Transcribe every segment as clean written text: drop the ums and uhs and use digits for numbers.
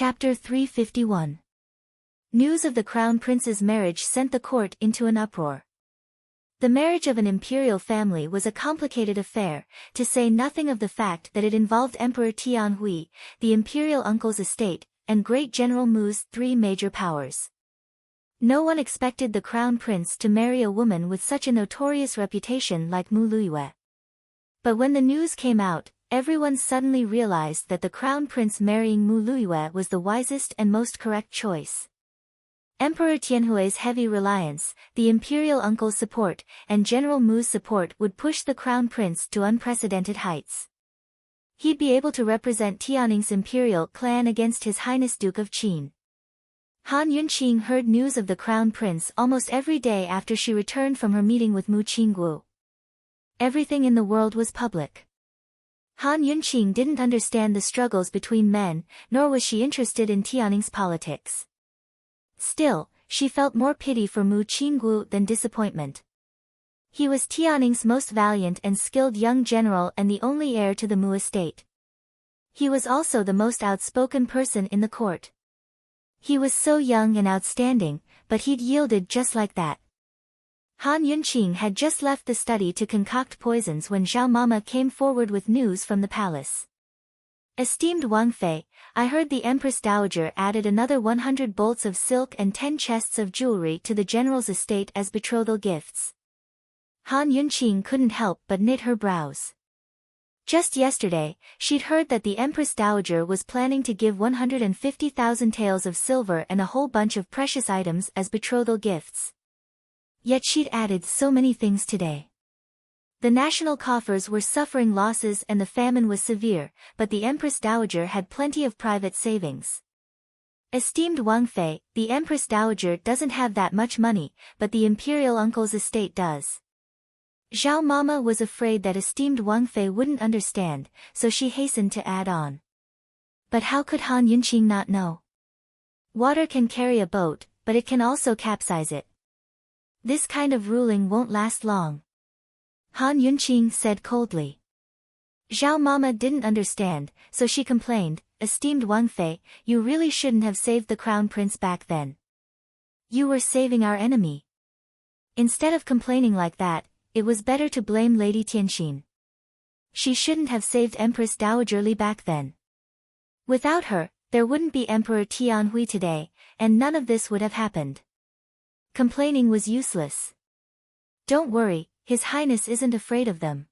Chapter 351. News of the crown prince's marriage sent the court into an uproar. The marriage of an imperial family was a complicated affair, to say nothing of the fact that it involved Emperor Tianhui, the imperial uncle's estate, and Great General Mu's three major powers. No one expected the crown prince to marry a woman with such a notorious reputation like Mu Luiyue. But when the news came out, everyone suddenly realized that the crown prince marrying Mu Luiyue was the wisest and most correct choice. Emperor Tianhui's heavy reliance, the imperial uncle's support, and General Mu's support would push the crown prince to unprecedented heights. He'd be able to represent Tianning's imperial clan against His Highness Duke of Qin. Han Yunqing heard news of the crown prince almost every day after she returned from her meeting with Mu Qinggu. Everything in the world was public. Han Yunqing didn't understand the struggles between men, nor was she interested in Tianning's politics. Still, she felt more pity for Mu Qinggu than disappointment. He was Tianning's most valiant and skilled young general and the only heir to the Mu estate. He was also the most outspoken person in the court. He was so young and outstanding, but he'd yielded just like that. Han Yunqing had just left the study to concoct poisons when Zhao Mama came forward with news from the palace. Esteemed Wang Fei, I heard the Empress Dowager added another 100 bolts of silk and 10 chests of jewelry to the general's estate as betrothal gifts. Han Yunqing couldn't help but knit her brows. Just yesterday, she'd heard that the Empress Dowager was planning to give 150,000 taels of silver and a whole bunch of precious items as betrothal gifts. Yet she'd added so many things today. The national coffers were suffering losses and the famine was severe, but the Empress Dowager had plenty of private savings. Esteemed Wang Fei, the Empress Dowager doesn't have that much money, but the imperial uncle's estate does. Zhao Mama was afraid that esteemed Wang Fei wouldn't understand, so she hastened to add on. But how could Han Yunqing not know? Water can carry a boat, but it can also capsize it. This kind of ruling won't last long. Han Yunqing said coldly. Zhao Mama didn't understand, so she complained, Esteemed Wang Fei, you really shouldn't have saved the crown prince back then. You were saving our enemy. Instead of complaining like that, it was better to blame Lady Tianxin. She shouldn't have saved Empress Dowager Li back then. Without her, there wouldn't be Emperor Tianhui today, and none of this would have happened. Complaining was useless. Don't worry, His Highness isn't afraid of them.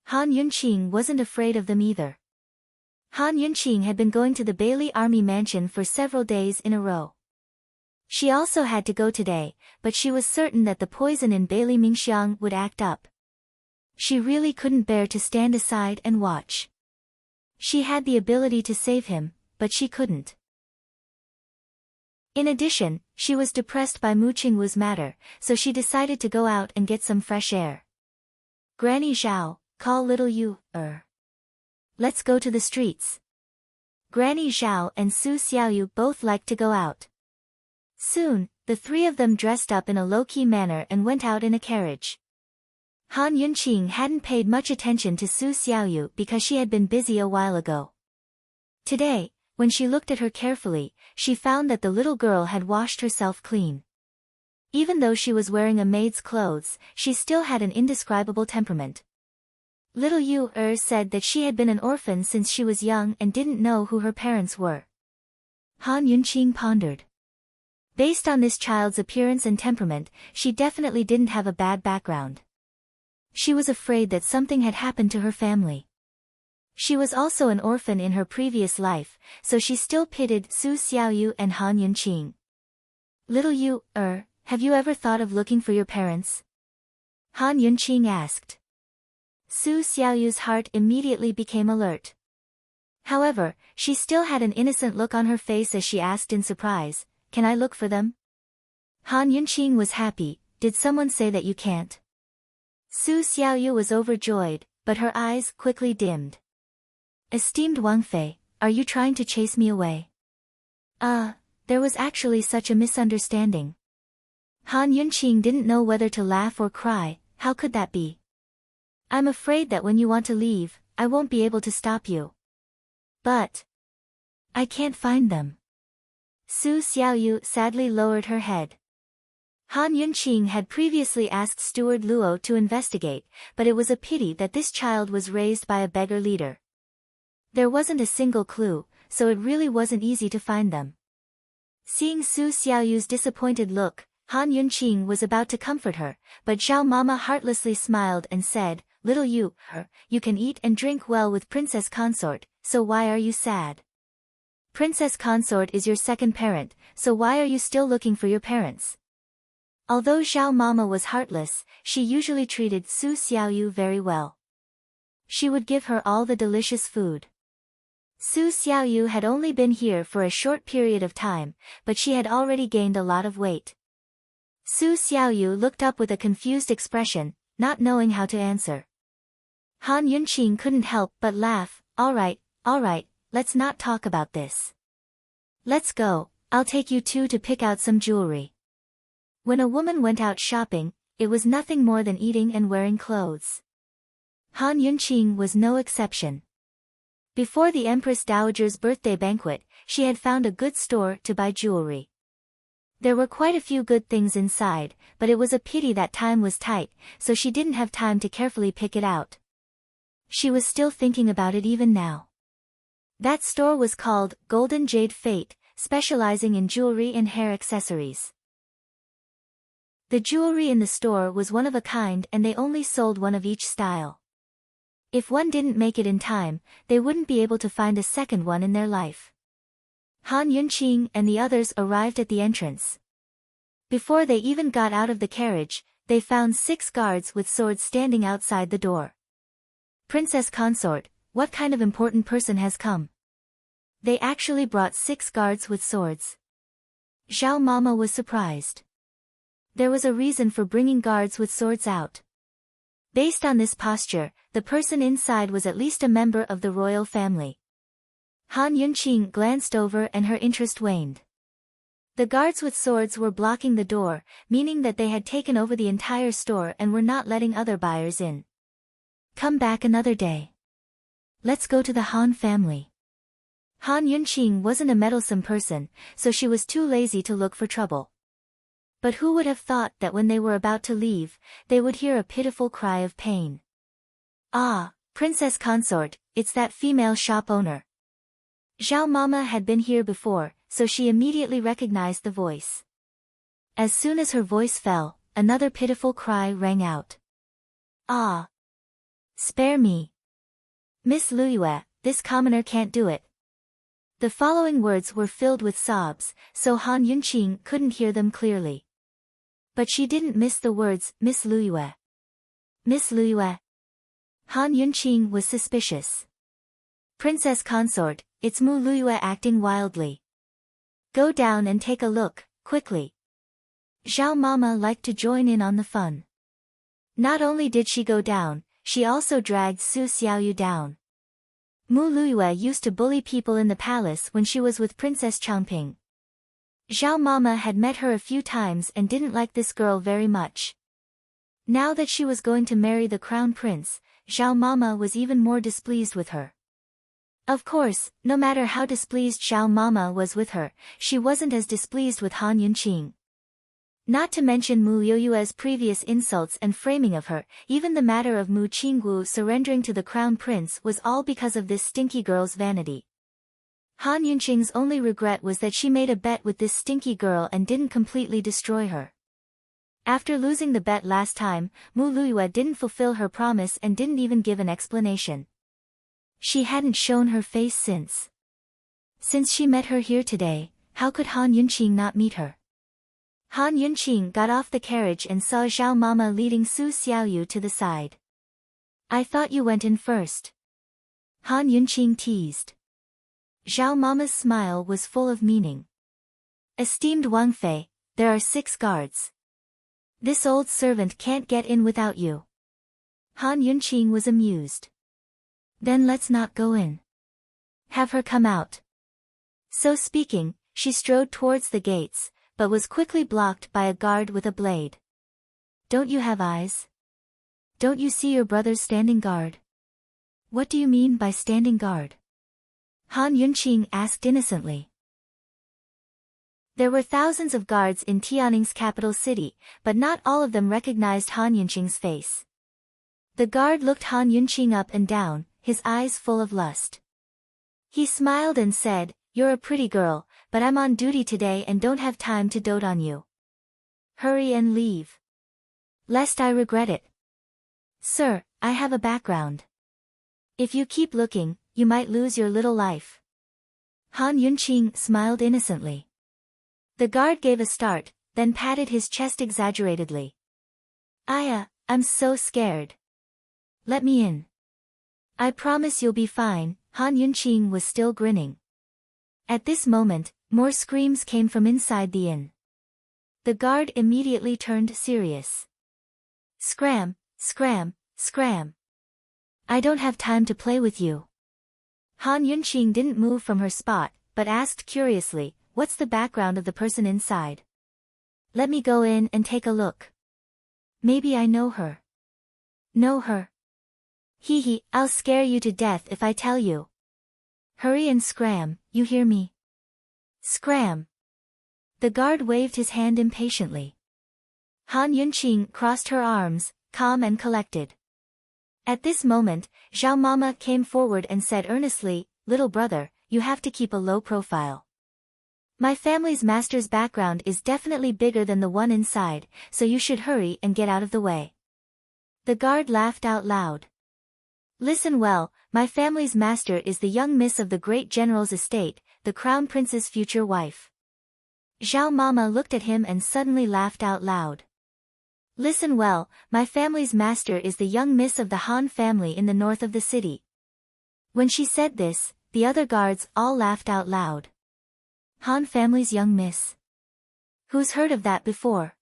Han Yunqing wasn't afraid of them either. Han Yunqing had been going to the Bailey Army Mansion for several days in a row. She also had to go today, but she was certain that the poison in Bailey Mingxiang would act up. She really couldn't bear to stand aside and watch. She had the ability to save him, but she couldn't. In addition, she was depressed by Mu Qingwu's matter, so she decided to go out and get some fresh air. Granny Zhao, call little Yu. Let's go to the streets. Granny Zhao and Su Xiaoyu both liked to go out. Soon, the three of them dressed up in a low-key manner and went out in a carriage. Han Yunqing hadn't paid much attention to Su Xiaoyu because she had been busy a while ago. Today, when she looked at her carefully, she found that the little girl had washed herself clean. Even though she was wearing a maid's clothes, she still had an indescribable temperament. Little Yu said that she had been an orphan since she was young and didn't know who her parents were. Han Yunqing pondered. Based on this child's appearance and temperament, she definitely didn't have a bad background. She was afraid that something had happened to her family. She was also an orphan in her previous life, so she still pitied Su Xiaoyu and Han Yunqing. Little Yu, have you ever thought of looking for your parents? Han Yunqing asked. Su Xiaoyu's heart immediately became alert. However, she still had an innocent look on her face as she asked in surprise, Can I look for them? Han Yunqing was happy, Did someone say that you can't? Su Xiaoyu was overjoyed, but her eyes quickly dimmed. Esteemed Wang Fei, are you trying to chase me away? There was actually such a misunderstanding. Han Yunqing didn't know whether to laugh or cry. How could that be? I'm afraid that when you want to leave, I won't be able to stop you. But I can't find them. Su Xiaoyu sadly lowered her head. Han Yunqing had previously asked Steward Luo to investigate, but it was a pity that this child was raised by a beggar leader. There wasn't a single clue, so it really wasn't easy to find them. Seeing Su Xiaoyu's disappointed look, Han Yunqing was about to comfort her, but Zhao Mama heartlessly smiled and said, "Little you can eat and drink well with Princess Consort, so why are you sad? Princess Consort is your second parent, so why are you still looking for your parents?" Although Zhao Mama was heartless, she usually treated Su Xiaoyu very well. She would give her all the delicious food. Su Xiaoyu had only been here for a short period of time, but she had already gained a lot of weight. Su Xiaoyu looked up with a confused expression, not knowing how to answer. Han Yunqing couldn't help but laugh. All right, let's not talk about this. Let's go, I'll take you two to pick out some jewelry. When a woman went out shopping, it was nothing more than eating and wearing clothes. Han Yunqing was no exception. Before the Empress Dowager's birthday banquet, she had found a good store to buy jewelry. There were quite a few good things inside, but it was a pity that time was tight, so she didn't have time to carefully pick it out. She was still thinking about it even now. That store was called Golden Jade Fate, specializing in jewelry and hair accessories. The jewelry in the store was one of a kind and they only sold one of each style. If one didn't make it in time, they wouldn't be able to find a second one in their life. Han Yunqing and the others arrived at the entrance. Before they even got out of the carriage, they found 6 guards with swords standing outside the door. Princess Consort, what kind of important person has come? They actually brought 6 guards with swords. Zhao Mama was surprised. There was a reason for bringing guards with swords out. Based on this posture, the person inside was at least a member of the royal family. Han Yunqing glanced over and her interest waned. The guards with swords were blocking the door, meaning that they had taken over the entire store and were not letting other buyers in. Come back another day. Let's go to the Han family. Han Yunqing wasn't a meddlesome person, so she was too lazy to look for trouble. But who would have thought that when they were about to leave, they would hear a pitiful cry of pain. Ah, Princess Consort, it's that female shop owner. Zhao Mama had been here before, so she immediately recognized the voice. As soon as her voice fell, another pitiful cry rang out. Ah! Spare me! Miss Luyue, this commoner can't do it. The following words were filled with sobs, so Han Yunqing couldn't hear them clearly. But she didn't miss the words, Miss Luyue. Miss Luyue. Han Yunqing was suspicious. Princess Consort, it's Mu Luyue acting wildly. Go down and take a look, quickly. Zhao Mama liked to join in on the fun. Not only did she go down, she also dragged Su Xiaoyu down. Mu Luyue used to bully people in the palace when she was with Princess Changping. Zhao Mama had met her a few times and didn't like this girl very much. Now that she was going to marry the crown prince, Zhao Mama was even more displeased with her. Of course, no matter how displeased Zhao Mama was with her, she wasn't as displeased with Han Yunqing. Not to mention Mu Yoyue's previous insults and framing of her, even the matter of Mu Qinggu surrendering to the crown prince was all because of this stinky girl's vanity. Han Yunqing's only regret was that she made a bet with this stinky girl and didn't completely destroy her. After losing the bet last time, Mu Luyue didn't fulfill her promise and didn't even give an explanation. She hadn't shown her face since. Since she met her here today, how could Han Yunqing not meet her? Han Yunqing got off the carriage and saw Zhao Mama leading Su Xiaoyu to the side. I thought you went in first. Han Yunqing teased. Zhao Mama's smile was full of meaning. Esteemed Wang Fei, there are 6 guards. This old servant can't get in without you. Han Yunqing was amused. Then let's not go in. Have her come out. So speaking, she strode towards the gates, but was quickly blocked by a guard with a blade. Don't you have eyes? Don't you see your brothers standing guard? What do you mean by standing guard? Han Yunqing asked innocently. There were thousands of guards in Tianning's capital city, but not all of them recognized Han Yunqing's face. The guard looked Han Yunqing up and down, his eyes full of lust. He smiled and said, "You're a pretty girl, but I'm on duty today and don't have time to dote on you. Hurry and leave, lest I regret it." "Sir, I have a background. If you keep looking, you might lose your little life." Han Yunqing smiled innocently. The guard gave a start, then patted his chest exaggeratedly. I'm so scared. Let me in. I promise you'll be fine." Han Yunqing was still grinning. At this moment, more screams came from inside the inn. The guard immediately turned serious. "Scram, scram, scram. I don't have time to play with you." Han Yunqing didn't move from her spot, but asked curiously, "What's the background of the person inside? Let me go in and take a look. Maybe I know her." "Know her? Hee, I'll scare you to death if I tell you. Hurry and scram, you hear me? Scram." The guard waved his hand impatiently. Han Yunqing crossed her arms, calm and collected. At this moment, Zhao Mama came forward and said earnestly, "Little brother, you have to keep a low profile. My family's master's background is definitely bigger than the one inside, so you should hurry and get out of the way." The guard laughed out loud. "Listen well, my family's master is the young miss of the great general's estate, the crown prince's future wife." Zhao Mama looked at him and suddenly laughed out loud. "Listen well, my family's master is the young miss of the Han family in the north of the city." When she said this, the other guards all laughed out loud. Han family's young miss? Who's heard of that before?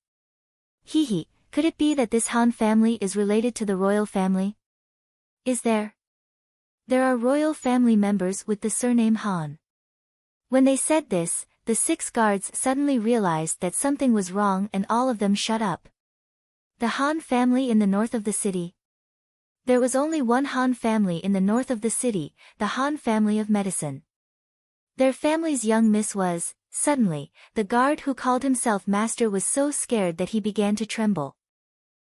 Hee, could it be that this Han family is related to the royal family? Is there? There are royal family members with the surname Han. When they said this, the 6 guards suddenly realized that something was wrong and all of them shut up. The Han family in the north of the city? There was only one Han family in the north of the city, the Han family of medicine. Their family's young miss was, suddenly, the guard who called himself master was so scared that he began to tremble.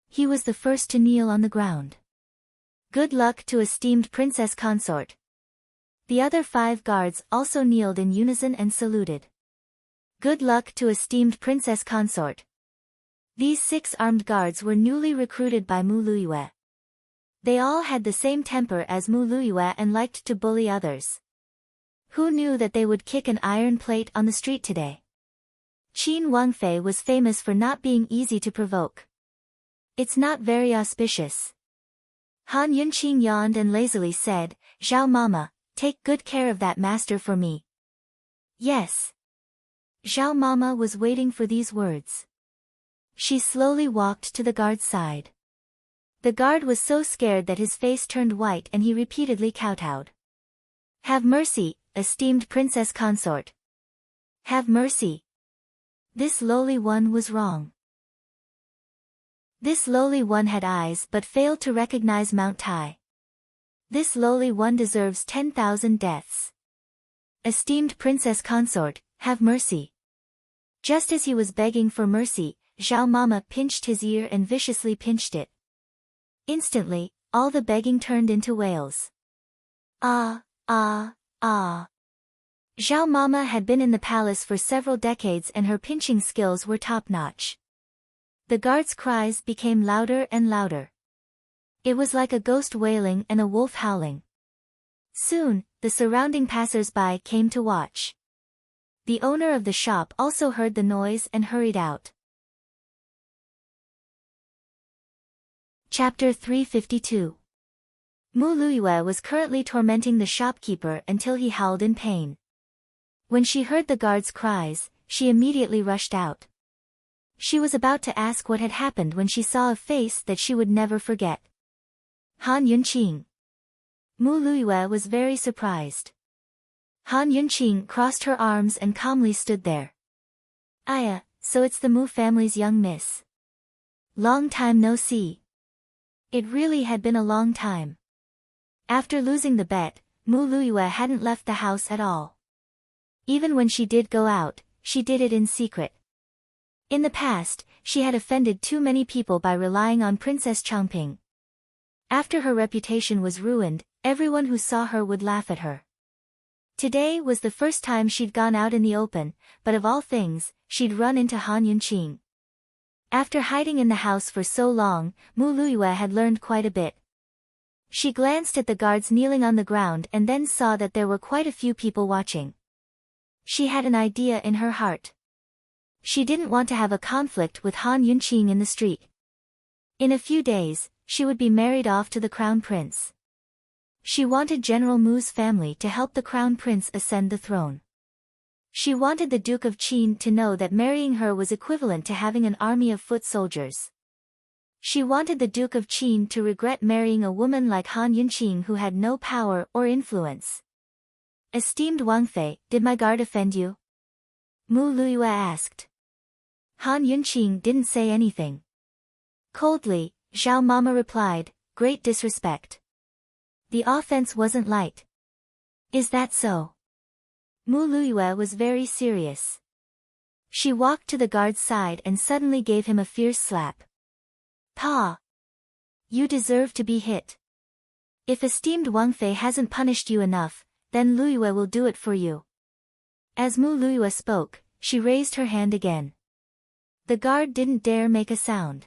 He was the first to kneel on the ground. "Good luck to esteemed Princess Consort." The other 5 guards also kneeled in unison and saluted. "Good luck to esteemed Princess Consort." These 6 armed guards were newly recruited by Mu Luiyue. They all had the same temper as Mu Luiyue and liked to bully others. Who knew that they would kick an iron plate on the street today? Qin Wangfei was famous for not being easy to provoke. It's not very auspicious. Han Yunqing yawned and lazily said, "Zhao Mama, take good care of that master for me." "Yes." Zhao Mama was waiting for these words. She slowly walked to the guard's side. The guard was so scared that his face turned white and he repeatedly kowtowed. "Have mercy, esteemed Princess Consort. Have mercy." This lowly one was wrong. This lowly one had eyes but failed to recognize Mount Tai. This lowly one deserves 10,000 deaths. "Esteemed Princess Consort, have mercy." Just as he was begging for mercy, Zhao Mama pinched his ear and viciously pinched it. Instantly, all the begging turned into wails. "Ah, ah, ah." Zhao Mama had been in the palace for several decades and her pinching skills were top-notch. The guards' cries became louder and louder. It was like a ghost wailing and a wolf howling. Soon, the surrounding passers-by came to watch. The owner of the shop also heard the noise and hurried out. Chapter 352. Mu Luiyue was currently tormenting the shopkeeper until he howled in pain. When she heard the guards' cries, she immediately rushed out. She was about to ask what had happened when she saw a face that she would never forget. Han Yunqing. Mu Luiyue was very surprised. Han Yunqing crossed her arms and calmly stood there. So it's the Mu family's young miss. Long time no see. It really had been a long time. After losing the bet, Mu Luiyue hadn't left the house at all. Even when she did go out, she did it in secret. In the past, she had offended too many people by relying on Princess Changping. After her reputation was ruined, everyone who saw her would laugh at her. Today was the first time she'd gone out in the open, but of all things, she'd run into Han Yunqing. After hiding in the house for so long, Mu Luiyue had learned quite a bit. She glanced at the guards kneeling on the ground and then saw that there were quite a few people watching. She had an idea in her heart. She didn't want to have a conflict with Han Yunqing in the street. In a few days, she would be married off to the crown prince. She wanted General Mu's family to help the crown prince ascend the throne. She wanted the Duke of Qin to know that marrying her was equivalent to having an army of foot soldiers. She wanted the Duke of Qin to regret marrying a woman like Han Yunqing who had no power or influence. Esteemed Wang Fei, did my guard offend you? Mu Luiyue asked. Han Yunqing didn't say anything. Coldly, Zhao Mama replied, great disrespect. The offense wasn't light. Is that so? Mu Luiyue was very serious. She walked to the guard's side and suddenly gave him a fierce slap. Pa! You deserve to be hit. If esteemed Wang Fei hasn't punished you enough, then Luiyue will do it for you. As Mu Luiyue spoke, she raised her hand again. The guard didn't dare make a sound.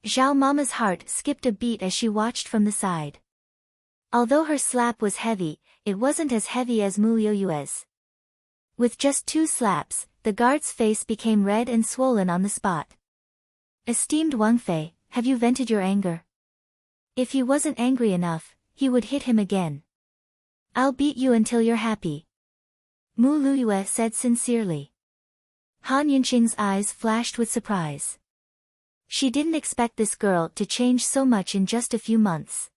Zhao Mama's heart skipped a beat as she watched from the side. Although her slap was heavy, it wasn't as heavy as Mu Luiyue's. With just 2 slaps, the guard's face became red and swollen on the spot. Esteemed Wang Fei, have you vented your anger? If he wasn't angry enough, he would hit him again. I'll beat you until you're happy. Mu Luiyue said sincerely. Han Yunqing's eyes flashed with surprise. She didn't expect this girl to change so much in just a few months.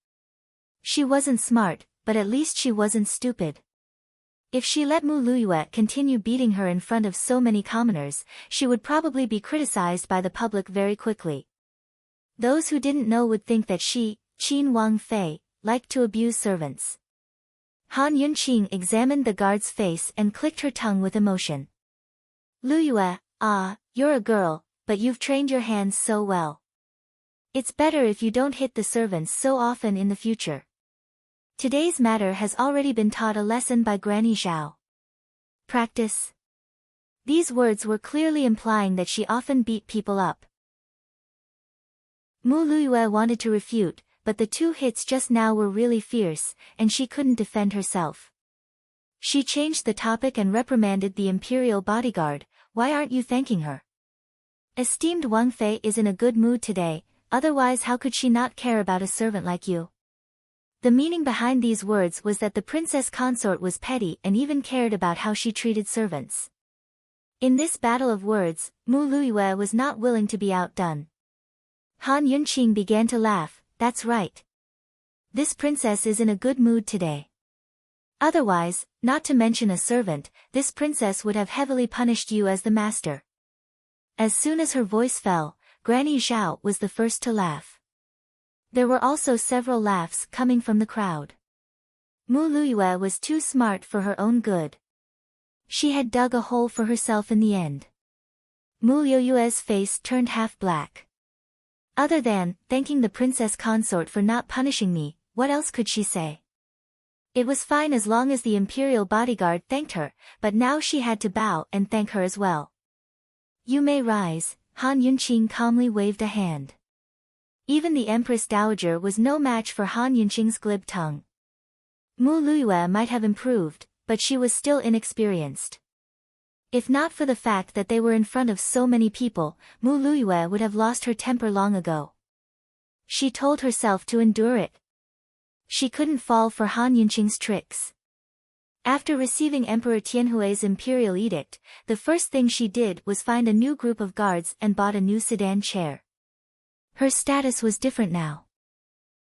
She wasn't smart, but at least she wasn't stupid. If she let Mu Luiyue continue beating her in front of so many commoners, she would probably be criticized by the public very quickly. Those who didn't know would think that she, Qin Wang Fei, liked to abuse servants. Han Yunqing examined the guard's face and clicked her tongue with emotion. Luiyue, you're a girl, but you've trained your hands so well. It's better if you don't hit the servants so often in the future. Today's matter has already been taught a lesson by Granny Zhao. Practice. These words were clearly implying that she often beat people up. Mu Luiyue wanted to refute, but the 2 hits just now were really fierce, and she couldn't defend herself. She changed the topic and reprimanded the imperial bodyguard, why aren't you thanking her? Esteemed Wang Fei is in a good mood today, otherwise how could she not care about a servant like you? The meaning behind these words was that the princess consort was petty and even cared about how she treated servants. In this battle of words, Mu Luiyue was not willing to be outdone. Han Yunqing began to laugh, that's right. This princess is in a good mood today. Otherwise, not to mention a servant, this princess would have heavily punished you as the master. As soon as her voice fell, Granny Zhao was the first to laugh. There were also several laughs coming from the crowd. Mu Luiyue was too smart for her own good. She had dug a hole for herself in the end. Mu Luiyue's face turned half black. Other than thanking the princess consort for not punishing me, what else could she say? It was fine as long as the imperial bodyguard thanked her, but now she had to bow and thank her as well. You may rise, Han Yunqing calmly waved a hand. Even the Empress Dowager was no match for Han Yunqing's glib tongue. Mu Luiyue might have improved, but she was still inexperienced. If not for the fact that they were in front of so many people, Mu Luiyue would have lost her temper long ago. She told herself to endure it. She couldn't fall for Han Yunqing's tricks. After receiving Emperor Tianhui's imperial edict, the first thing she did was find a new group of guards and bought a new sedan chair. Her status was different now.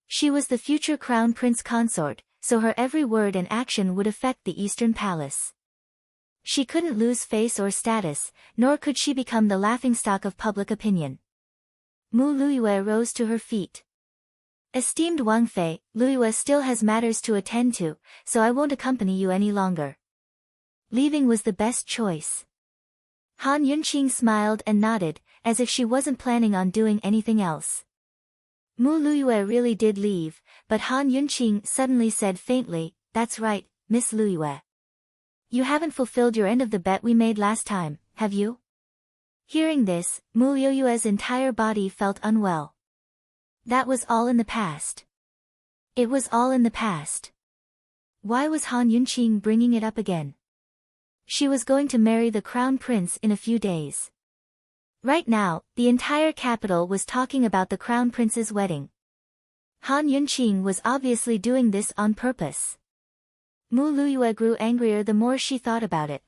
She was the future crown prince consort, so her every word and action would affect the Eastern Palace. She couldn't lose face or status, nor could she become the laughingstock of public opinion. Mu Luiyue rose to her feet. Esteemed Wang Fei, Liyue still has matters to attend to, so I won't accompany you any longer. Leaving was the best choice. Han Yunqing smiled and nodded, as if she wasn't planning on doing anything else. Mu Liyue really did leave, but Han Yunqing suddenly said faintly, "That's right, Miss Liyue. You haven't fulfilled your end of the bet we made last time, have you?" Hearing this, Mu Liyue's entire body felt unwell. That was all in the past. It was all in the past. Why was Han Yunqing bringing it up again? She was going to marry the crown prince in a few days. Right now, the entire capital was talking about the crown prince's wedding. Han Yunqing was obviously doing this on purpose. Mu Liyue grew angrier the more she thought about it.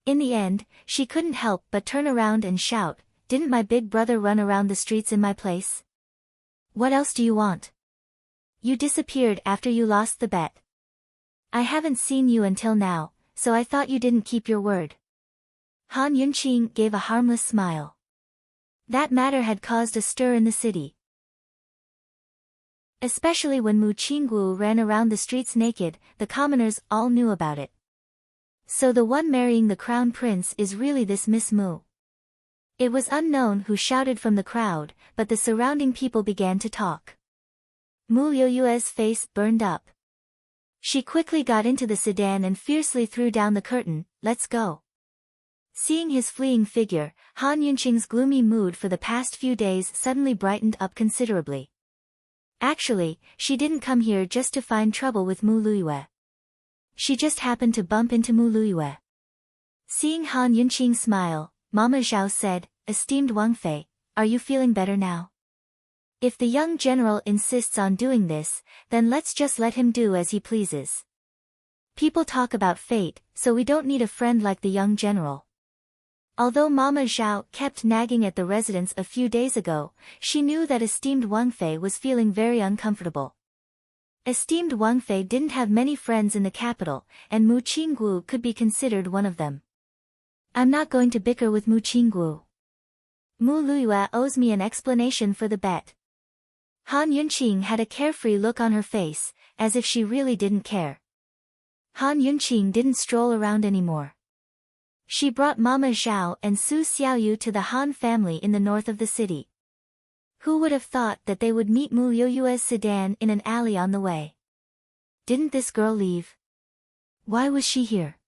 In the end, she couldn't help but turn around and shout, "Didn't my big brother run around the streets in my place? What else do you want? You disappeared after you lost the bet. I haven't seen you until now, so I thought you didn't keep your word." Han Yunqing gave a harmless smile. That matter had caused a stir in the city. Especially when Mu Qinggu ran around the streets naked, the commoners all knew about it. So the one marrying the crown prince is really this Miss Mu. It was unknown who shouted from the crowd, but the surrounding people began to talk. Mu Liyue's face burned up. She quickly got into the sedan and fiercely threw down the curtain, "Let's go." Seeing his fleeing figure, Han Yunqing's gloomy mood for the past few days suddenly brightened up considerably. Actually, she didn't come here just to find trouble with Mu Liyue. She just happened to bump into Mu Liyue. Seeing Han Yunqing smile, Mama Zhao said, "Esteemed Wang Fei, are you feeling better now? If the young general insists on doing this, then let's just let him do as he pleases. People talk about fate, so we don't need a friend like the young general." Although Mama Zhao kept nagging at the residents a few days ago, she knew that esteemed Wang Fei was feeling very uncomfortable. Esteemed Wang Fei didn't have many friends in the capital, and Mu Qinggu could be considered one of them. "I'm not going to bicker with Mu Qinggu. Mu Liyue owes me an explanation for the bet." Han Yunqing had a carefree look on her face, as if she really didn't care. Han Yunqing didn't stroll around anymore. She brought Mama Zhao and Su Xiaoyu to the Han family in the north of the city. Who would have thought that they would meet Mu Liyue's sedan in an alley on the way? Didn't this girl leave? Why was she here?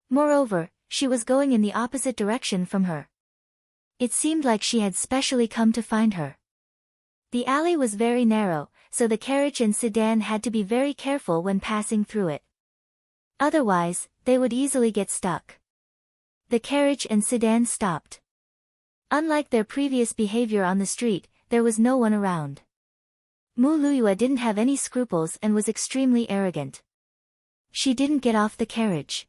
Moreover, she was going in the opposite direction from her. It seemed like she had specially come to find her. The alley was very narrow, so the carriage and sedan had to be very careful when passing through it. Otherwise, they would easily get stuck. The carriage and sedan stopped. Unlike their previous behavior on the street, there was no one around. Mu Liyue didn't have any scruples and was extremely arrogant. She didn't get off the carriage.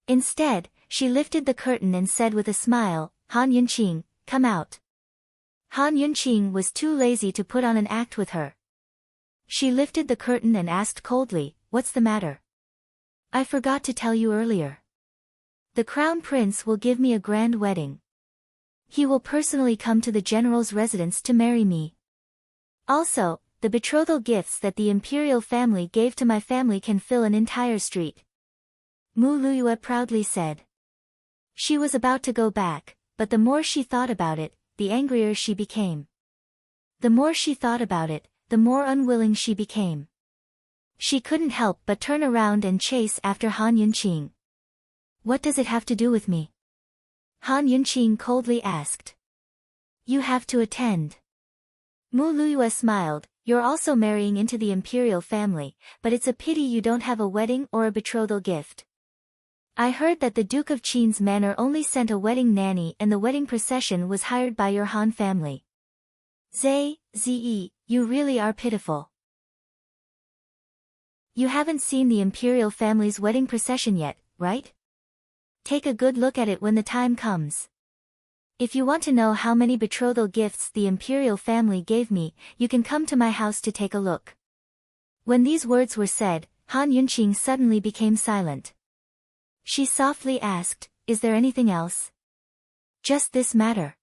Instead, she lifted the curtain and said with a smile, "Han Yunqing, come out." Han Yunqing was too lazy to put on an act with her. She lifted the curtain and asked coldly, "What's the matter?" "I forgot to tell you earlier. The crown prince will give me a grand wedding. He will personally come to the general's residence to marry me. Also, the betrothal gifts that the imperial family gave to my family can fill an entire street." Mu Liyue proudly said. She was about to go back, but the more she thought about it, the angrier she became. The more she thought about it, the more unwilling she became. She couldn't help but turn around and chase after Han Yunqing. "What does it have to do with me?" Han Yunqing coldly asked. "You have to attend." Mu Liyue smiled, "You're also marrying into the imperial family, but it's a pity you don't have a wedding or a betrothal gift. I heard that the Duke of Qin's manor only sent a wedding nanny and the wedding procession was hired by your Han family. Ze, you really are pitiful. You haven't seen the imperial family's wedding procession yet, right? Take a good look at it when the time comes. If you want to know how many betrothal gifts the imperial family gave me, you can come to my house to take a look." When these words were said, Han Yunqing suddenly became silent. She softly asked, "Is there anything else?" "Just this matter.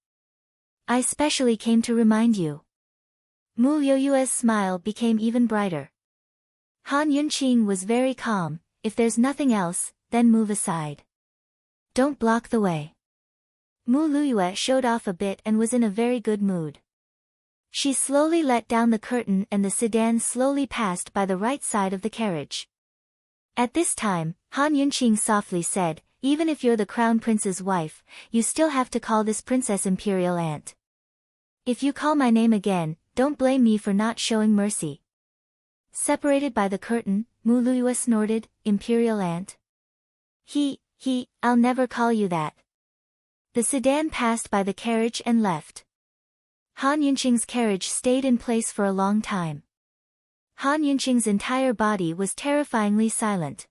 I specially came to remind you." Mu Youyue's smile became even brighter. Han Yunqing was very calm. If there's nothing else, then move aside. Don't block the way. Mu Luyue showed off a bit and was in a very good mood. She slowly let down the curtain and the sedan slowly passed by the right side of the carriage. At this time, Han Yunqing softly said, "Even if you're the crown prince's wife, you still have to call this princess imperial aunt. If you call my name again, don't blame me for not showing mercy." Separated by the curtain, Mu Luyue snorted, "Imperial aunt? I'll never call you that." The sedan passed by the carriage and left. Han Yunqing's carriage stayed in place for a long time. Han Yunqing's entire body was terrifyingly silent.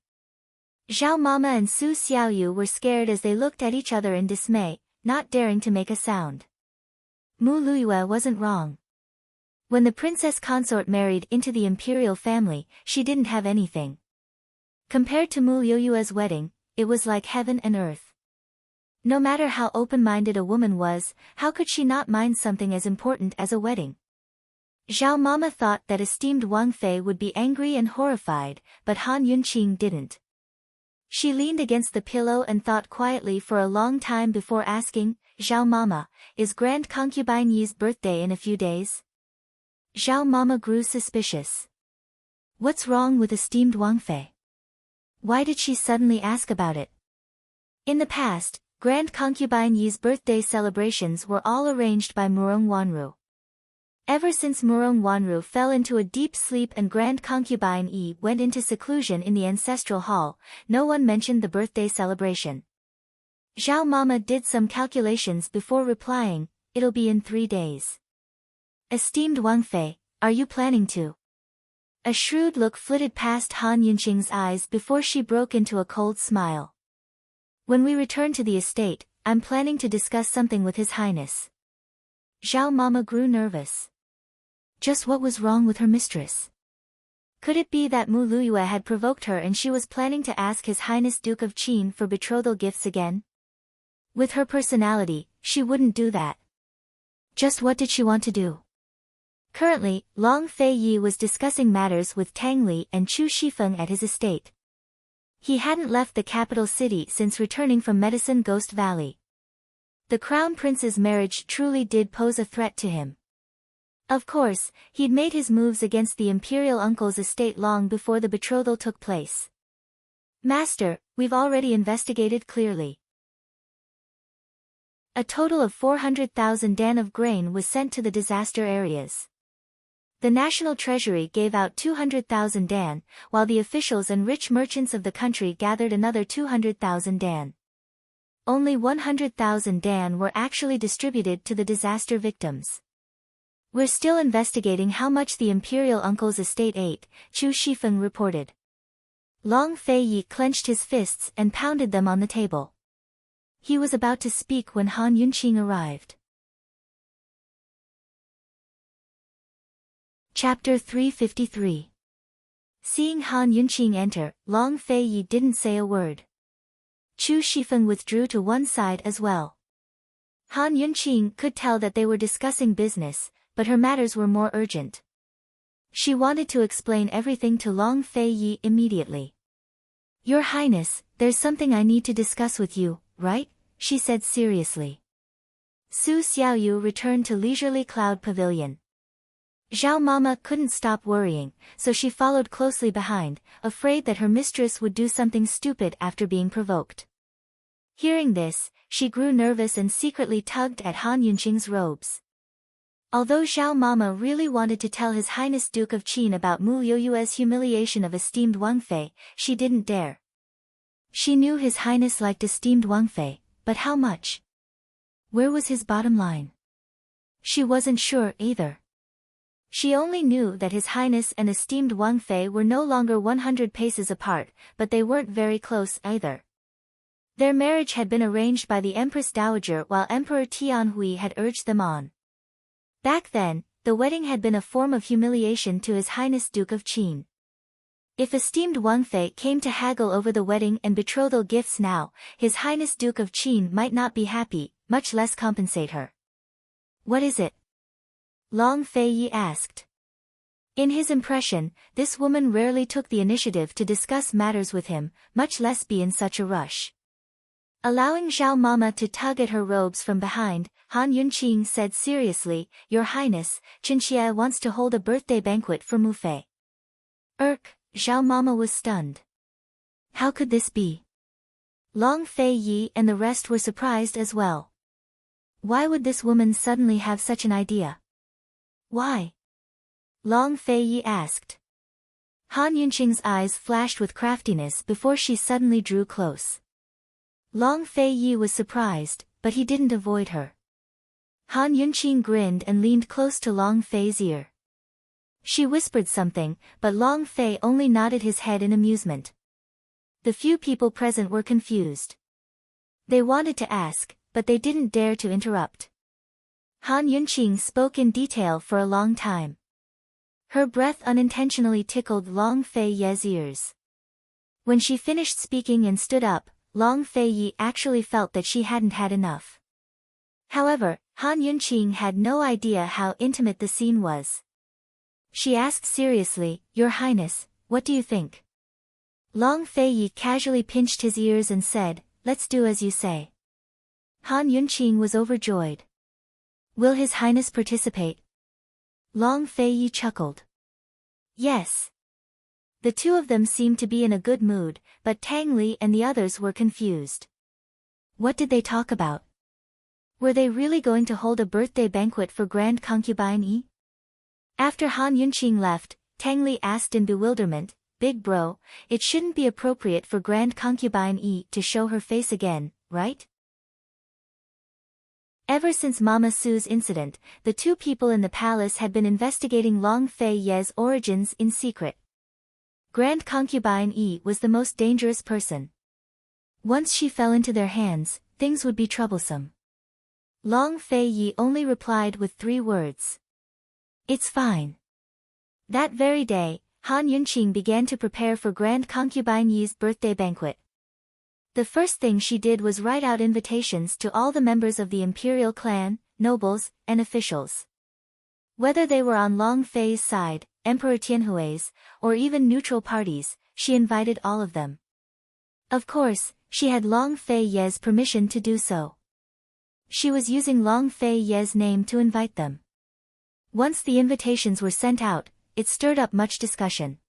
Zhao Mama and Su Xiaoyu were scared as they looked at each other in dismay, not daring to make a sound. Mu Luyue wasn't wrong. When the Princess Consort married into the imperial family, she didn't have anything. Compared to Mu Youyue's wedding, it was like heaven and earth. No matter how open-minded a woman was, how could she not mind something as important as a wedding? Zhao Mama thought that esteemed Wang Fei would be angry and horrified, but Han Yunqing didn't. She leaned against the pillow and thought quietly for a long time before asking, "Zhao Mama, is Grand Concubine Yi's birthday in a few days?" Zhao Mama grew suspicious. What's wrong with esteemed Wang Fei? Why did she suddenly ask about it? In the past, Grand Concubine Yi's birthday celebrations were all arranged by Murong Wanru. Ever since Murong Wanru fell into a deep sleep and Grand Concubine Yi went into seclusion in the ancestral hall, no one mentioned the birthday celebration. Zhao Mama did some calculations before replying, "It'll be in 3 days." "Esteemed Wang Fei, are you planning to?" A shrewd look flitted past Han Yunqing's eyes before she broke into a cold smile. "When we return to the estate, I'm planning to discuss something with His Highness." Zhao Mama grew nervous. Just what was wrong with her mistress? Could it be that Mu Luyue had provoked her and she was planning to ask His Highness Duke of Qin for betrothal gifts again? With her personality, she wouldn't do that. Just what did she want to do? Currently, Long Fei Yi was discussing matters with Tang Li and Chu Shifeng at his estate. He hadn't left the capital city since returning from Medicine Ghost Valley. The Crown Prince's marriage truly did pose a threat to him. Of course, he'd made his moves against the imperial uncle's estate long before the betrothal took place. "Master, we've already investigated clearly. A total of 400,000 dan of grain was sent to the disaster areas. The National Treasury gave out 200,000 dan, while the officials and rich merchants of the country gathered another 200,000 dan. Only 100,000 dan were actually distributed to the disaster victims. We're still investigating how much the imperial uncle's estate ate," Chu Shifeng reported. Long Fei Yi clenched his fists and pounded them on the table. He was about to speak when Han Yunqing arrived. Chapter 353. Seeing Han Yunqing enter, Long Fei Yi didn't say a word. Chu Shifeng withdrew to one side as well. Han Yunqing could tell that they were discussing business, but her matters were more urgent. She wanted to explain everything to Long Fei Yi immediately. "Your Highness, there's something I need to discuss with you, right?" she said seriously. Su Xiaoyu returned to Leisurely Cloud Pavilion. Zhao Mama couldn't stop worrying, so she followed closely behind, afraid that her mistress would do something stupid after being provoked. Hearing this, she grew nervous and secretly tugged at Han Yunqing's robes. Although Zhao Mama really wanted to tell His Highness Duke of Qin about Mu Youyue's humiliation of esteemed Wang Fei, she didn't dare. She knew His Highness liked esteemed Wang Fei, but how much? Where was his bottom line? She wasn't sure either. She only knew that His Highness and esteemed Wang Fei were no longer 100 paces apart, but they weren't very close either. Their marriage had been arranged by the Empress Dowager while Emperor Tianhui had urged them on. Back then, the wedding had been a form of humiliation to His Highness Duke of Qin. If esteemed Wang Fei came to haggle over the wedding and betrothal gifts now, His Highness Duke of Qin might not be happy, much less compensate her. "What is it?" Long Feiyi asked. In his impression, this woman rarely took the initiative to discuss matters with him, much less be in such a rush. Allowing Zhao Mama to tug at her robes from behind, Han Yunqing said seriously, "Your Highness, Qinxie wants to hold a birthday banquet for Mu Fei." Zhao Mama was stunned. How could this be? Long Feiyi and the rest were surprised as well. Why would this woman suddenly have such an idea? Why? Long Feiyi asked. Han Yunqing's eyes flashed with craftiness before she suddenly drew close. Long Feiyi was surprised, but he didn't avoid her. Han Yunqing grinned and leaned close to Long Fei's ear. She whispered something, but Long Fei only nodded his head in amusement. The few people present were confused. They wanted to ask, but they didn't dare to interrupt. Han Yunqing spoke in detail for a long time. Her breath unintentionally tickled Long Fei's ears. When she finished speaking and stood up, Long Feiyi actually felt that she hadn't had enough. However, Han Yunqing had no idea how intimate the scene was. She asked seriously, "Your Highness, what do you think?" Long Feiyi casually pinched his ears and said, "Let's do as you say." Han Yunqing was overjoyed. "Will His Highness participate?" Long Feiyi chuckled. Yes. The two of them seemed to be in a good mood, but Tang Li and the others were confused. What did they talk about? Were they really going to hold a birthday banquet for Grand Concubine Yi? After Han Yunqing left, Tang Li asked in bewilderment, "Big bro, it shouldn't be appropriate for Grand Concubine Yi to show her face again, right?" Ever since Mama Su's incident, the two people in the palace had been investigating Long Fei's origins in secret. Grand Concubine Yi was the most dangerous person. Once she fell into their hands, things would be troublesome. Long Feiyi only replied with 3 words. "It's fine." That very day, Han Yunqing began to prepare for Grand Concubine Yi's birthday banquet. The first thing she did was write out invitations to all the members of the imperial clan, nobles, and officials. Whether they were on Long Fei's side, Emperor Tianhui's, or even neutral parties, she invited all of them. Of course, she had Long Fei's permission to do so. She was using Long Fei's name to invite them. Once the invitations were sent out, it stirred up much discussion.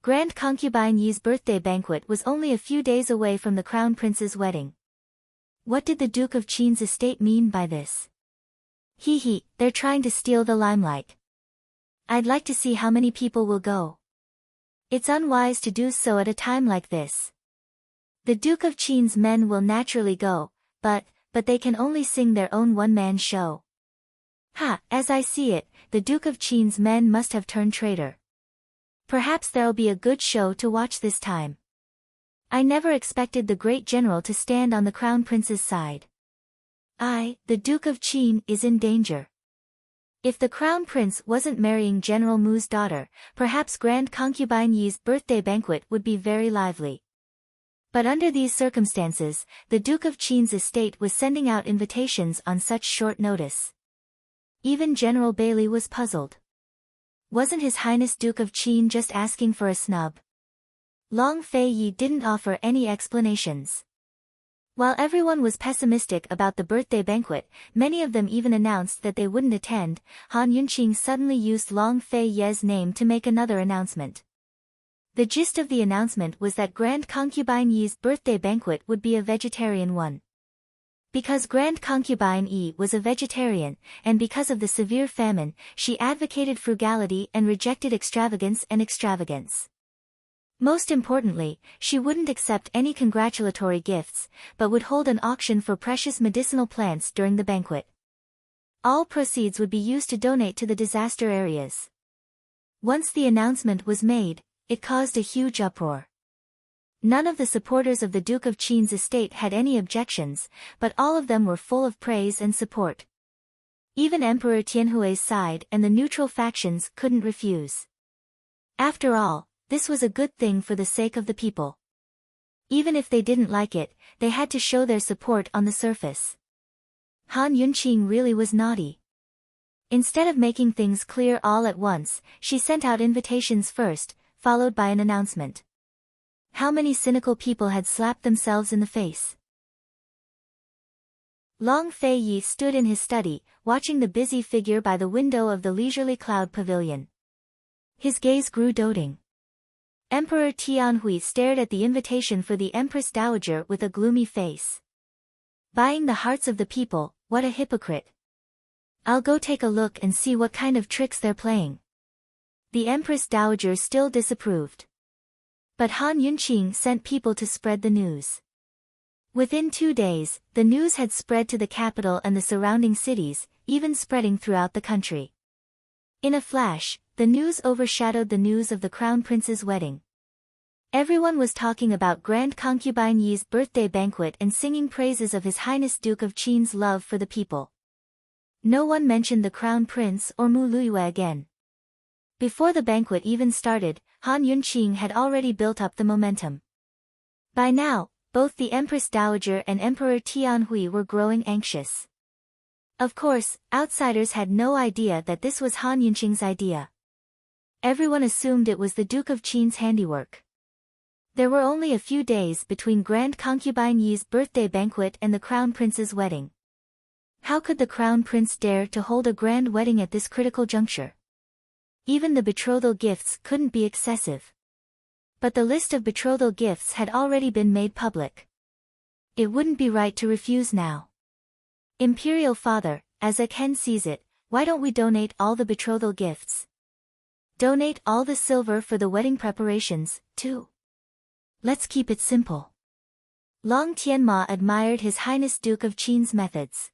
Grand Concubine Yi's birthday banquet was only a few days away from the Crown Prince's wedding. What did the Duke of Qin's estate mean by this? They're trying to steal the limelight. I'd like to see how many people will go. It's unwise to do so at a time like this. The Duke of Qin's men will naturally go, but they can only sing their own one-man show. As I see it, the Duke of Qin's men must have turned traitor. Perhaps there'll be a good show to watch this time. I never expected the great general to stand on the Crown Prince's side. The Duke of Qin is in danger. If the Crown Prince wasn't marrying General Mu's daughter, perhaps Grand Concubine Yi's birthday banquet would be very lively. But under these circumstances, the Duke of Qin's estate was sending out invitations on such short notice. Even General Bailey was puzzled. Wasn't His Highness Duke of Qin just asking for a snub? Long Feiyi didn't offer any explanations. While everyone was pessimistic about the birthday banquet, many of them even announced that they wouldn't attend. Han Yunqing suddenly used Long Fei's name to make another announcement. The gist of the announcement was that Grand Concubine Yi's birthday banquet would be a vegetarian one. Because Grand Concubine Yi was a vegetarian, and because of the severe famine, she advocated frugality and rejected extravagance. Most importantly, she wouldn't accept any congratulatory gifts, but would hold an auction for precious medicinal plants during the banquet. All proceeds would be used to donate to the disaster areas. Once the announcement was made, it caused a huge uproar. None of the supporters of the Duke of Qin's estate had any objections, but all of them were full of praise and support. Even Emperor Tianhui's side and the neutral factions couldn't refuse. After all, this was a good thing for the sake of the people. Even if they didn't like it, they had to show their support on the surface. Han Yunqing really was naughty. Instead of making things clear all at once, she sent out invitations first, followed by an announcement. How many cynical people had slapped themselves in the face? Long Fei-yi stood in his study, watching the busy figure by the window of the leisurely cloud pavilion. His gaze grew doting. Emperor Tianhui stared at the invitation for the Empress Dowager with a gloomy face. Buying the hearts of the people, what a hypocrite. I'll go take a look and see what kind of tricks they're playing. The Empress Dowager still disapproved. But Han Yunqing sent people to spread the news. Within 2 days, the news had spread to the capital and the surrounding cities, even spreading throughout the country. In a flash, the news overshadowed the news of the Crown Prince's wedding. Everyone was talking about Grand Concubine Yi's birthday banquet and singing praises of His Highness Duke of Qin's love for the people. No one mentioned the Crown Prince or Mu Luiyue again. Before the banquet even started, Han Yunqing had already built up the momentum. By now, both the Empress Dowager and Emperor Tianhui were growing anxious. Of course, outsiders had no idea that this was Han Yunqing's idea. Everyone assumed it was the Duke of Qin's handiwork. There were only a few days between Grand Concubine Yi's birthday banquet and the Crown Prince's wedding. How could the Crown Prince dare to hold a grand wedding at this critical juncture? Even the betrothal gifts couldn't be excessive. But the list of betrothal gifts had already been made public. It wouldn't be right to refuse now. Imperial Father, as Ken sees it, why don't we donate all the betrothal gifts? Donate all the silver for the wedding preparations, too. Let's keep it simple. Long Tianma admired His Highness Duke of Qin's methods.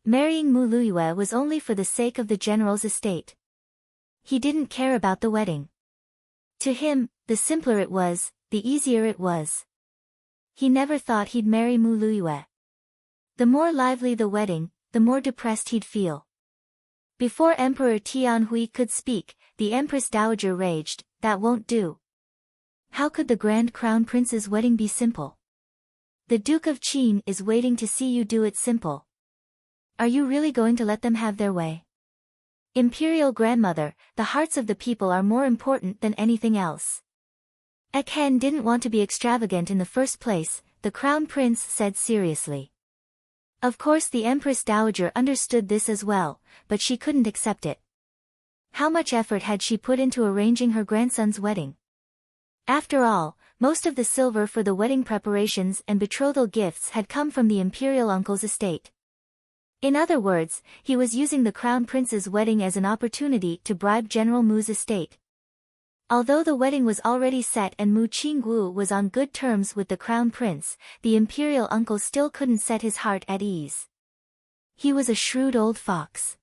Marrying Mu Luiyue was only for the sake of the general's estate. He didn't care about the wedding. To him, the simpler it was, the easier it was. He never thought he'd marry Mu Luiyue. The more lively the wedding, the more depressed he'd feel. Before Emperor Tianhui could speak, the Empress Dowager raged, "That won't do. How could the Grand Crown Prince's wedding be simple? The Duke of Qin is waiting to see you do it simple. Are you really going to let them have their way? Imperial Grandmother, the hearts of the people are more important than anything else." Ken didn't want to be extravagant in the first place, the Crown Prince said seriously. Of course the Empress Dowager understood this as well, but she couldn't accept it. How much effort had she put into arranging her grandson's wedding? After all, most of the silver for the wedding preparations and betrothal gifts had come from the imperial uncle's estate. In other words, he was using the Crown Prince's wedding as an opportunity to bribe General Mu's estate. Although the wedding was already set and Mu Qingwu was on good terms with the Crown Prince, the imperial uncle still couldn't set his heart at ease. He was a shrewd old fox.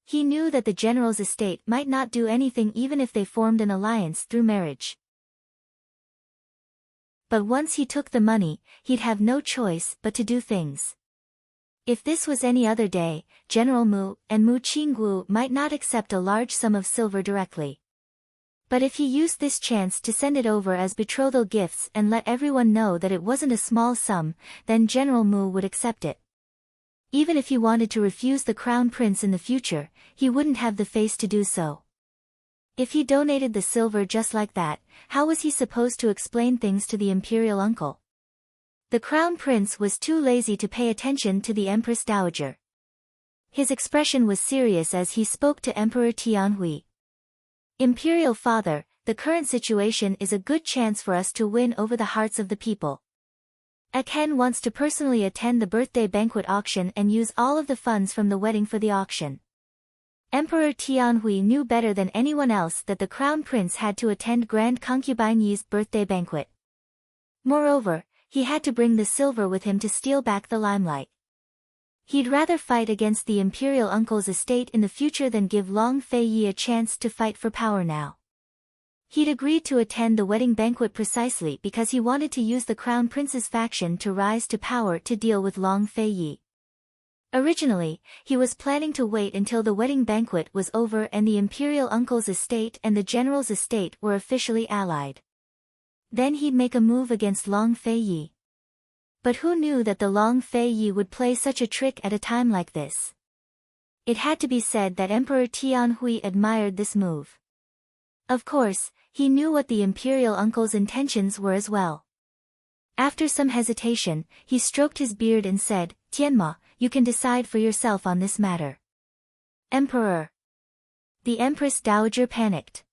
He knew that the general's estate might not do anything even if they formed an alliance through marriage. But once he took the money, he'd have no choice but to do things. If this was any other day, General Mu and Mu Qingwu might not accept a large sum of silver directly. But if he used this chance to send it over as betrothal gifts and let everyone know that it wasn't a small sum, then General Mu would accept it. Even if he wanted to refuse the Crown Prince in the future, he wouldn't have the face to do so. If he donated the silver just like that, how was he supposed to explain things to the imperial uncle? The Crown Prince was too lazy to pay attention to the Empress Dowager. His expression was serious as he spoke to Emperor Tianhui. "Imperial Father, the current situation is a good chance for us to win over the hearts of the people. Ken wants to personally attend the birthday banquet auction and use all of the funds from the wedding for the auction." Emperor Tianhui knew better than anyone else that the Crown Prince had to attend Grand Concubine Yi's birthday banquet. Moreover, he had to bring the silver with him to steal back the limelight. He'd rather fight against the imperial uncle's estate in the future than give Long Fei-yi a chance to fight for power now. He'd agreed to attend the wedding banquet precisely because he wanted to use the Crown Prince's faction to rise to power to deal with Long Fei-yi. Originally, he was planning to wait until the wedding banquet was over and the imperial uncle's estate and the general's estate were officially allied. Then he'd make a move against Long Fei-yi. But who knew that the Long Fei-yi would play such a trick at a time like this? It had to be said that Emperor Tianhui admired this move. Of course, he knew what the imperial uncle's intentions were as well. After some hesitation, he stroked his beard and said, "Tianma, you can decide for yourself on this matter." Emperor. The Empress Dowager panicked.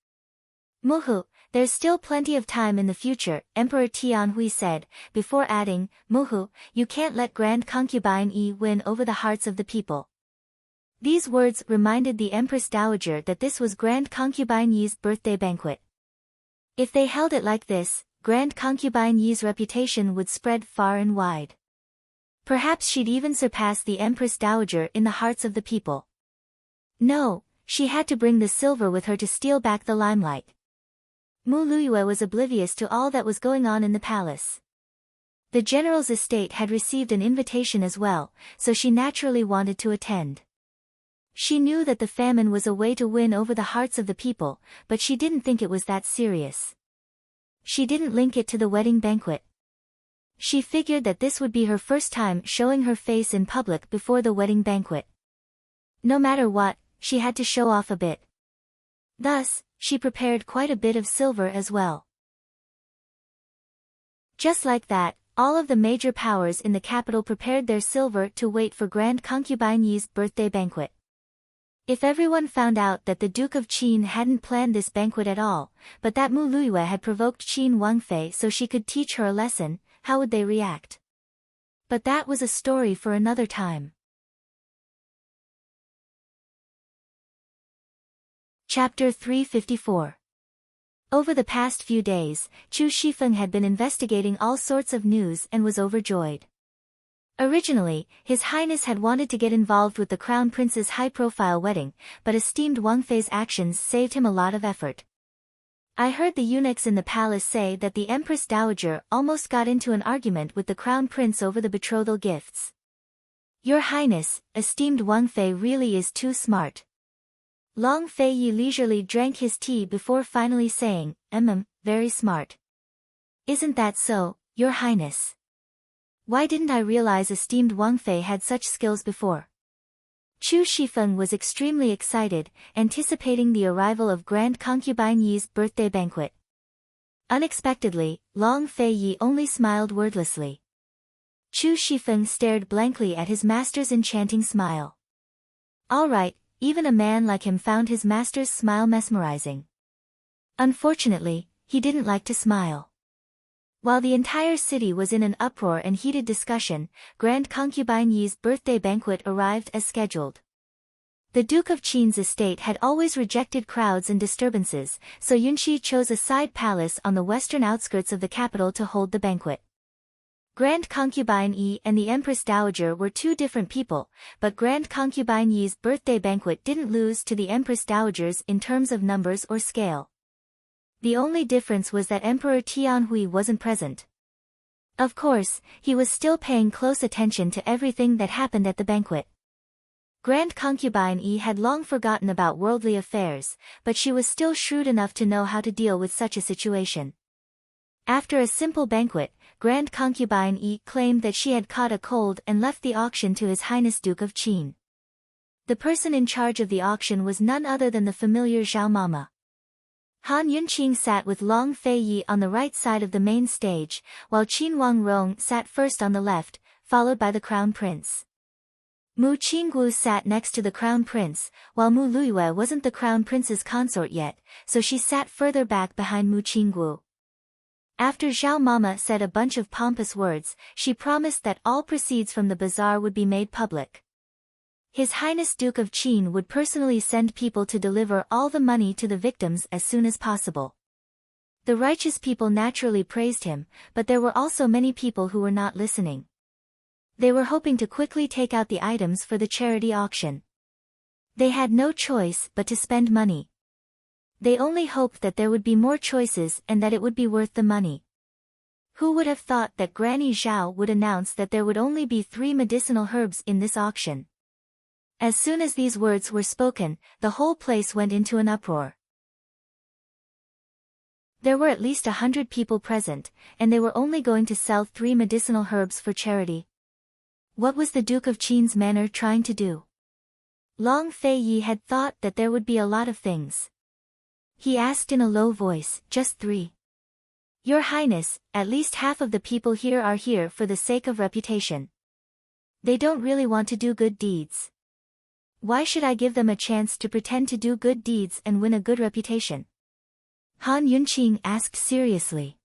"Muhu, there's still plenty of time in the future," Emperor Tianhui said, before adding, "Muhu, you can't let Grand Concubine Yi win over the hearts of the people." These words reminded the Empress Dowager that this was Grand Concubine Yi's birthday banquet. If they held it like this, Grand Concubine Yi's reputation would spread far and wide. Perhaps she'd even surpass the Empress Dowager in the hearts of the people. No, she had to bring the silver with her to steal back the limelight. Mu Luiyue was oblivious to all that was going on in the palace. The general's estate had received an invitation as well, so she naturally wanted to attend. She knew that the famine was a way to win over the hearts of the people, but she didn't think it was that serious. She didn't link it to the wedding banquet. She figured that this would be her first time showing her face in public before the wedding banquet. No matter what, she had to show off a bit. Thus, she prepared quite a bit of silver as well. Just like that, all of the major powers in the capital prepared their silver to wait for Grand Concubine Yi's birthday banquet. If everyone found out that the Duke of Qin hadn't planned this banquet at all, but that Mu Luiyue had provoked Qin Wangfei so she could teach her a lesson, how would they react? But that was a story for another time. Chapter 354. Over the past few days, Chu Shifeng had been investigating all sorts of news and was overjoyed. Originally, His Highness had wanted to get involved with the Crown Prince's high-profile wedding, but esteemed Wangfei's actions saved him a lot of effort. "I heard the eunuchs in the palace say that the Empress Dowager almost got into an argument with the Crown Prince over the betrothal gifts. Your Highness, esteemed Wangfei really is too smart." Long Fei Yi leisurely drank his tea before finally saying, "Very smart." "Isn't that so, Your Highness? Why didn't I realize esteemed Wangfei had such skills before?" Chu Shifeng was extremely excited, anticipating the arrival of Grand Concubine Yi's birthday banquet. Unexpectedly, Long Fei Yi only smiled wordlessly. Chu Shifeng stared blankly at his master's enchanting smile. All right, even a man like him found his master's smile mesmerizing. Unfortunately, he didn't like to smile. While the entire city was in an uproar and heated discussion, Grand Concubine Yi's birthday banquet arrived as scheduled. The Duke of Qin's estate had always rejected crowds and disturbances, so Yunxi chose a side palace on the western outskirts of the capital to hold the banquet. Grand Concubine Yi and the Empress Dowager were two different people, but Grand Concubine Yi's birthday banquet didn't lose to the Empress Dowager's in terms of numbers or scale. The only difference was that Emperor Tianhui wasn't present. Of course, he was still paying close attention to everything that happened at the banquet. Grand Concubine Yi had long forgotten about worldly affairs, but she was still shrewd enough to know how to deal with such a situation. After a simple banquet, Grand Concubine Yi claimed that she had caught a cold and left the auction to His Highness Duke of Qin. The person in charge of the auction was none other than the familiar Zhao Mama. Han Yunqing sat with Long Fei Yi on the right side of the main stage, while Qin Wangrong sat first on the left, followed by the Crown Prince. Mu Qinggu sat next to the Crown Prince, while Mu Luiyue wasn't the Crown Prince's consort yet, so she sat further back behind Mu Qinggu. After Zhao Mama said a bunch of pompous words, she promised that all proceeds from the bazaar would be made public. His Highness Duke of Qin would personally send people to deliver all the money to the victims as soon as possible. The righteous people naturally praised him, but there were also many people who were not listening. They were hoping to quickly take out the items for the charity auction. They had no choice but to spend money. They only hoped that there would be more choices and that it would be worth the money. Who would have thought that Granny Zhao would announce that there would only be 3 medicinal herbs in this auction? As soon as these words were spoken, the whole place went into an uproar. There were at least 100 people present, and they were only going to sell 3 medicinal herbs for charity. What was the Duke of Qin's manor trying to do? Long Fei Yi had thought that there would be a lot of things. He asked in a low voice, just 3. Your Highness, at least half of the people here are here for the sake of reputation. They don't really want to do good deeds. Why should I give them a chance to pretend to do good deeds and win a good reputation? Han Yunqing asked seriously.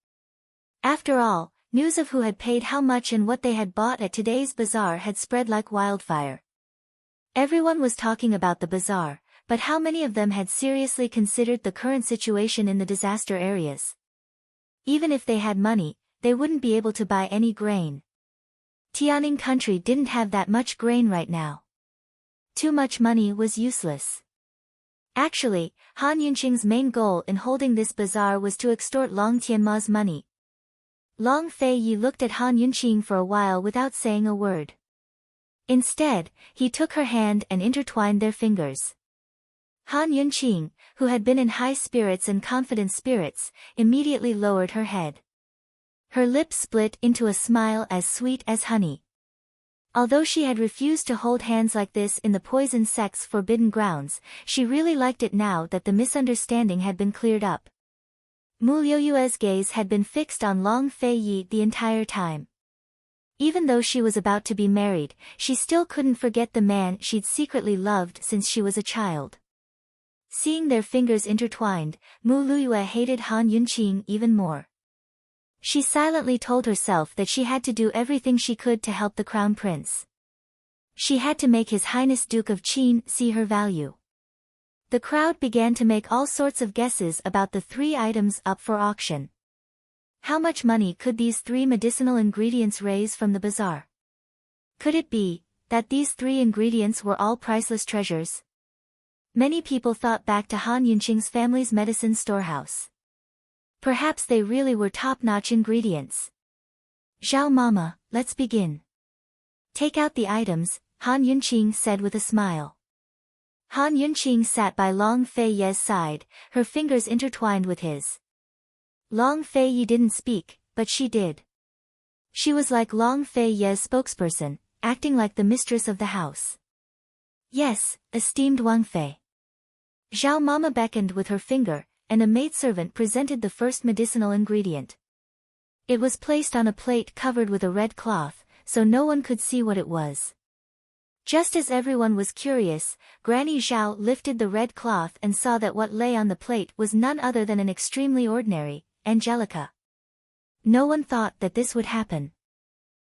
After all, news of who had paid how much and what they had bought at today's bazaar had spread like wildfire. Everyone was talking about the bazaar, but how many of them had seriously considered the current situation in the disaster areas? Even if they had money, they wouldn't be able to buy any grain. Tianing country didn't have that much grain right now. Too much money was useless. Actually, Han Yunqing's main goal in holding this bazaar was to extort Long Tianma's money. Long Fei Yi looked at Han Yunqing for a while without saying a word. Instead, he took her hand and intertwined their fingers. Han Yunqing, who had been in high spirits and confident spirits, immediately lowered her head. Her lips split into a smile as sweet as honey. Although she had refused to hold hands like this in the poison sect's forbidden grounds, she really liked it now that the misunderstanding had been cleared up. Mu Liuyue's gaze had been fixed on Long Fei Yi the entire time. Even though she was about to be married, she still couldn't forget the man she'd secretly loved since she was a child. Seeing their fingers intertwined, Mu Liyue hated Han Yunqing even more. She silently told herself that she had to do everything she could to help the crown prince. She had to make His Highness Duke of Qin see her value. The crowd began to make all sorts of guesses about the 3 items up for auction. How much money could these 3 medicinal ingredients raise from the bazaar? Could it be that these 3 ingredients were all priceless treasures? Many people thought back to Han Yunqing's family's medicine storehouse. Perhaps they really were top-notch ingredients. Zhao Mama, let's begin. Take out the items, Han Yunqing said with a smile. Han Yunqing sat by Long Fei Yi's side, her fingers intertwined with his. Long Fei Yi didn't speak, but she did. She was like Long Fei Yi's spokesperson, acting like the mistress of the house. Yes, esteemed Wang Fei. Zhao Mama beckoned with her finger, and a maidservant presented the first medicinal ingredient. It was placed on a plate covered with a red cloth, so no one could see what it was. Just as everyone was curious, Granny Zhao lifted the red cloth and saw that what lay on the plate was none other than an extremely ordinary Angelica. No one thought that this would happen.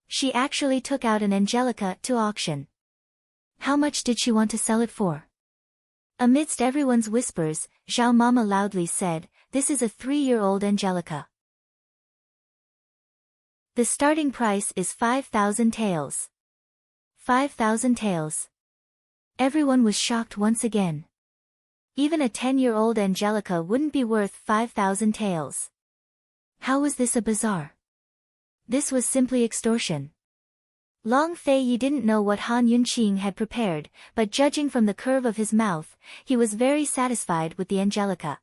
She actually took out an Angelica to auction. How much did she want to sell it for? Amidst everyone's whispers, Zhao Mama loudly said, "This is a 3-year-old Angelica. The starting price is 5,000 taels. 5,000 taels. Everyone was shocked once again. Even a 10-year-old Angelica wouldn't be worth 5,000 taels. How was this a bazaar? This was simply extortion. Long Fei Yi didn't know what Han Yunqing had prepared, but judging from the curve of his mouth, he was very satisfied with the Angelica.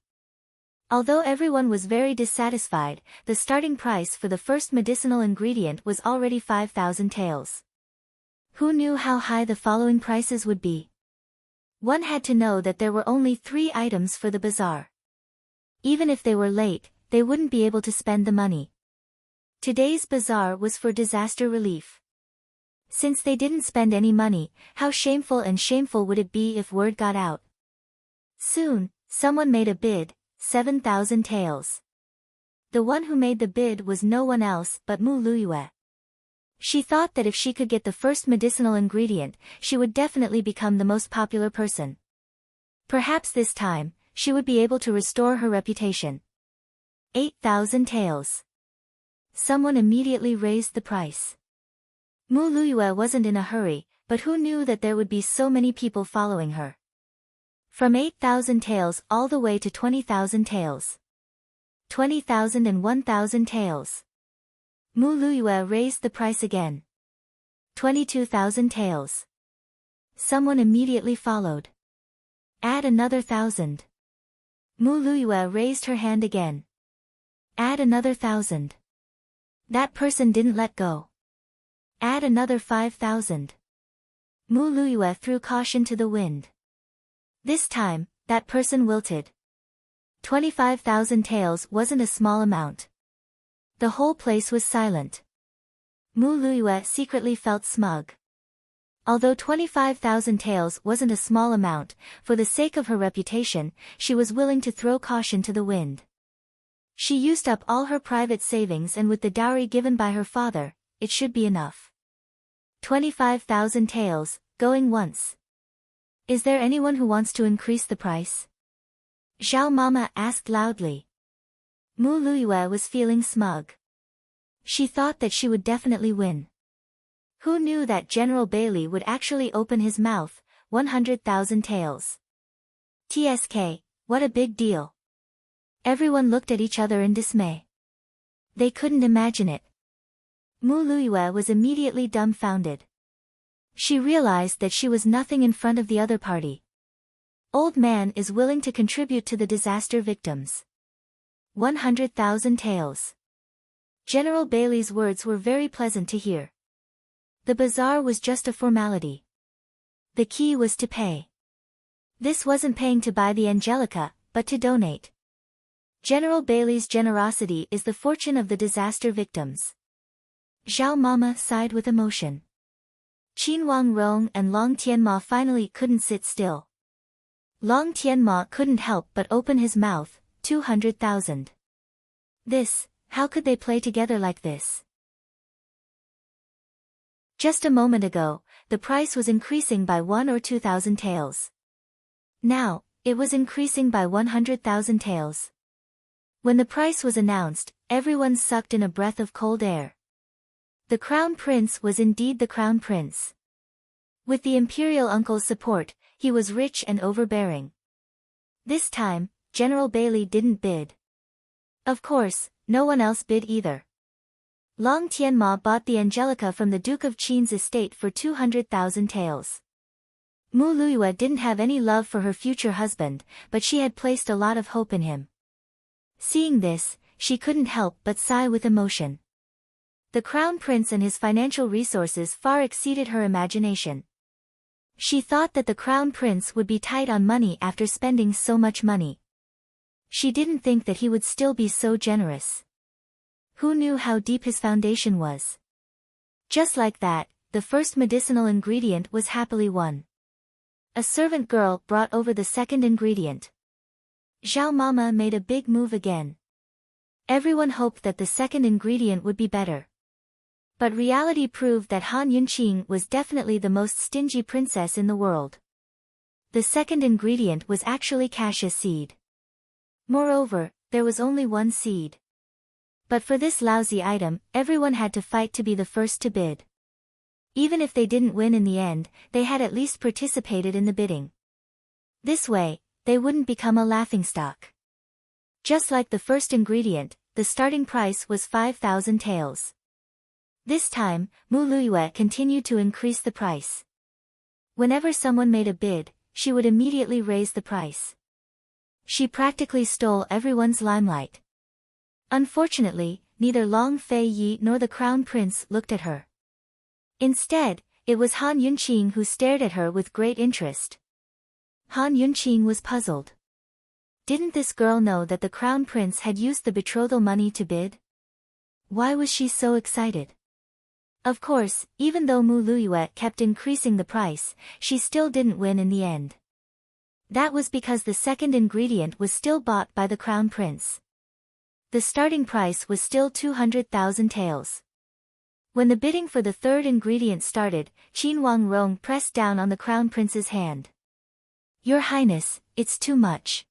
Although everyone was very dissatisfied, the starting price for the first medicinal ingredient was already 5,000 taels. Who knew how high the following prices would be? One had to know that there were only 3 items for the bazaar. Even if they were late, they wouldn't be able to spend the money. Today's bazaar was for disaster relief. Since they didn't spend any money, how shameful would it be if word got out? Soon, someone made a bid, 7,000 taels. The one who made the bid was no one else but Mu Liyue. She thought that if she could get the first medicinal ingredient, she would definitely become the most popular person. Perhaps this time, she would be able to restore her reputation. 8,000 taels. Someone immediately raised the price. Mu Liyue wasn't in a hurry, but who knew that there would be so many people following her? From 8,000 taels all the way to 20,000 taels. 20,000 and 1,000 taels. Mu Liyue raised the price again. 22,000 taels. Someone immediately followed. Add another 1,000. Mu Liyue raised her hand again. Add another 1,000. That person didn't let go. Add another 5,000. Mu Luiyue threw caution to the wind. This time, that person wilted. 25,000 taels wasn't a small amount. The whole place was silent. Mu Luiyue secretly felt smug. Although 25,000 taels wasn't a small amount, for the sake of her reputation, she was willing to throw caution to the wind. She used up all her private savings, and with the dowry given by her father, it should be enough. 25,000 taels, going once. Is there anyone who wants to increase the price? Zhao Mama asked loudly. Mu Luiyue was feeling smug. She thought that she would definitely win. Who knew that General Bailey would actually open his mouth? 100,000 taels. TSK, what a big deal. Everyone looked at each other in dismay. They couldn't imagine it. Mu Luiyue was immediately dumbfounded. She realized that she was nothing in front of the other party. Old man is willing to contribute to the disaster victims. 100,000 taels. General Bailey's words were very pleasant to hear. The bazaar was just a formality. The key was to pay. This wasn't paying to buy the Angelica, but to donate. General Bailey's generosity is the fortune of the disaster victims. Zhao Mama sighed with emotion. Qin Wangrong and Long Tianma finally couldn't sit still. Long Tianma couldn't help but open his mouth. 200,000. This, how could they play together like this? Just a moment ago, the price was increasing by 1 or 2,000 taels. Now, it was increasing by 100,000 taels. When the price was announced, everyone sucked in a breath of cold air. The Crown Prince was indeed the Crown Prince. With the Imperial Uncle's support, he was rich and overbearing. This time, General Bailey didn't bid. Of course, no one else bid either. Long Tianma bought the Angelica from the Duke of Qin's estate for 200,000 taels. Mu Luiyue didn't have any love for her future husband, but she had placed a lot of hope in him. Seeing this, she couldn't help but sigh with emotion. The Crown Prince and his financial resources far exceeded her imagination. She thought that the Crown Prince would be tight on money after spending so much money. She didn't think that he would still be so generous. Who knew how deep his foundation was? Just like that, the first medicinal ingredient was happily won. A servant girl brought over the second ingredient. Zhao Mama made a big move again. Everyone hoped that the second ingredient would be better. But reality proved that Han Yunqing was definitely the most stingy princess in the world. The second ingredient was actually cassia seed. Moreover, there was only one seed. But for this lousy item, everyone had to fight to be the first to bid. Even if they didn't win in the end, they had at least participated in the bidding. This way, they wouldn't become a laughingstock. Just like the first ingredient, the starting price was 5,000 taels. This time, Mu Luiyue continued to increase the price. Whenever someone made a bid, she would immediately raise the price. She practically stole everyone's limelight. Unfortunately, neither Long Fei Yi nor the Crown Prince looked at her. Instead, it was Han Yunqing who stared at her with great interest. Han Yunqing was puzzled. Didn't this girl know that the Crown Prince had used the betrothal money to bid? Why was she so excited? Of course, even though Mu Luiyue kept increasing the price, she still didn't win in the end. That was because the second ingredient was still bought by the Crown Prince. The starting price was still 200,000 taels. When the bidding for the third ingredient started, Qin Wangrong pressed down on the Crown Prince's hand. Your Highness, it's too much.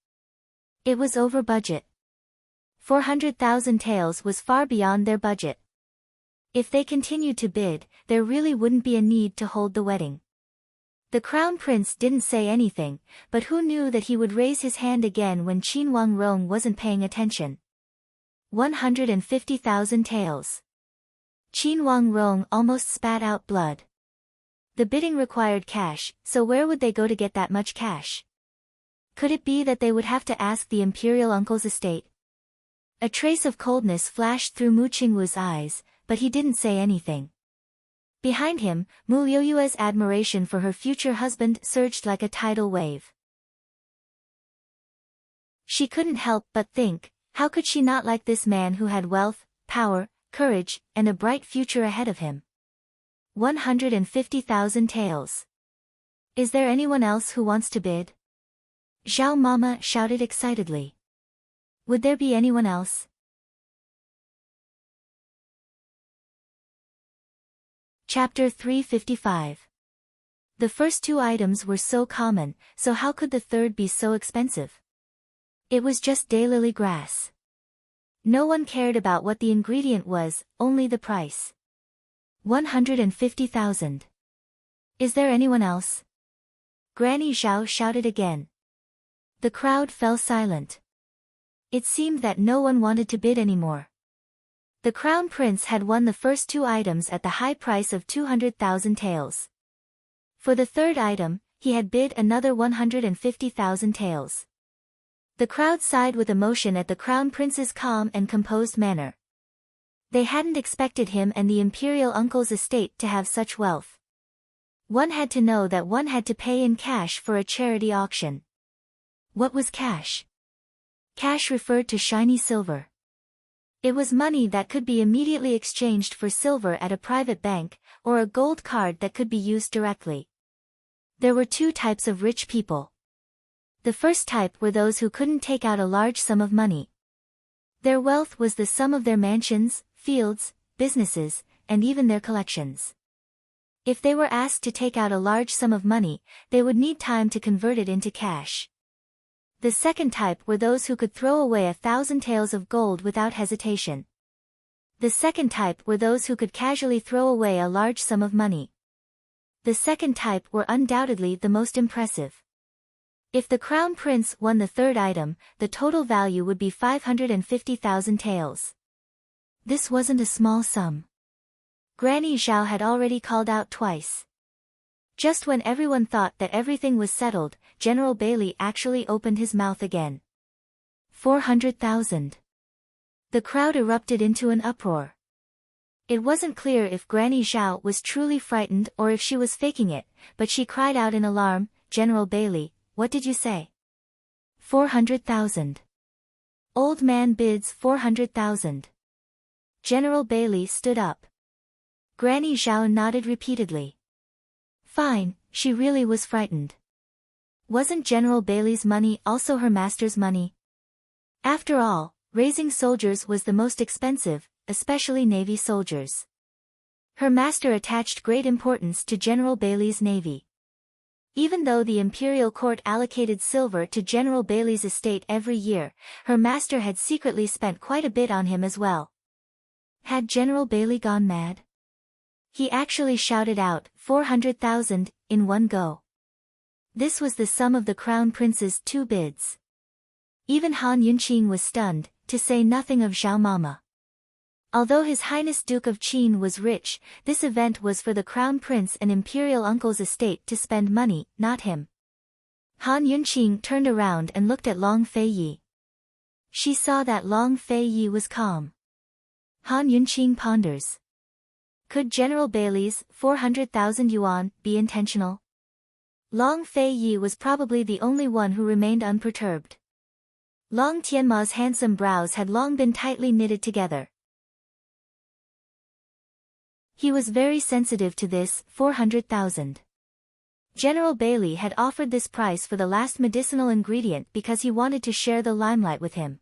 It was over budget. 400,000 taels was far beyond their budget. If they continued to bid, there really wouldn't be a need to hold the wedding. The Crown Prince didn't say anything, but who knew that he would raise his hand again when Qin Wangrong wasn't paying attention. 150,000 taels. Qin Wangrong almost spat out blood. The bidding required cash, so where would they go to get that much cash? Could it be that they would have to ask the Imperial Uncle's estate? A trace of coldness flashed through Mu Qingwu's eyes, but he didn't say anything. Behind him, Mu Liuyue's admiration for her future husband surged like a tidal wave. She couldn't help but think, how could she not like this man who had wealth, power, courage, and a bright future ahead of him? 150,000 taels. Is there anyone else who wants to bid? Zhao Mama shouted excitedly. Would there be anyone else? Chapter 355. The first two items were so common, so how could the third be so expensive? It was just daylily grass. No one cared about what the ingredient was, only the price. 150,000. Is there anyone else? Granny Zhao shouted again. The crowd fell silent. It seemed that no one wanted to bid anymore. The crown prince had won the first two items at the high price of 200,000 taels. For the third item, he had bid another 150,000 taels. The crowd sighed with emotion at the crown prince's calm and composed manner. They hadn't expected him and the imperial uncle's estate to have such wealth. One had to know that one had to pay in cash for a charity auction. What was cash? Cash referred to shiny silver. It was money that could be immediately exchanged for silver at a private bank, or a gold card that could be used directly. There were two types of rich people. The first type were those who couldn't take out a large sum of money. Their wealth was the sum of their mansions, fields, businesses, and even their collections. If they were asked to take out a large sum of money, they would need time to convert it into cash. The second type were those who could throw away 1,000 taels of gold without hesitation. The second type were those who could casually throw away a large sum of money. The second type were undoubtedly the most impressive. If the crown prince won the third item, the total value would be 550,000 taels. This wasn't a small sum. Granny Zhao had already called out twice. Just when everyone thought that everything was settled, General Bailey actually opened his mouth again. 400,000. The crowd erupted into an uproar. It wasn't clear if Granny Zhao was truly frightened or if she was faking it, but she cried out in alarm, "General Bailey, what did you say?" 400,000. Old man bids 400,000. General Bailey stood up. Granny Zhao nodded repeatedly. Fine, she really was frightened. Wasn't General Bailey's money also her master's money? After all, raising soldiers was the most expensive, especially Navy soldiers. Her master attached great importance to General Bailey's navy. Even though the imperial court allocated silver to General Bailey's estate every year, her master had secretly spent quite a bit on him as well. Had General Bailey gone mad? He actually shouted out 400,000 in one go. This was the sum of the crown prince's two bids. Even Han Yunqing was stunned, to say nothing of Zhao Mama. Although His Highness Duke of Qin was rich, this event was for the crown prince and imperial uncle's estate to spend money, not him. Han Yunqing turned around and looked at Long Fei Yi. She saw that Long Fei Yi was calm. Han Yunqing ponders. Could General Bailey's 400,000 yuan be intentional? Long Fei Yi was probably the only one who remained unperturbed. Long Tianma's handsome brows had long been tightly knitted together. He was very sensitive to this 400,000. General Bailey had offered this price for the last medicinal ingredient because he wanted to share the limelight with him.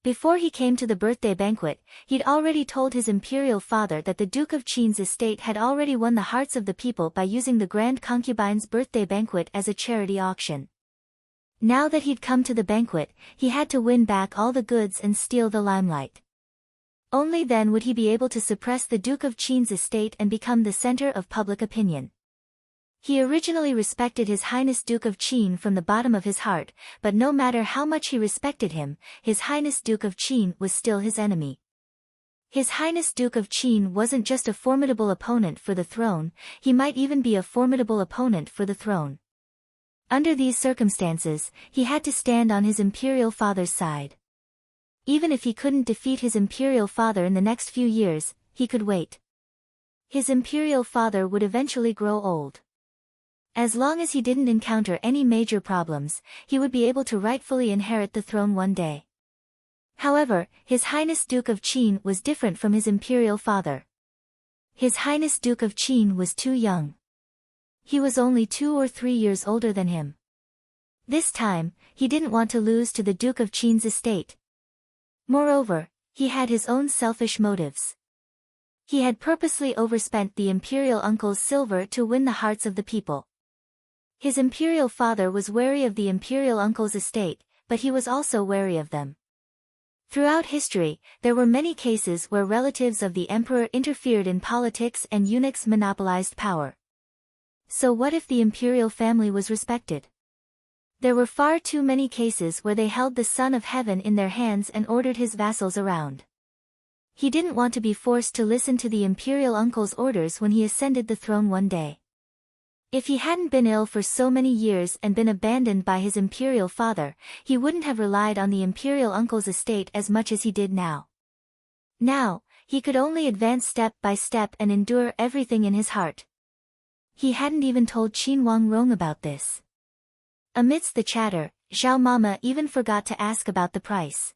Before he came to the birthday banquet, he'd already told his imperial father that the Duke of Qin's estate had already won the hearts of the people by using the Grand Concubine's birthday banquet as a charity auction. Now that he'd come to the banquet, he had to win back all the goods and steal the limelight. Only then would he be able to suppress the Duke of Qin's estate and become the center of public opinion. He originally respected His Highness Duke of Qin from the bottom of his heart, but no matter how much he respected him, His Highness Duke of Qin was still his enemy. His Highness Duke of Qin wasn't just a formidable opponent for the throne, he might even be a formidable opponent for the throne. Under these circumstances, he had to stand on his imperial father's side. Even if he couldn't defeat his imperial father in the next few years, he could wait. His imperial father would eventually grow old. As long as he didn't encounter any major problems, he would be able to rightfully inherit the throne one day. However, His Highness Duke of Qin was different from his imperial father. His Highness Duke of Qin was too young. He was only 2 or 3 years older than him. This time, he didn't want to lose to the Duke of Qin's estate. Moreover, he had his own selfish motives. He had purposely overspent the imperial uncle's silver to win the hearts of the people. His imperial father was wary of the imperial uncle's estate, but he was also wary of them. Throughout history, there were many cases where relatives of the emperor interfered in politics and eunuchs monopolized power. So what if the imperial family was respected? There were far too many cases where they held the Son of Heaven in their hands and ordered his vassals around. He didn't want to be forced to listen to the imperial uncle's orders when he ascended the throne one day. If he hadn't been ill for so many years and been abandoned by his imperial father, he wouldn't have relied on the imperial uncle's estate as much as he did now. Now, he could only advance step by step and endure everything in his heart. He hadn't even told Qin Wangrong about this. Amidst the chatter, Zhao Mama even forgot to ask about the price.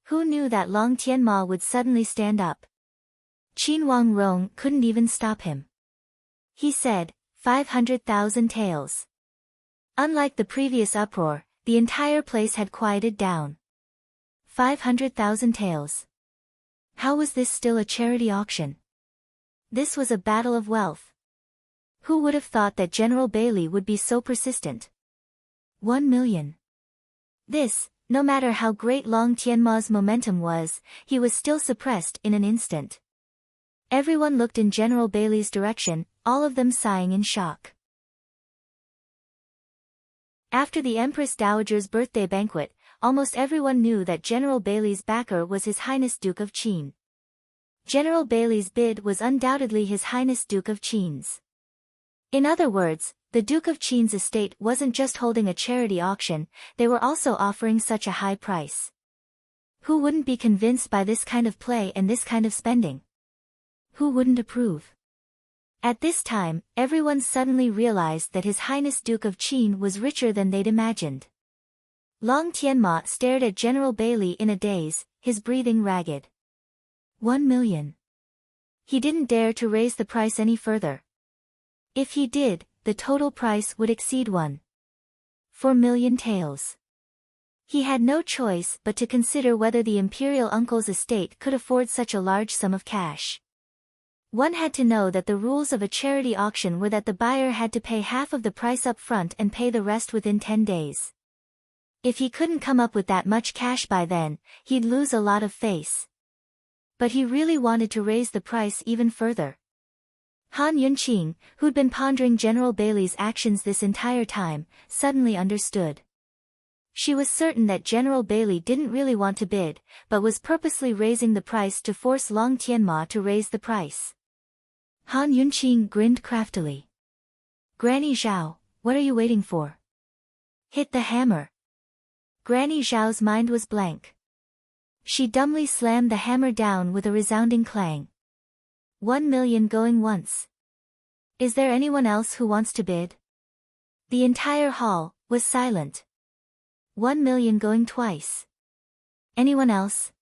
Who knew that Long Tianma would suddenly stand up? Qin Wangrong couldn't even stop him. He said, 500,000 taels. Unlike the previous uproar, the entire place had quieted down. 500,000 taels. How was this still a charity auction? This was a battle of wealth. Who would have thought that General Bailey would be so persistent? 1 million. This, no matter how great Long Tianma's momentum was, he was still suppressed in an instant. Everyone looked in General Bailey's direction, all of them sighing in shock. After the Empress Dowager's birthday banquet, almost everyone knew that General Bailey's backer was His Highness Duke of Qin. General Bailey's bid was undoubtedly His Highness Duke of Qin's. In other words, the Duke of Qin's estate wasn't just holding a charity auction, they were also offering such a high price. Who wouldn't be convinced by this kind of play and this kind of spending? Who wouldn't approve? At this time, everyone suddenly realized that His Highness Duke of Qin was richer than they'd imagined. Long Tianma stared at General Bailey in a daze, his breathing ragged. 1 million. He didn't dare to raise the price any further. If he did, the total price would exceed 1.4 million taels. He had no choice but to consider whether the imperial uncle's estate could afford such a large sum of cash. One had to know that the rules of a charity auction were that the buyer had to pay half of the price up front and pay the rest within 10 days. If he couldn't come up with that much cash by then, he'd lose a lot of face. But he really wanted to raise the price even further. Han Yunqing, who'd been pondering General Bailey's actions this entire time, suddenly understood. She was certain that General Bailey didn't really want to bid, but was purposely raising the price to force Long Tianma to raise the price. Han Yunqing grinned craftily. Granny Zhao, what are you waiting for? Hit the hammer. Granny Zhao's mind was blank. She dumbly slammed the hammer down with a resounding clang. 1 million going once. Is there anyone else who wants to bid? The entire hall was silent. 1 million going twice. Anyone else?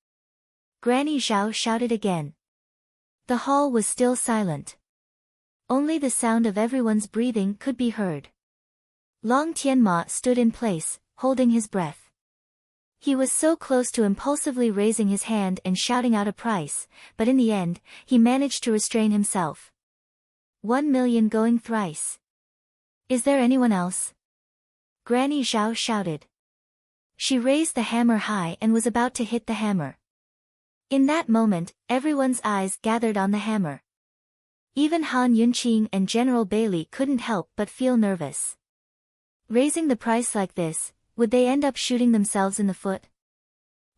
Granny Zhao shouted again. The hall was still silent. Only the sound of everyone's breathing could be heard. Long Tianma stood in place, holding his breath. He was so close to impulsively raising his hand and shouting out a price, but in the end, he managed to restrain himself. 1 million going thrice. Is there anyone else? Granny Zhao shouted. She raised the hammer high and was about to hit the hammer. In that moment, everyone's eyes gathered on the hammer. Even Han Yunqing and General Bailey couldn't help but feel nervous. Raising the price like this, would they end up shooting themselves in the foot?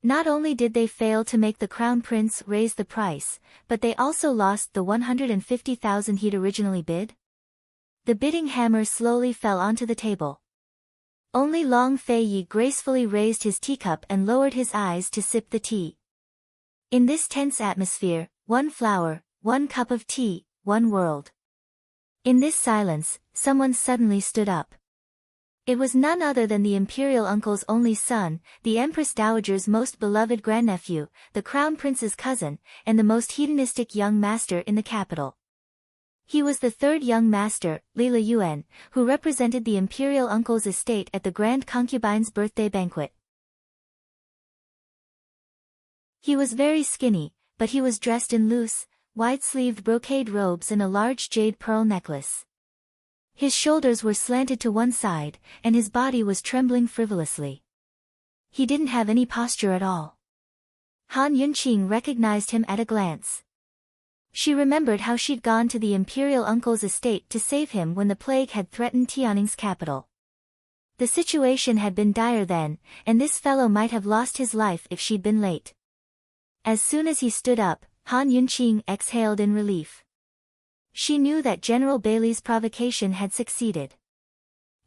Not only did they fail to make the Crown Prince raise the price, but they also lost the 150,000 he'd originally bid. The bidding hammer slowly fell onto the table. Only Long Feiyi gracefully raised his teacup and lowered his eyes to sip the tea. In this tense atmosphere, 1 flower, 1 cup of tea, one world. In this silence, someone suddenly stood up. It was none other than the imperial uncle's only son, the Empress Dowager's most beloved grandnephew, the crown prince's cousin, and the most hedonistic young master in the capital. He was the third young master, Lila Yuan, who represented the imperial uncle's estate at the grand concubine's birthday banquet. He was very skinny, but he was dressed in loose, wide-sleeved brocade robes and a large jade pearl necklace. His shoulders were slanted to one side, and his body was trembling frivolously. He didn't have any posture at all. Han Yunqing recognized him at a glance. She remembered how she'd gone to the imperial uncle's estate to save him when the plague had threatened Tianning's capital. The situation had been dire then, and this fellow might have lost his life if she'd been late. As soon as he stood up, Han Yunqing exhaled in relief. She knew that General Bailey's provocation had succeeded.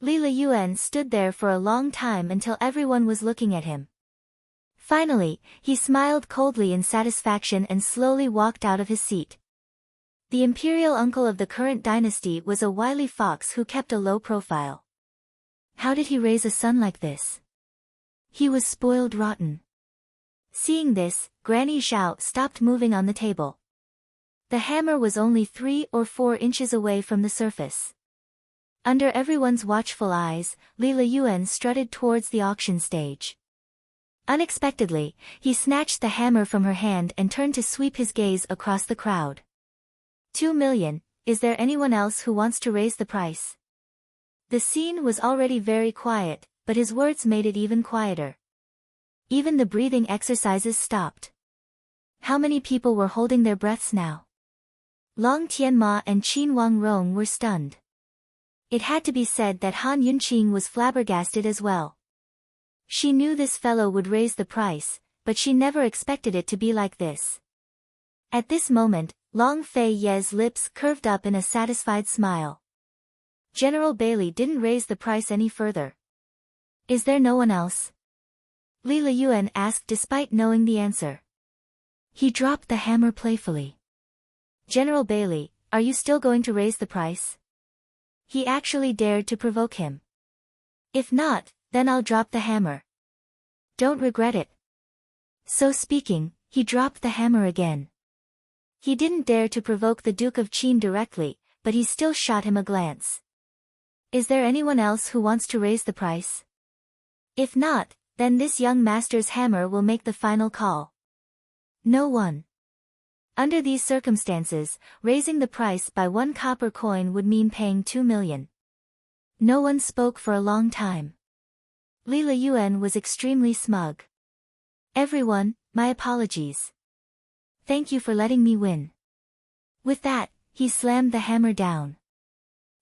Lila Yuan stood there for a long time until everyone was looking at him. Finally, he smiled coldly in satisfaction and slowly walked out of his seat. The imperial uncle of the current dynasty was a wily fox who kept a low profile. How did he raise a son like this? He was spoiled rotten. Seeing this, Granny Zhao stopped moving on the table. The hammer was only 3 or 4 inches away from the surface. Under everyone's watchful eyes, Lila Yuan strutted towards the auction stage. Unexpectedly, he snatched the hammer from her hand and turned to sweep his gaze across the crowd. 2 million, is there anyone else who wants to raise the price? The scene was already very quiet, but his words made it even quieter. Even the breathing exercises stopped. How many people were holding their breaths now? Long Tianma and Qin Wangrong were stunned. It had to be said that Han Yunqing was flabbergasted as well. She knew this fellow would raise the price, but she never expected it to be like this. At this moment, Long Fei Ye's lips curved up in a satisfied smile. General Bailey didn't raise the price any further. Is there no one else? Lila Yuan asked despite knowing the answer. He dropped the hammer playfully. General Bailey, are you still going to raise the price? He actually dared to provoke him. If not, then I'll drop the hammer. Don't regret it. So speaking, he dropped the hammer again. He didn't dare to provoke the Duke of Qin directly, but he still shot him a glance. Is there anyone else who wants to raise the price? If not, then this young master's hammer will make the final call. No one. Under these circumstances, raising the price by 1 copper coin would mean paying 2 million. No one spoke for a long time. Lila Yuan was extremely smug. Everyone, my apologies. Thank you for letting me win. With that, he slammed the hammer down.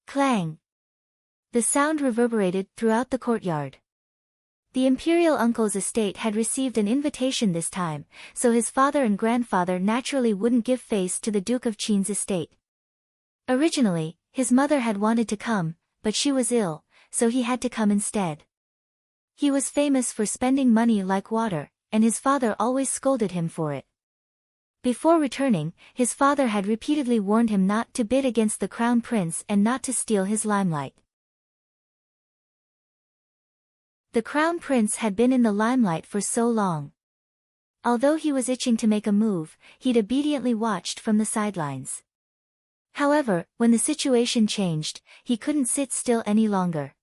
Clang! The sound reverberated throughout the courtyard. The imperial uncle's estate had received an invitation this time, so his father and grandfather naturally wouldn't give face to the Duke of Qin's estate. Originally, his mother had wanted to come, but she was ill, so he had to come instead. He was famous for spending money like water, and his father always scolded him for it. Before returning, his father had repeatedly warned him not to bid against the crown prince and not to steal his limelight. The crown prince had been in the limelight for so long. Although he was itching to make a move, he'd obediently watched from the sidelines. However, when the situation changed, he couldn't sit still any longer.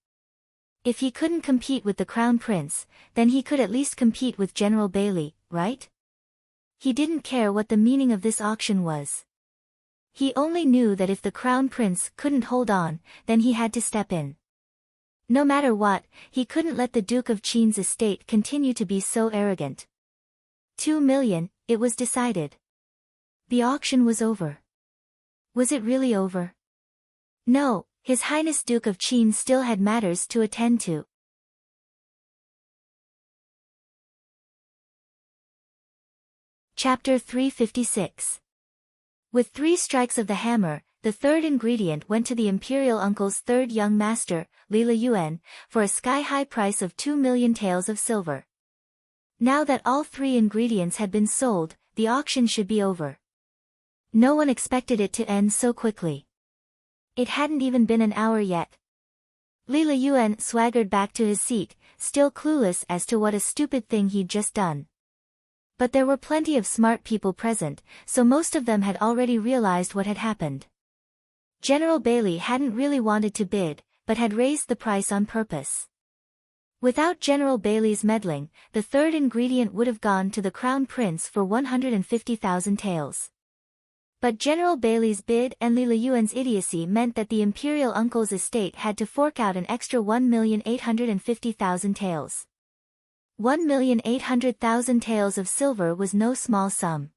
If he couldn't compete with the crown prince, then he could at least compete with General Bailey, right? He didn't care what the meaning of this auction was. He only knew that if the crown prince couldn't hold on, then he had to step in. No matter what, he couldn't let the Duke of Qin's estate continue to be so arrogant. 2 million, it was decided. The auction was over. Was it really over? No, His Highness Duke of Qin still had matters to attend to. Chapter 356. With 3 strikes of the hammer, the third ingredient went to the imperial uncle's third young master, Lila Yuan, for a sky-high price of 2 million taels of silver. Now that all 3 ingredients had been sold, the auction should be over. No one expected it to end so quickly. It hadn't even been an hour yet. Li Liyuan swaggered back to his seat, still clueless as to what a stupid thing he'd just done. But there were plenty of smart people present, so most of them had already realized what had happened. General Bailey hadn't really wanted to bid, but had raised the price on purpose. Without General Bailey's meddling, the third ingredient would have gone to the Crown Prince for 150,000 taels. But General Bailey's bid and Li Liyuan's idiocy meant that the imperial uncle's estate had to fork out an extra 1,850,000 taels. 1,800,000 taels of silver was no small sum.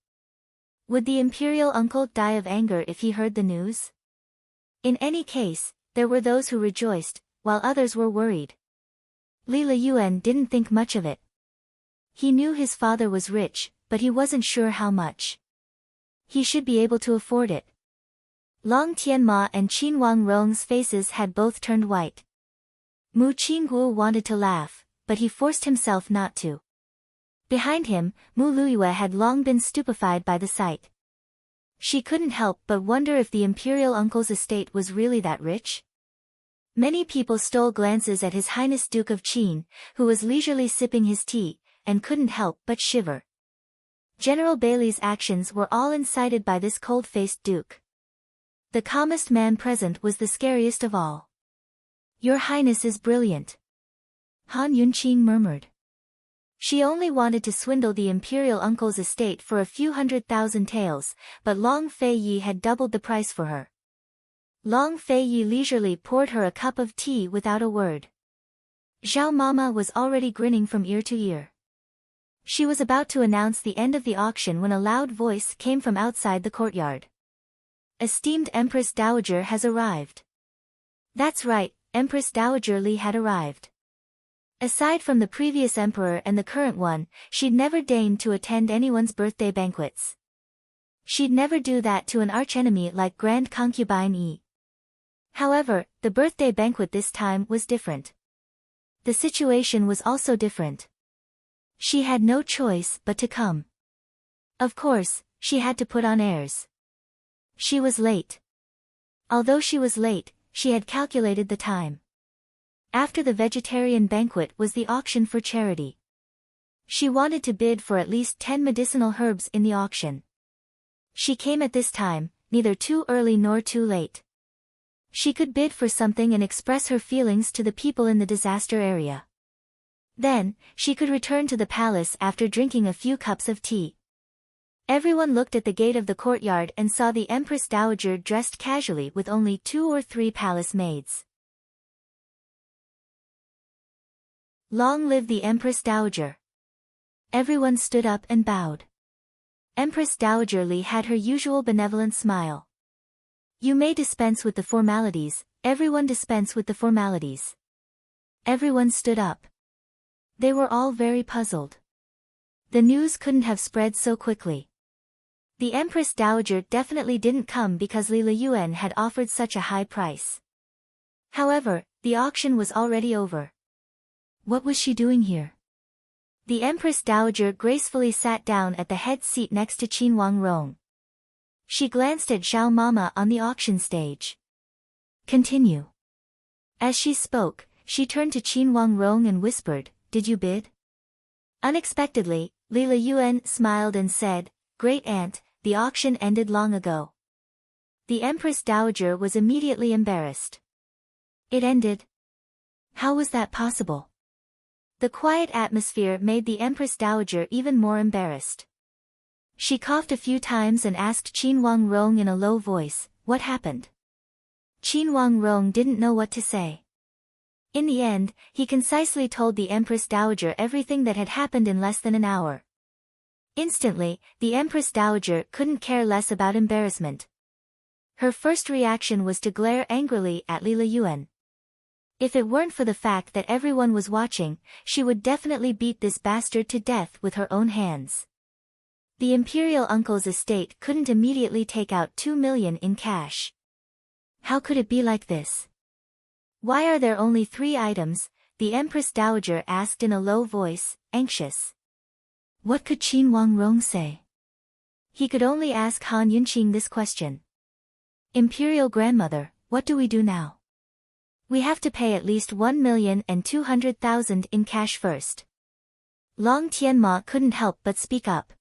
Would the imperial uncle die of anger if he heard the news? In any case, there were those who rejoiced, while others were worried. Li Liyuan didn't think much of it. He knew his father was rich, but he wasn't sure how much. He should be able to afford it. Long Tianma and Qin Wangrong's faces had both turned white. Mu Qingguo wanted to laugh, but he forced himself not to. Behind him, Mu Luyue had long been stupefied by the sight. She couldn't help but wonder if the imperial uncle's estate was really that rich. Many people stole glances at His Highness Duke of Qin, who was leisurely sipping his tea, and couldn't help but shiver. General Bailey's actions were all incited by this cold-faced duke. The calmest man present was the scariest of all. "Your Highness is brilliant," Han Yunqing murmured. She only wanted to swindle the imperial uncle's estate for a few 100,000 taels, but Long Fei Yi had doubled the price for her. Long Fei Yi leisurely poured her a cup of tea without a word. Zhao Mama was already grinning from ear to ear. She was about to announce the end of the auction when a loud voice came from outside the courtyard. "Esteemed Empress Dowager has arrived." That's right, Empress Dowager Li had arrived. Aside from the previous emperor and the current one, she'd never deigned to attend anyone's birthday banquets. She'd never do that to an archenemy like Grand Concubine Yi. However, the birthday banquet this time was different. The situation was also different. She had no choice but to come. Of course, she had to put on airs. She was late. Although she was late, she had calculated the time. After the vegetarian banquet was the auction for charity. She wanted to bid for at least 10 medicinal herbs in the auction. She came at this time, neither too early nor too late. She could bid for something and express her feelings to the people in the disaster area. Then, she could return to the palace after drinking a few cups of tea. Everyone looked at the gate of the courtyard and saw the Empress Dowager dressed casually with only 2 or 3 palace maids. Long live the Empress Dowager! Everyone stood up and bowed. Empress Dowager Li had her usual benevolent smile. "You may dispense with the formalities," everyone dispense with the formalities. Everyone stood up. They were all very puzzled. The news couldn't have spread so quickly. The Empress Dowager definitely didn't come because Li Liyuan had offered such a high price. However, the auction was already over. What was she doing here? The Empress Dowager gracefully sat down at the head seat next to Qin Wangrong. She glanced at Zhao Mama on the auction stage. "Continue." As she spoke, she turned to Qin Wangrong and whispered, "Did you bid?" Unexpectedly, Li Liyuan smiled and said, "Great aunt, the auction ended long ago." The Empress Dowager was immediately embarrassed. It ended? How was that possible? The quiet atmosphere made the Empress Dowager even more embarrassed. She coughed a few times and asked Qin Wangrong in a low voice, "What happened?" Qin Wangrong didn't know what to say. In the end, he concisely told the Empress Dowager everything that had happened in less than an hour. Instantly, the Empress Dowager couldn't care less about embarrassment. Her first reaction was to glare angrily at Li Liyuan. If it weren't for the fact that everyone was watching, she would definitely beat this bastard to death with her own hands. The imperial uncle's estate couldn't immediately take out 2 million in cash. How could it be like this? "Why are there only 3 items?" the Empress Dowager asked in a low voice, anxious. What could Qin Wangrong say? He could only ask Han Yunqing this question. Imperial grandmother, what do we do now? We have to pay at least 1,200,000 in cash first. Long Tianma couldn't help but speak up.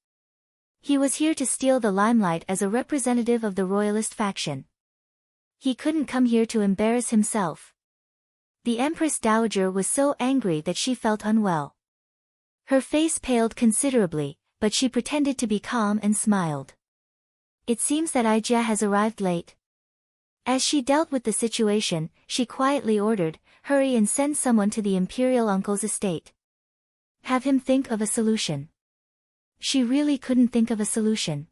He was here to steal the limelight as a representative of the royalist faction. He couldn't come here to embarrass himself. The Empress Dowager was so angry that she felt unwell. Her face paled considerably, but she pretended to be calm and smiled. It seems that Ijia has arrived late. As she dealt with the situation, she quietly ordered, hurry and send someone to the imperial uncle's estate. Have him think of a solution. She really couldn't think of a solution.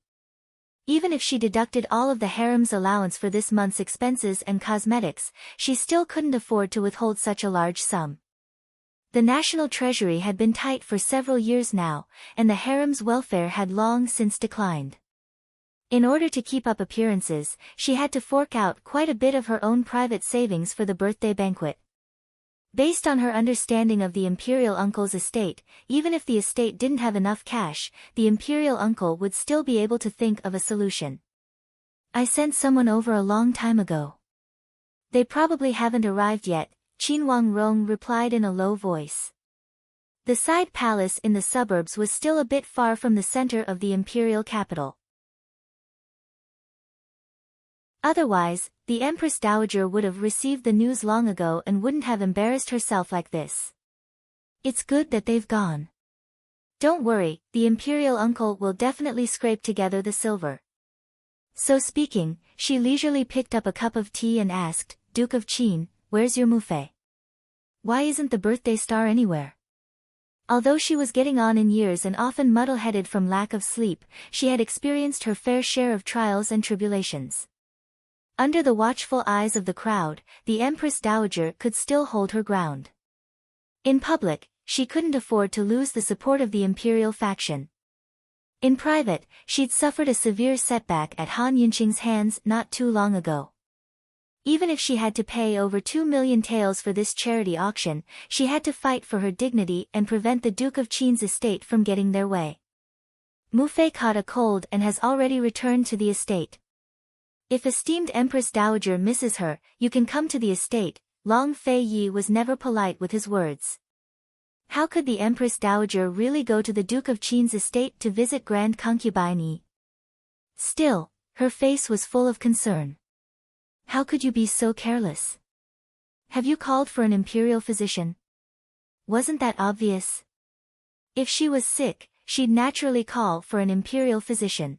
Even if she deducted all of the harem's allowance for this month's expenses and cosmetics, she still couldn't afford to withhold such a large sum. The national treasury had been tight for several years now, and the harem's welfare had long since declined. In order to keep up appearances, she had to fork out quite a bit of her own private savings for the birthday banquet. Based on her understanding of the imperial uncle's estate, even if the estate didn't have enough cash, the imperial uncle would still be able to think of a solution. I sent someone over a long time ago. They probably haven't arrived yet, Qin Wangrong replied in a low voice. The side palace in the suburbs was still a bit far from the center of the imperial capital. Otherwise, the Empress Dowager would have received the news long ago and wouldn't have embarrassed herself like this. It's good that they've gone. Don't worry, the imperial uncle will definitely scrape together the silver. So speaking, she leisurely picked up a cup of tea and asked, Duke of Qin, where's your Mufei? Why isn't the birthday star anywhere? Although she was getting on in years and often muddle-headed from lack of sleep, she had experienced her fair share of trials and tribulations. Under the watchful eyes of the crowd, the Empress Dowager could still hold her ground. In public, she couldn't afford to lose the support of the imperial faction. In private, she'd suffered a severe setback at Han Yunqing's hands not too long ago. Even if she had to pay over 2 million taels for this charity auction, she had to fight for her dignity and prevent the Duke of Qin's estate from getting their way. Mufei caught a cold and has already returned to the estate. If esteemed Empress Dowager misses her, you can come to the estate. Long Fei Yi was never polite with his words. How could the Empress Dowager really go to the Duke of Qin's estate to visit Grand Concubine Yi? Still, her face was full of concern. How could you be so careless? Have you called for an imperial physician? Wasn't that obvious? If she was sick, she'd naturally call for an imperial physician.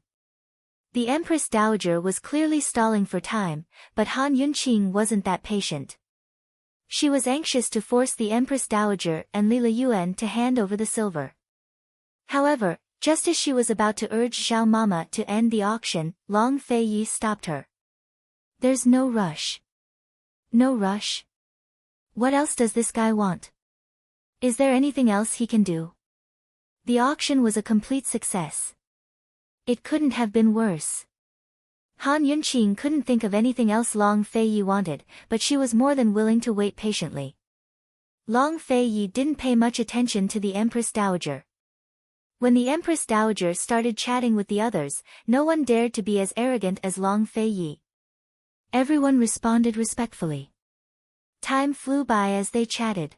The Empress Dowager was clearly stalling for time, but Han Yunqing wasn't that patient. She was anxious to force the Empress Dowager and Li Liyuan to hand over the silver. However, just as she was about to urge Zhao Mama to end the auction, Long Fei Yi stopped her. There's no rush. No rush? What else does this guy want? Is there anything else he can do? The auction was a complete success. It couldn't have been worse. Han Yunqing couldn't think of anything else Long Fei Yi wanted, but she was more than willing to wait patiently. Long Fei Yi didn't pay much attention to the Empress Dowager. When the Empress Dowager started chatting with the others, no one dared to be as arrogant as Long Fei Yi. Everyone responded respectfully. Time flew by as they chatted.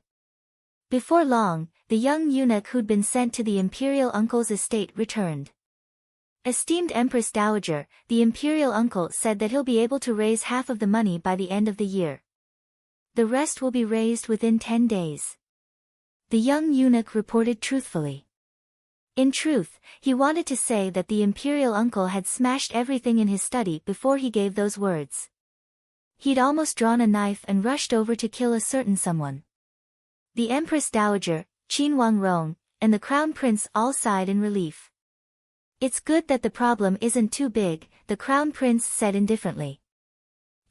Before long, the young eunuch who'd been sent to the imperial uncle's estate returned. Esteemed Empress Dowager, the imperial uncle said that he'll be able to raise half of the money by the end of the year. The rest will be raised within 10 days. The young eunuch reported truthfully. In truth, he wanted to say that the imperial uncle had smashed everything in his study before he gave those words. He'd almost drawn a knife and rushed over to kill a certain someone. The Empress Dowager, Qin Wangrong, and the Crown Prince all sighed in relief. It's good that the problem isn't too big, the Crown Prince said indifferently.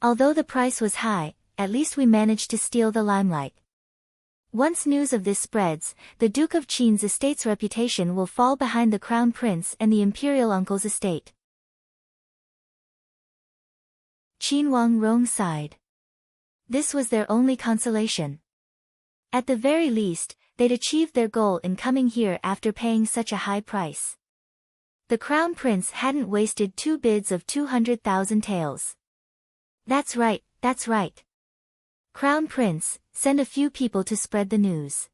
Although the price was high, at least we managed to steal the limelight. Once news of this spreads, the Duke of Qin's estate's reputation will fall behind the Crown Prince and the imperial uncle's estate. Qin Wangrong sighed. This was their only consolation. At the very least, they'd achieved their goal in coming here after paying such a high price. The crown prince hadn't wasted 2 bids of 200,000 taels. That's right, that's right. Crown prince, send a few people to spread the news.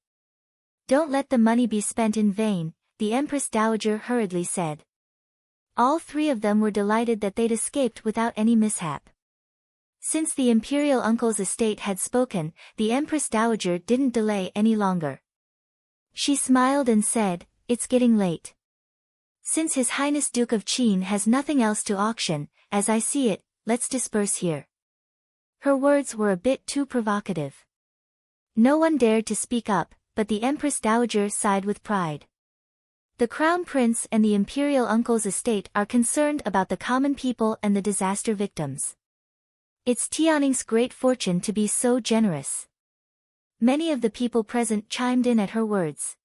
Don't let the money be spent in vain, the Empress Dowager hurriedly said. All 3 of them were delighted that they'd escaped without any mishap. Since the imperial uncle's estate had spoken, the Empress Dowager didn't delay any longer. She smiled and said, "It's getting late. Since His Highness Duke of Qin has nothing else to auction, as I see it, let's disperse here." Her words were a bit too provocative. No one dared to speak up, but the Empress Dowager sighed with pride. The Crown Prince and the imperial uncle's estate are concerned about the common people and the disaster victims. It's Tianning's great fortune to be so generous. Many of the people present chimed in at her words.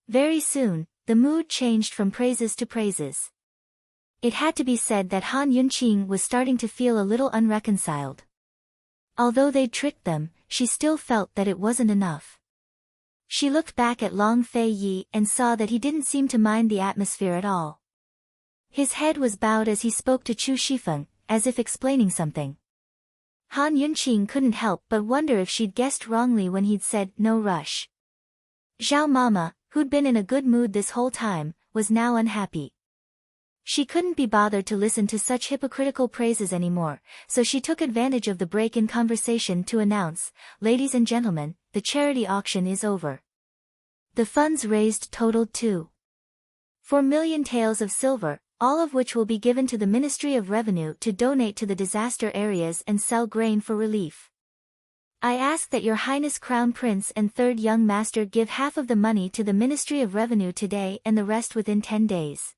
Very soon, the mood changed from praises to praises. It had to be said that Han Yunqing was starting to feel a little unreconciled. Although they'd tricked them, she still felt that it wasn't enough. She looked back at Long Fei Yi and saw that he didn't seem to mind the atmosphere at all. His head was bowed as he spoke to Chu Shifeng, as if explaining something. Han Yunqing couldn't help but wonder if she'd guessed wrongly when he'd said, "No rush." Zhao Mama, who'd been in a good mood this whole time, was now unhappy. She couldn't be bothered to listen to such hypocritical praises anymore, so she took advantage of the break in conversation to announce, "Ladies and gentlemen, the charity auction is over." The funds raised totaled 2.4 million taels of silver, all of which will be given to the Ministry of Revenue to donate to the disaster areas and sell grain for relief. I ask that Your Highness Crown Prince and Third Young Master give half of the money to the Ministry of Revenue today and the rest within 10 days.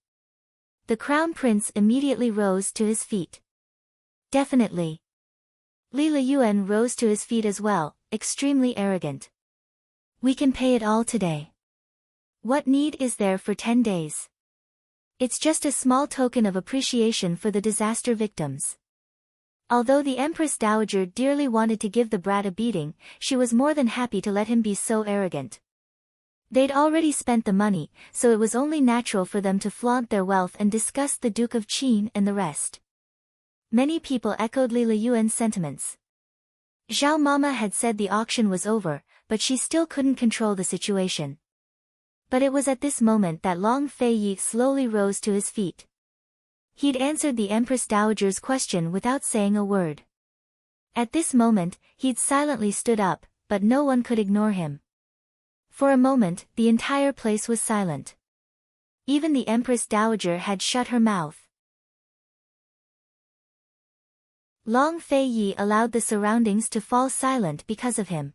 The Crown Prince immediately rose to his feet. Definitely. Li Liyuan rose to his feet as well, extremely arrogant. We can pay it all today. What need is there for 10 days? It's just a small token of appreciation for the disaster victims. Although the Empress Dowager dearly wanted to give the brat a beating, she was more than happy to let him be so arrogant. They'd already spent the money, so it was only natural for them to flaunt their wealth and discuss the Duke of Qin and the rest. Many people echoed Li Liyuan's sentiments. Zhao Mama had said the auction was over, but she still couldn't control the situation. But it was at this moment that Long Fei Yi slowly rose to his feet. He'd answered the Empress Dowager's question without saying a word. At this moment, he'd silently stood up, but no one could ignore him. For a moment, the entire place was silent. Even the Empress Dowager had shut her mouth. Long Fei Yi allowed the surroundings to fall silent because of him.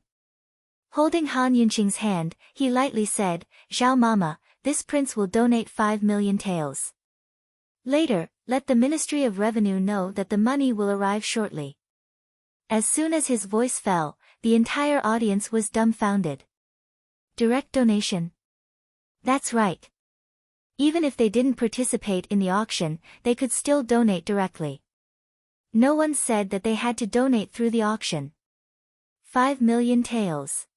Holding Han Yunqing's hand, he lightly said, "Zhao Mama, this prince will donate 5 million taels. Later, let the Ministry of Revenue know that the money will arrive shortly." As soon as his voice fell, the entire audience was dumbfounded. Direct donation? That's right. Even if they didn't participate in the auction, they could still donate directly. No one said that they had to donate through the auction. 5 million taels.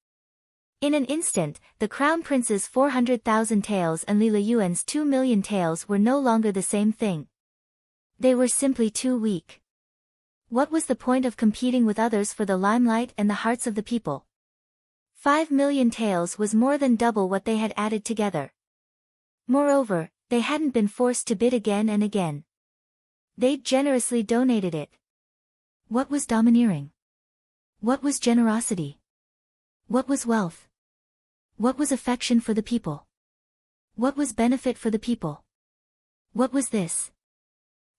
In an instant, the Crown Prince's 400,000 taels and Li Liyuan's 2 million taels were no longer the same thing. They were simply too weak. What was the point of competing with others for the limelight and the hearts of the people? 5 million taels was more than double what they had added together. Moreover, they hadn't been forced to bid again and again. They'd generously donated it. What was domineering? What was generosity? What was wealth? What was affection for the people? What was benefit for the people? What was this?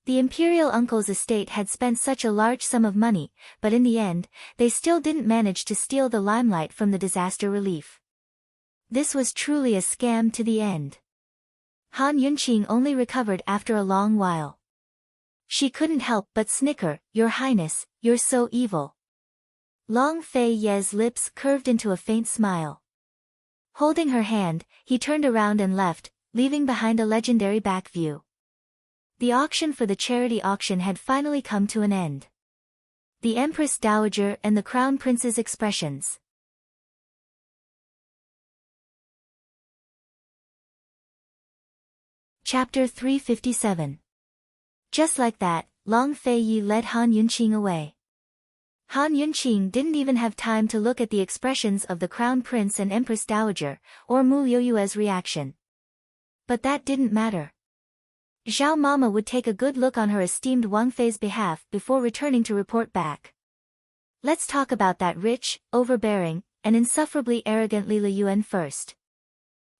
The imperial uncle's estate had spent such a large sum of money, but in the end, they still didn't manage to steal the limelight from the disaster relief. This was truly a scam to the end. Han Yunqing only recovered after a long while. She couldn't help but snicker, "Your Highness, you're so evil." Long Fei Ye's lips curved into a faint smile. Holding her hand, he turned around and left, leaving behind a legendary back view. The auction for the charity auction had finally come to an end. The Empress Dowager and the Crown Prince's expressions. Chapter 357. Just like that, Long Fei-yi led Han Yunqing away. Han Yunqing didn't even have time to look at the expressions of the Crown Prince and Empress Dowager, or Mu Liuyue's reaction. But that didn't matter. Zhao Mama would take a good look on her esteemed Wang Fei's behalf before returning to report back. Let's talk about that rich, overbearing, and insufferably arrogant Li Liyuan first.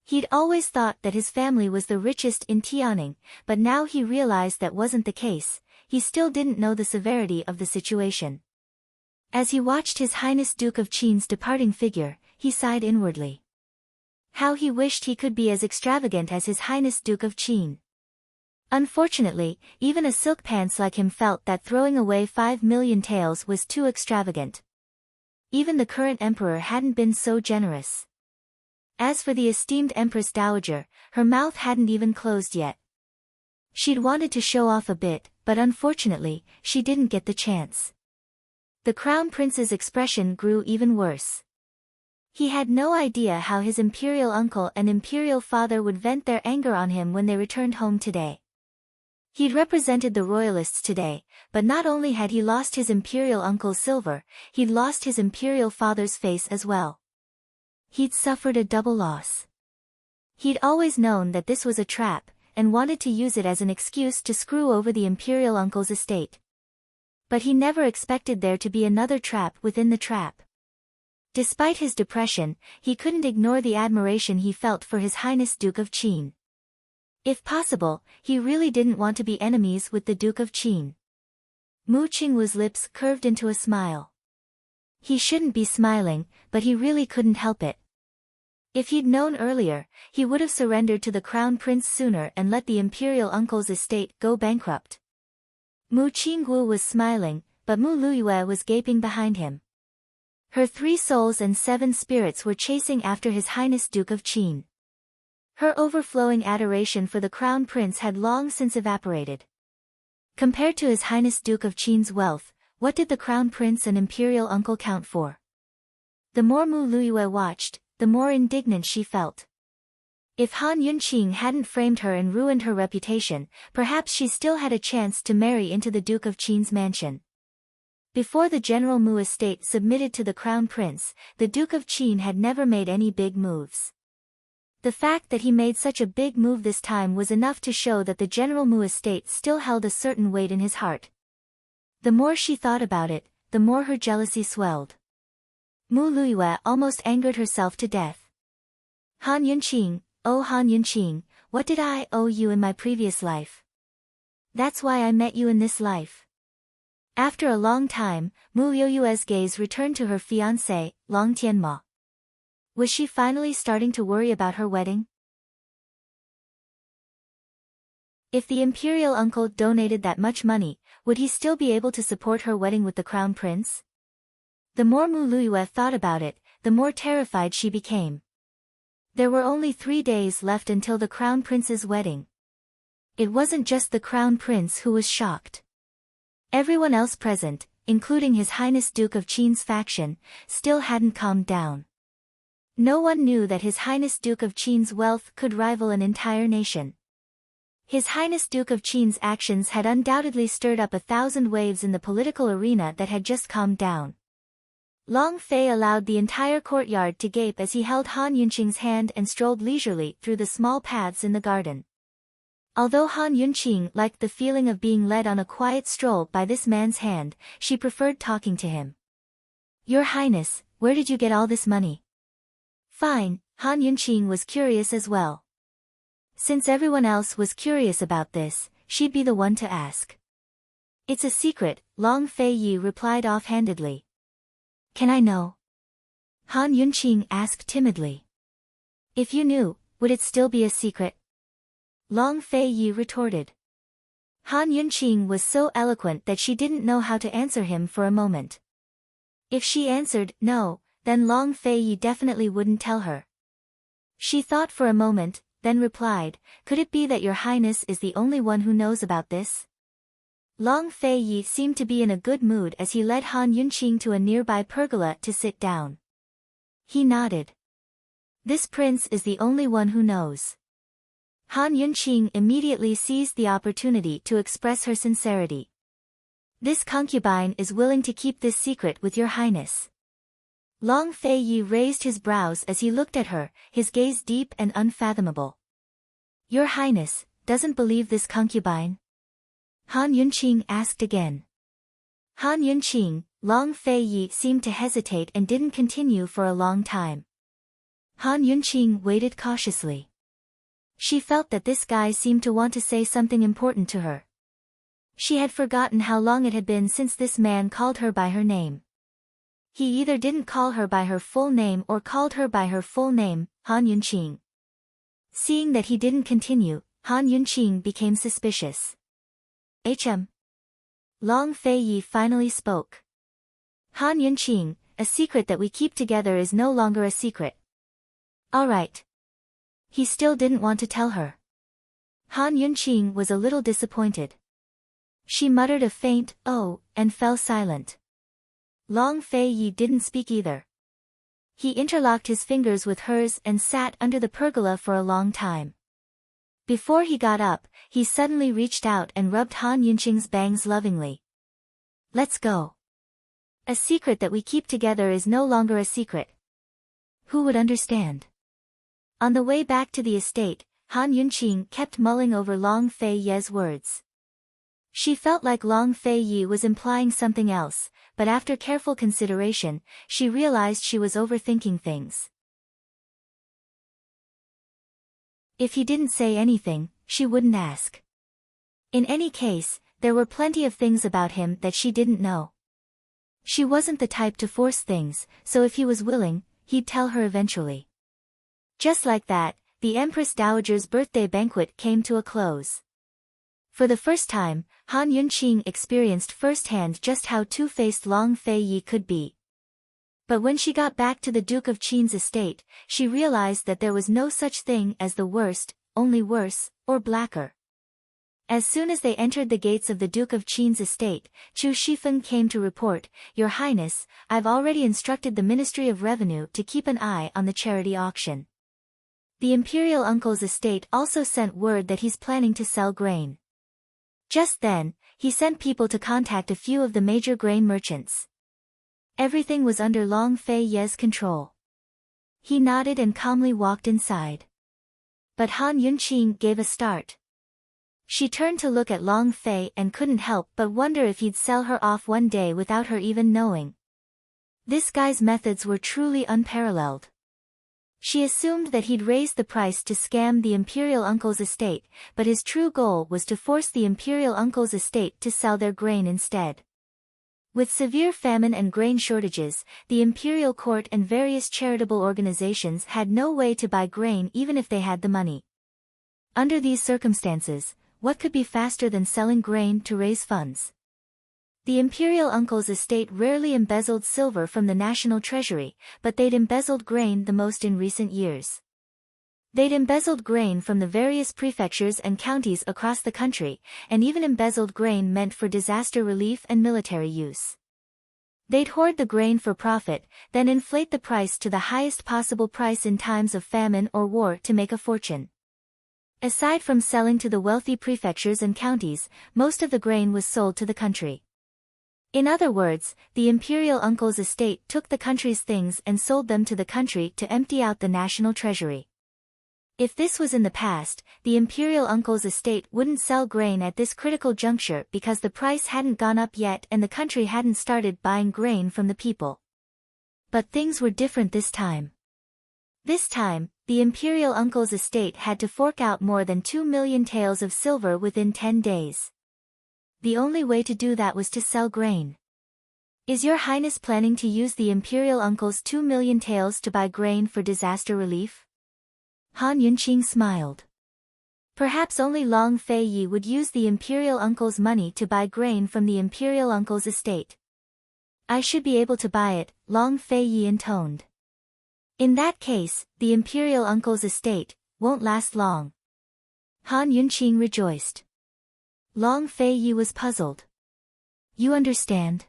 He'd always thought that his family was the richest in Tianning, but now he realized that wasn't the case. He still didn't know the severity of the situation. As he watched His Highness Duke of Qin's departing figure, he sighed inwardly. How he wished he could be as extravagant as His Highness Duke of Qin. Unfortunately, even a silk pants like him felt that throwing away 5 million taels was too extravagant. Even the current emperor hadn't been so generous. As for the esteemed Empress Dowager, her mouth hadn't even closed yet. She'd wanted to show off a bit, but unfortunately, she didn't get the chance. The Crown Prince's expression grew even worse. He had no idea how his imperial uncle and imperial father would vent their anger on him when they returned home today. He'd represented the royalists today, but not only had he lost his imperial uncle's silver, he'd lost his imperial father's face as well. He'd suffered a double loss. He'd always known that this was a trap, and wanted to use it as an excuse to screw over the imperial uncle's estate. But he never expected there to be another trap within the trap. Despite his depression, he couldn't ignore the admiration he felt for His Highness Duke of Qin. If possible, he really didn't want to be enemies with the Duke of Qin. Mu Qingwu's lips curved into a smile. He shouldn't be smiling, but he really couldn't help it. If he'd known earlier, he would have surrendered to the Crown Prince sooner and let the imperial uncle's estate go bankrupt. Mu Qingwu was smiling, but Mu Liyue was gaping behind him. Her 3 souls and 7 spirits were chasing after His Highness Duke of Qin. Her overflowing adoration for the Crown Prince had long since evaporated. Compared to His Highness Duke of Qin's wealth, what did the Crown Prince and imperial uncle count for? The more Mu Liyue watched, the more indignant she felt. If Han Yunqing hadn't framed her and ruined her reputation, perhaps she still had a chance to marry into the Duke of Qin's mansion. Before the General Mu estate submitted to the Crown Prince, the Duke of Qin had never made any big moves. The fact that he made such a big move this time was enough to show that the General Mu estate still held a certain weight in his heart. The more she thought about it, the more her jealousy swelled. Mu Liyue almost angered herself to death. Han Yunqing, oh Han Yunqing, what did I owe you in my previous life? That's why I met you in this life. After a long time, Mu Liyue's gaze returned to her fiancé, Long Tianma. Was she finally starting to worry about her wedding? If the imperial uncle donated that much money, would he still be able to support her wedding with the Crown Prince? The more Mu Liyue thought about it, the more terrified she became. There were only 3 days left until the Crown Prince's wedding. It wasn't just the Crown Prince who was shocked. Everyone else present, including His Highness Duke of Qin's faction, still hadn't calmed down. No one knew that His Highness Duke of Qin's wealth could rival an entire nation. His Highness Duke of Qin's actions had undoubtedly stirred up 1,000 waves in the political arena that had just calmed down. Long Fei allowed the entire courtyard to gape as he held Han Yunqing's hand and strolled leisurely through the small paths in the garden. Although Han Yunqing liked the feeling of being led on a quiet stroll by this man's hand, she preferred talking to him. Your Highness, where did you get all this money? Fine, Han Yunqing was curious as well. Since everyone else was curious about this, she'd be the one to ask. It's a secret, Long Fei-yi replied offhandedly. Can I know? Han Yunqing asked timidly. If you knew, would it still be a secret? Long Fei-yi retorted. Han Yunqing was so eloquent that she didn't know how to answer him for a moment. If she answered no, then Long Fei-yi definitely wouldn't tell her. She thought for a moment, then replied, could it be that your highness is the only one who knows about this? Long Fei-yi seemed to be in a good mood as he led Han Yunqing to a nearby pergola to sit down. He nodded. This prince is the only one who knows. Han Yunqing immediately seized the opportunity to express her sincerity. This concubine is willing to keep this secret with your highness. Long Fei Yi raised his brows as he looked at her, his gaze deep and unfathomable. Your highness doesn't believe this concubine? Han Yunqing asked again. Han Yunqing, Long Fei Yi seemed to hesitate and didn't continue for a long time. Han Yunqing waited cautiously. She felt that this guy seemed to want to say something important to her. She had forgotten how long it had been since this man called her by her name. He either didn't call her by her full name or called her by her full name, Han Yunqing. Seeing that he didn't continue, Han Yunqing became suspicious. Long Fei Yi finally spoke. Han Yunqing, a secret that we keep together is no longer a secret. All right. He still didn't want to tell her. Han Yunqing was a little disappointed. She muttered a faint, "Oh," and fell silent. Long Fei Yi didn't speak either. He interlocked his fingers with hers and sat under the pergola for a long time. Before he got up, he suddenly reached out and rubbed Han Yunqing's bangs lovingly. Let's go. A secret that we keep together is no longer a secret. Who would understand? On the way back to the estate, Han Yunqing kept mulling over Long Fei Yi's words. She felt like Long Fei Yi was implying something else, but after careful consideration, she realized she was overthinking things. If he didn't say anything, she wouldn't ask. In any case, there were plenty of things about him that she didn't know. She wasn't the type to force things, so if he was willing, he'd tell her eventually. Just like that, the Empress Dowager's birthday banquet came to a close. For the first time, Han Yunqing experienced firsthand just how two-faced Long Fei Yi could be. But when she got back to the Duke of Qin's estate, she realized that there was no such thing as the worst, only worse, or blacker. As soon as they entered the gates of the Duke of Qin's estate, Chu Shifeng came to report, "Your Highness, I've already instructed the Ministry of Revenue to keep an eye on the charity auction." The imperial uncle's estate also sent word that he's planning to sell grain. Just then, he sent people to contact a few of the major grain merchants. Everything was under Long Fei Yi's control. He nodded and calmly walked inside. But Han Yunqing gave a start. She turned to look at Long Fei and couldn't help but wonder if he'd sell her off one day without her even knowing. This guy's methods were truly unparalleled. She assumed that he'd raised the price to scam the imperial uncle's estate, but his true goal was to force the imperial uncle's estate to sell their grain instead. With severe famine and grain shortages, the imperial court and various charitable organizations had no way to buy grain even if they had the money. Under these circumstances, what could be faster than selling grain to raise funds? The imperial uncle's estate rarely embezzled silver from the national treasury, but they'd embezzled grain the most in recent years. They'd embezzled grain from the various prefectures and counties across the country, and even embezzled grain meant for disaster relief and military use. They'd hoard the grain for profit, then inflate the price to the highest possible price in times of famine or war to make a fortune. Aside from selling to the wealthy prefectures and counties, most of the grain was sold to the country. In other words, the imperial uncle's estate took the country's things and sold them to the country to empty out the national treasury. If this was in the past, the imperial uncle's estate wouldn't sell grain at this critical juncture because the price hadn't gone up yet and the country hadn't started buying grain from the people. But things were different this time. This time, the imperial uncle's estate had to fork out more than 2 million taels of silver within 10 days. The only way to do that was to sell grain. Is your highness planning to use the imperial uncle's 2 million taels to buy grain for disaster relief? Han Yunqing smiled. Perhaps only Long Fei Yi would use the imperial uncle's money to buy grain from the imperial uncle's estate. I should be able to buy it, Long Fei Yi intoned. In that case, the imperial uncle's estate won't last long. Han Yunqing rejoiced. Long Fei Yi was puzzled. You understand?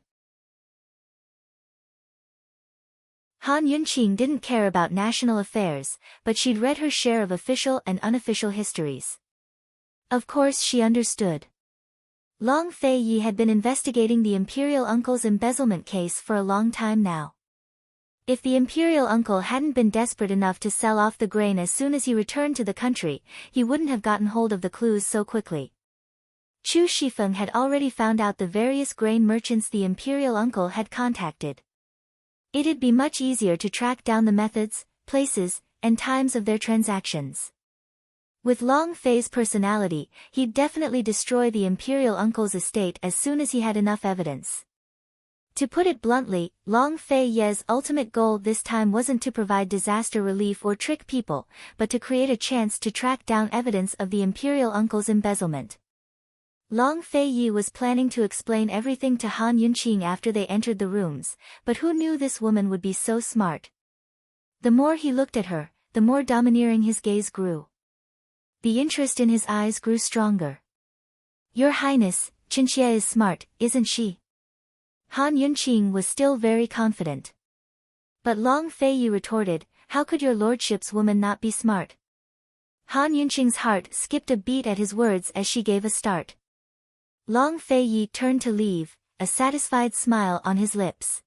Han Yunqing didn't care about national affairs, but she'd read her share of official and unofficial histories. Of course she understood. Long Feiyi had been investigating the imperial uncle's embezzlement case for a long time now. If the imperial uncle hadn't been desperate enough to sell off the grain as soon as he returned to the country, he wouldn't have gotten hold of the clues so quickly. Chu Shifeng had already found out the various grain merchants the imperial uncle had contacted. It'd be much easier to track down the methods, places, and times of their transactions. With Long Fei's personality, he'd definitely destroy the imperial uncle's estate as soon as he had enough evidence. To put it bluntly, Long Fei's ultimate goal this time wasn't to provide disaster relief or trick people, but to create a chance to track down evidence of the imperial uncle's embezzlement. Long Feiyi was planning to explain everything to Han Yunqing after they entered the rooms, but who knew this woman would be so smart? The more he looked at her, the more domineering his gaze grew. The interest in his eyes grew stronger. "Your Highness, Qinxie is smart, isn't she?" Han Yunqing was still very confident. But Long Feiyi retorted, "How could your lordship's woman not be smart?" Han Yunqing's heart skipped a beat at his words as she gave a start. Long Feiyi turned to leave, a satisfied smile on his lips.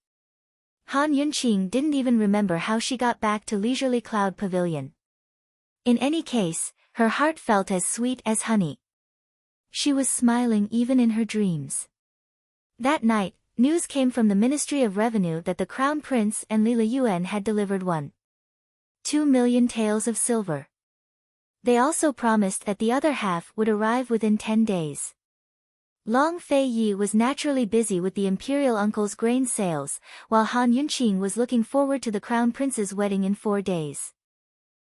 Han Yunqing didn't even remember how she got back to Leisurely Cloud Pavilion. In any case, her heart felt as sweet as honey. She was smiling even in her dreams. That night, news came from the Ministry of Revenue that the Crown Prince and Li Liyuan had delivered 1.2 million taels of silver. They also promised that the other half would arrive within 10 days. Long Feiyi was naturally busy with the imperial uncle's grain sales, while Han Yunqing was looking forward to the Crown Prince's wedding in 4 days.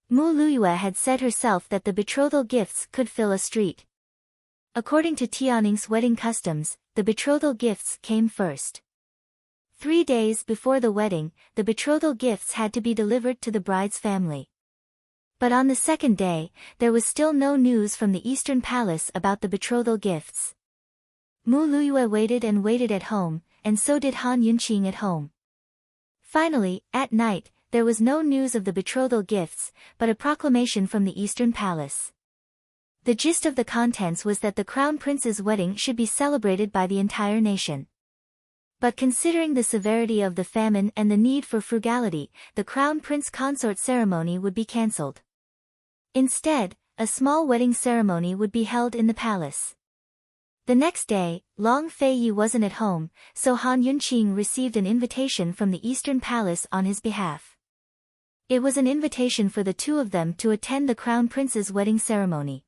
Mu Luyue had said herself that the betrothal gifts could fill a street. According to Tianning's wedding customs, the betrothal gifts came first. 3 days before the wedding, the betrothal gifts had to be delivered to the bride's family. But on the second day, there was still no news from the Eastern Palace about the betrothal gifts. Mu Luyue waited and waited at home, and so did Han Yunqing at home. Finally, at night, there was no news of the betrothal gifts, but a proclamation from the Eastern Palace. The gist of the contents was that the Crown Prince's wedding should be celebrated by the entire nation. But considering the severity of the famine and the need for frugality, the Crown Prince Consort ceremony would be cancelled. Instead, a small wedding ceremony would be held in the palace. The next day, Long Feiyi wasn't at home, so Han Yunqing received an invitation from the Eastern Palace on his behalf. It was an invitation for the two of them to attend the Crown Prince's wedding ceremony.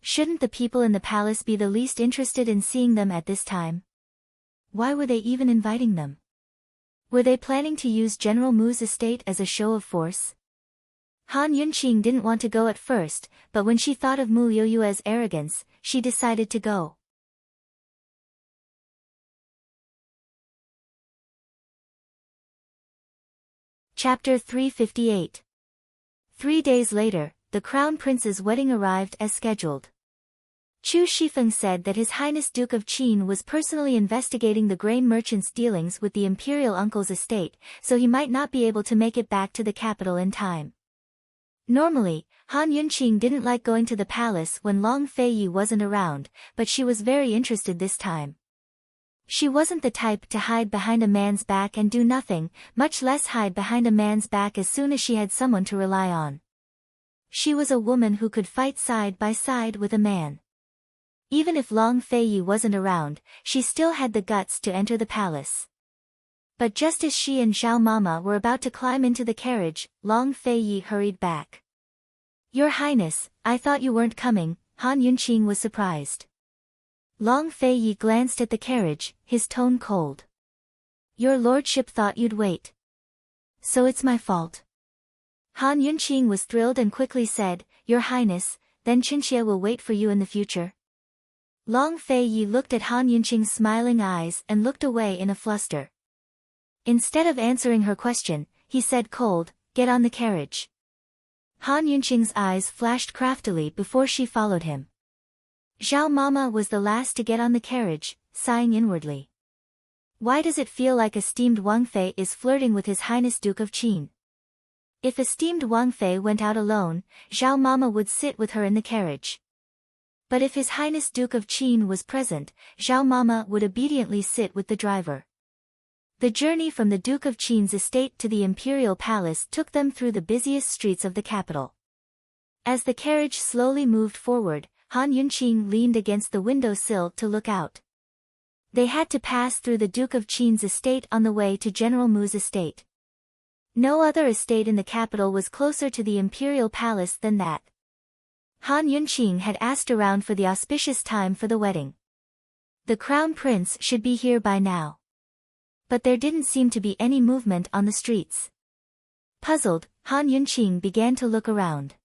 Shouldn't the people in the palace be the least interested in seeing them at this time? Why were they even inviting them? Were they planning to use General Mu's estate as a show of force? Han Yunqing didn't want to go at first, but when she thought of Mu Liyue's arrogance, she decided to go. Chapter 358. 3 days later, the Crown Prince's wedding arrived as scheduled. Chu Shifeng said that His Highness Duke of Qin was personally investigating the grain merchant's dealings with the imperial uncle's estate, so he might not be able to make it back to the capital in time. Normally, Han Yunqing didn't like going to the palace when Long Feiyi wasn't around, but she was very interested this time. She wasn't the type to hide behind a man's back and do nothing, much less hide behind a man's back as soon as she had someone to rely on. She was a woman who could fight side by side with a man. Even if Long Feiyi wasn't around, she still had the guts to enter the palace. But just as she and Zhao Mama were about to climb into the carriage, Long Feiyi hurried back. "Your Highness, I thought you weren't coming," Han Yunqing was surprised. Long Feiyi glanced at the carriage, his tone cold. "Your lordship thought you'd wait. So it's my fault." Han Yunqing was thrilled and quickly said, "Your Highness, then Qinxie will wait for you in the future." Long Feiyi looked at Han Yunqing's smiling eyes and looked away in a fluster. Instead of answering her question, he said cold, "Get on the carriage." Han Yunqing's eyes flashed craftily before she followed him. Zhao Mama was the last to get on the carriage, sighing inwardly. Why does it feel like esteemed Wang Fei is flirting with His Highness Duke of Qin? If esteemed Wang Fei went out alone, Zhao Mama would sit with her in the carriage. But if His Highness Duke of Qin was present, Zhao Mama would obediently sit with the driver. The journey from the Duke of Qin's estate to the imperial palace took them through the busiest streets of the capital. As the carriage slowly moved forward, Han Yunqing leaned against the window-sill to look out. They had to pass through the Duke of Qin's estate on the way to General Mu's estate. No other estate in the capital was closer to the imperial palace than that. Han Yunqing had asked around for the auspicious time for the wedding. The crown prince should be here by now. But there didn't seem to be any movement on the streets. Puzzled, Han Yunqing began to look around.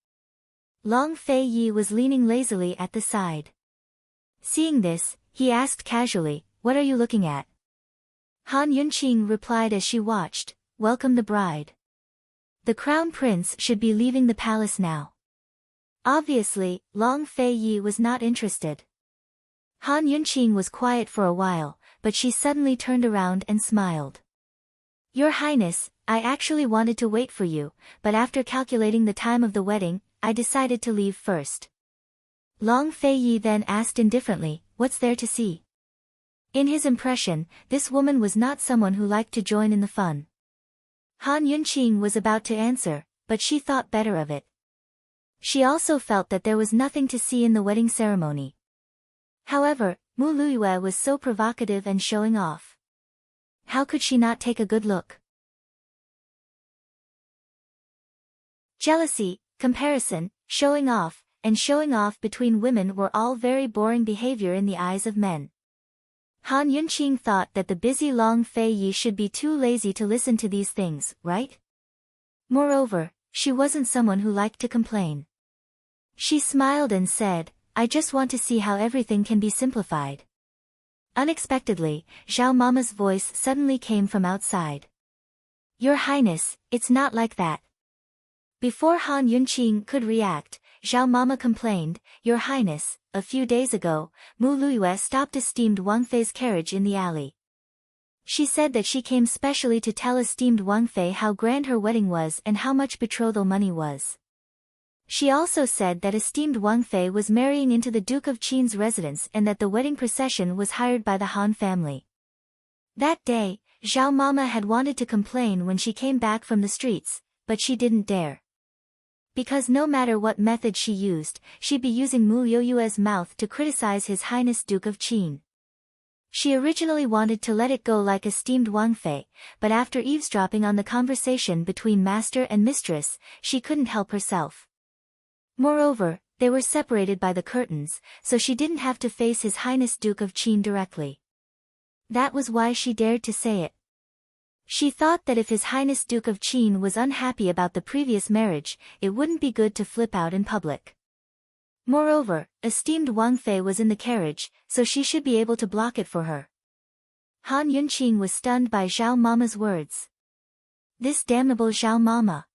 Long Fei Yi was leaning lazily at the side. Seeing this, he asked casually, "What are you looking at?" Han Yunqing replied as she watched, "Welcome the bride. The crown prince should be leaving the palace now." Obviously, Long Fei Yi was not interested. Han Yunqing was quiet for a while, but she suddenly turned around and smiled. "Your Highness, I actually wanted to wait for you, but after calculating the time of the wedding, I decided to leave first." Long Fei Yi then asked indifferently, "What's there to see?" In his impression, this woman was not someone who liked to join in the fun. Han Yunqing was about to answer, but she thought better of it. She also felt that there was nothing to see in the wedding ceremony. However, Mu Luiyue was so provocative and showing off. How could she not take a good look? Jealousy, comparison, showing off between women were all very boring behavior in the eyes of men. Han Yunqing thought that the busy Long Fei Yi should be too lazy to listen to these things, right? Moreover, she wasn't someone who liked to complain. She smiled and said, "I just want to see how everything can be simplified." Unexpectedly, Zhao Mama's voice suddenly came from outside. "Your Highness, it's not like that." Before Han Yunqing could react, Zhao Mama complained, "Your Highness, a few days ago, Mu Luiyue stopped esteemed Wang Fei's carriage in the alley. She said that she came specially to tell esteemed Wang Fei how grand her wedding was and how much betrothal money was. She also said that esteemed Wang Fei was marrying into the Duke of Qin's residence and that the wedding procession was hired by the Han family." That day, Zhao Mama had wanted to complain when she came back from the streets, but she didn't dare. Because no matter what method she used, she'd be using Mu Luiyue's mouth to criticize His Highness Duke of Qin. She originally wanted to let it go like esteemed Wang Fei, but after eavesdropping on the conversation between master and mistress, she couldn't help herself. Moreover, they were separated by the curtains, so she didn't have to face His Highness Duke of Qin directly. That was why she dared to say it. She thought that if His Highness Duke of Qin was unhappy about the previous marriage, it wouldn't be good to flip out in public. Moreover, esteemed Wang Fei was in the carriage, so she should be able to block it for her. Han Yunqing was stunned by Zhao Mama's words. This damnable Zhao Mama.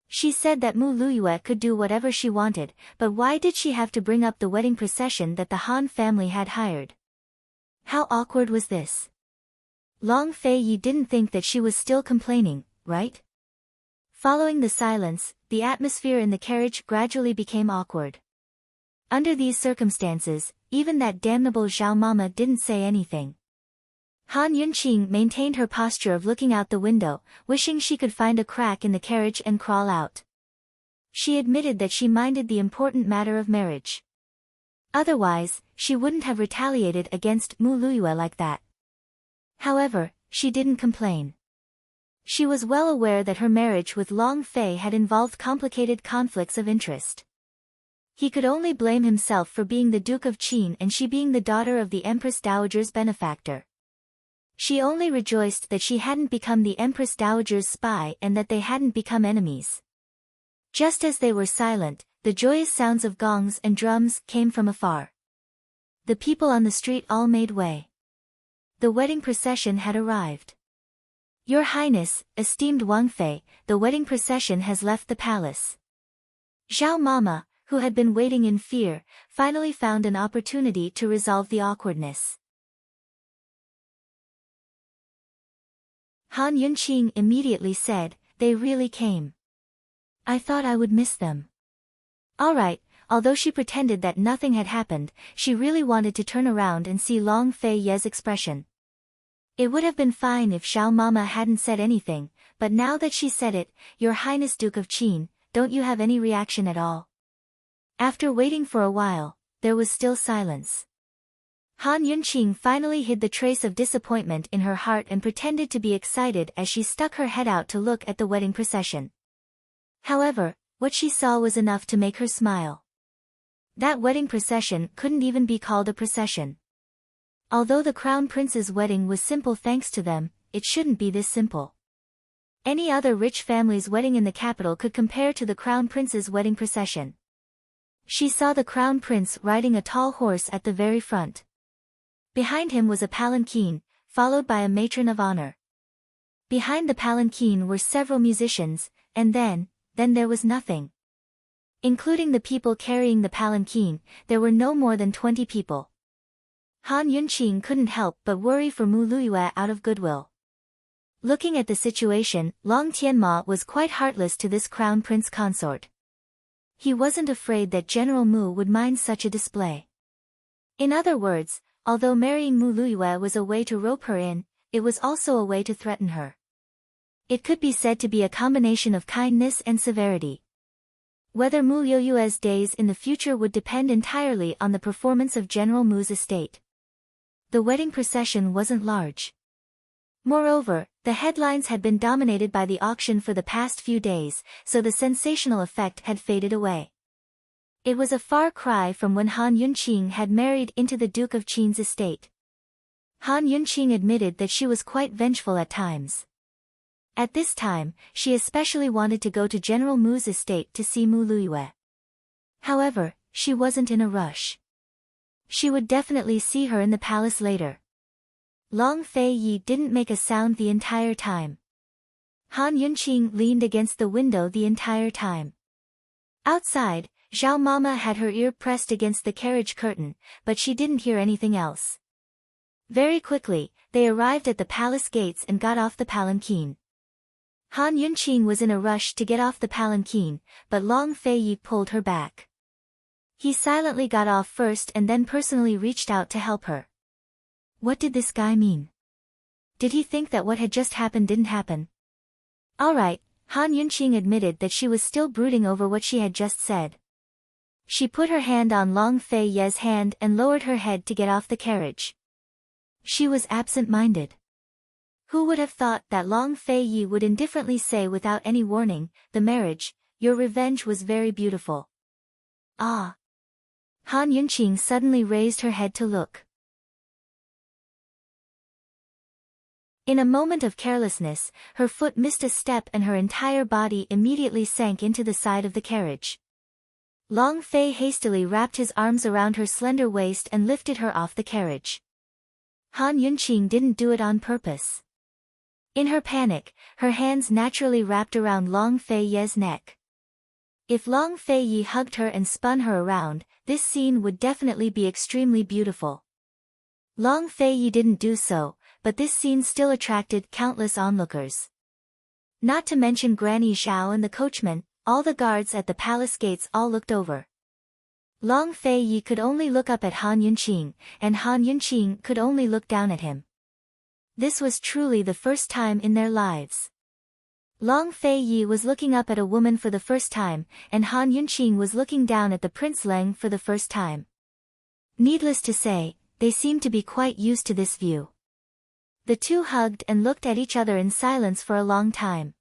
She said that Mu Luiyue could do whatever she wanted, but why did she have to bring up the wedding procession that the Han family had hired? How awkward was this? Long Fei Yi didn't think that she was still complaining, right? Following the silence, the atmosphere in the carriage gradually became awkward. Under these circumstances, even that damnable Zhao Mama didn't say anything. Han Yunqing maintained her posture of looking out the window, wishing she could find a crack in the carriage and crawl out. She admitted that she minded the important matter of marriage. Otherwise, she wouldn't have retaliated against Mu Luiyue like that. However, she didn't complain. She was well aware that her marriage with Long Fei had involved complicated conflicts of interest. He could only blame himself for being the Duke of Qin and she being the daughter of the Empress Dowager's benefactor. She only rejoiced that she hadn't become the Empress Dowager's spy and that they hadn't become enemies. Just as they were silent, the joyous sounds of gongs and drums came from afar. The people on the street all made way. The wedding procession had arrived. "Your Highness, esteemed Wang Fei, the wedding procession has left the palace." Zhao Mama, who had been waiting in fear, finally found an opportunity to resolve the awkwardness. Han Yunqing immediately said, "They really came. I thought I would miss them." Alright, although she pretended that nothing had happened, she really wanted to turn around and see Long Fei Ye's expression. It would have been fine if Xiao Mama hadn't said anything, but now that she said it, "Your Highness Duke of Qin, don't you have any reaction at all?" After waiting for a while, there was still silence. Han Yunqing finally hid the trace of disappointment in her heart and pretended to be excited as she stuck her head out to look at the wedding procession. However, what she saw was enough to make her smile. That wedding procession couldn't even be called a procession. Although the Crown Prince's wedding was simple thanks to them, it shouldn't be this simple. Any other rich family's wedding in the capital could compare to the Crown Prince's wedding procession. She saw the Crown Prince riding a tall horse at the very front. Behind him was a palanquin, followed by a matron of honor. Behind the palanquin were several musicians, and then there was nothing. Including the people carrying the palanquin, there were no more than 20 people. Han Yunqing couldn't help but worry for Mu Luiyue out of goodwill. Looking at the situation, Long Tianma was quite heartless to this Crown Prince consort. He wasn't afraid that General Mu would mind such a display. In other words, although marrying Mu Luiyue was a way to rope her in, it was also a way to threaten her. It could be said to be a combination of kindness and severity. Whether Mu Luiyue's days in the future would depend entirely on the performance of General Mu's estate. The wedding procession wasn't large. Moreover, the headlines had been dominated by the auction for the past few days, so the sensational effect had faded away. It was a far cry from when Han Yunqing had married into the Duke of Qin's estate. Han Yunqing admitted that she was quite vengeful at times. At this time, she especially wanted to go to General Mu's estate to see Mu Luiyue. However, she wasn't in a rush. She would definitely see her in the palace later. Long Fei Yi didn't make a sound the entire time. Han Yunqing leaned against the window the entire time. Outside, Xiao Mama had her ear pressed against the carriage curtain, but she didn't hear anything else. Very quickly, they arrived at the palace gates and got off the palanquin. Han Yunqing was in a rush to get off the palanquin, but Long Fei Yi pulled her back. He silently got off first and then personally reached out to help her. What did this guy mean? Did he think that what had just happened didn't happen? Alright, Han Yunqing admitted that she was still brooding over what she had just said. She put her hand on Long Fei Ye's hand and lowered her head to get off the carriage. She was absent-minded. Who would have thought that Long Fei Yi would indifferently say without any warning, "The marriage, your revenge was very beautiful." Ah! Han Yunqing suddenly raised her head to look. In a moment of carelessness, her foot missed a step and her entire body immediately sank into the side of the carriage. Long Fei hastily wrapped his arms around her slender waist and lifted her off the carriage. Han Yunqing didn't do it on purpose. In her panic, her hands naturally wrapped around Long Fei Ye's neck. If Long Fei Yi hugged her and spun her around, this scene would definitely be extremely beautiful. Long Fei Yi didn't do so, but this scene still attracted countless onlookers. Not to mention Granny Zhao and the coachman, all the guards at the palace gates all looked over. Long Fei Yi could only look up at Han Yunqing, and Han Yunqing could only look down at him. This was truly the first time in their lives. Long Fei Yi was looking up at a woman for the first time, and Han Yunqing was looking down at the Prince Leng for the first time. Needless to say, they seemed to be quite used to this view. The two hugged and looked at each other in silence for a long time.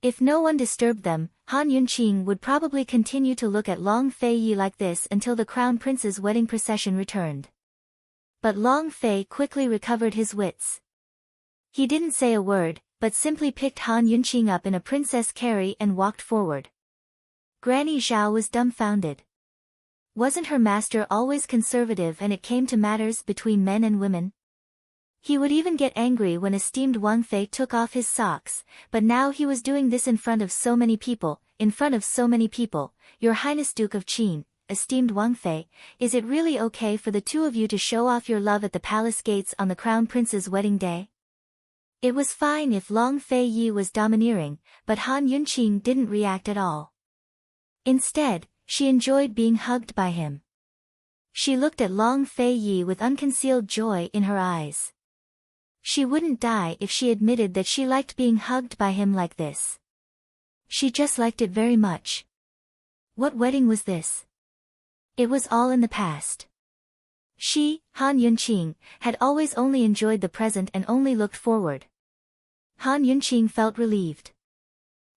If no one disturbed them, Han Yunqing would probably continue to look at Long Fei Yi like this until the Crown Prince's wedding procession returned. But Long Fei quickly recovered his wits. He didn't say a word, but simply picked Han Yunqing up in a princess carry and walked forward. Granny Zhao was dumbfounded. Wasn't her master always conservative and it came to matters between men and women? He would even get angry when esteemed Wang Fei took off his socks, but now he was doing this in front of so many people. Your Highness Duke of Qin, esteemed Wang Fei, is it really okay for the two of you to show off your love at the palace gates on the Crown Prince's wedding day? It was fine if Long Fei-yi was domineering, but Han Yunqing didn't react at all. Instead, she enjoyed being hugged by him. She looked at Long Fei-yi with unconcealed joy in her eyes. She wouldn't die if she admitted that she liked being hugged by him like this. She just liked it very much. What wedding was this? It was all in the past. She, Han Yunqing, had always only enjoyed the present and only looked forward. Han Yunqing felt relieved.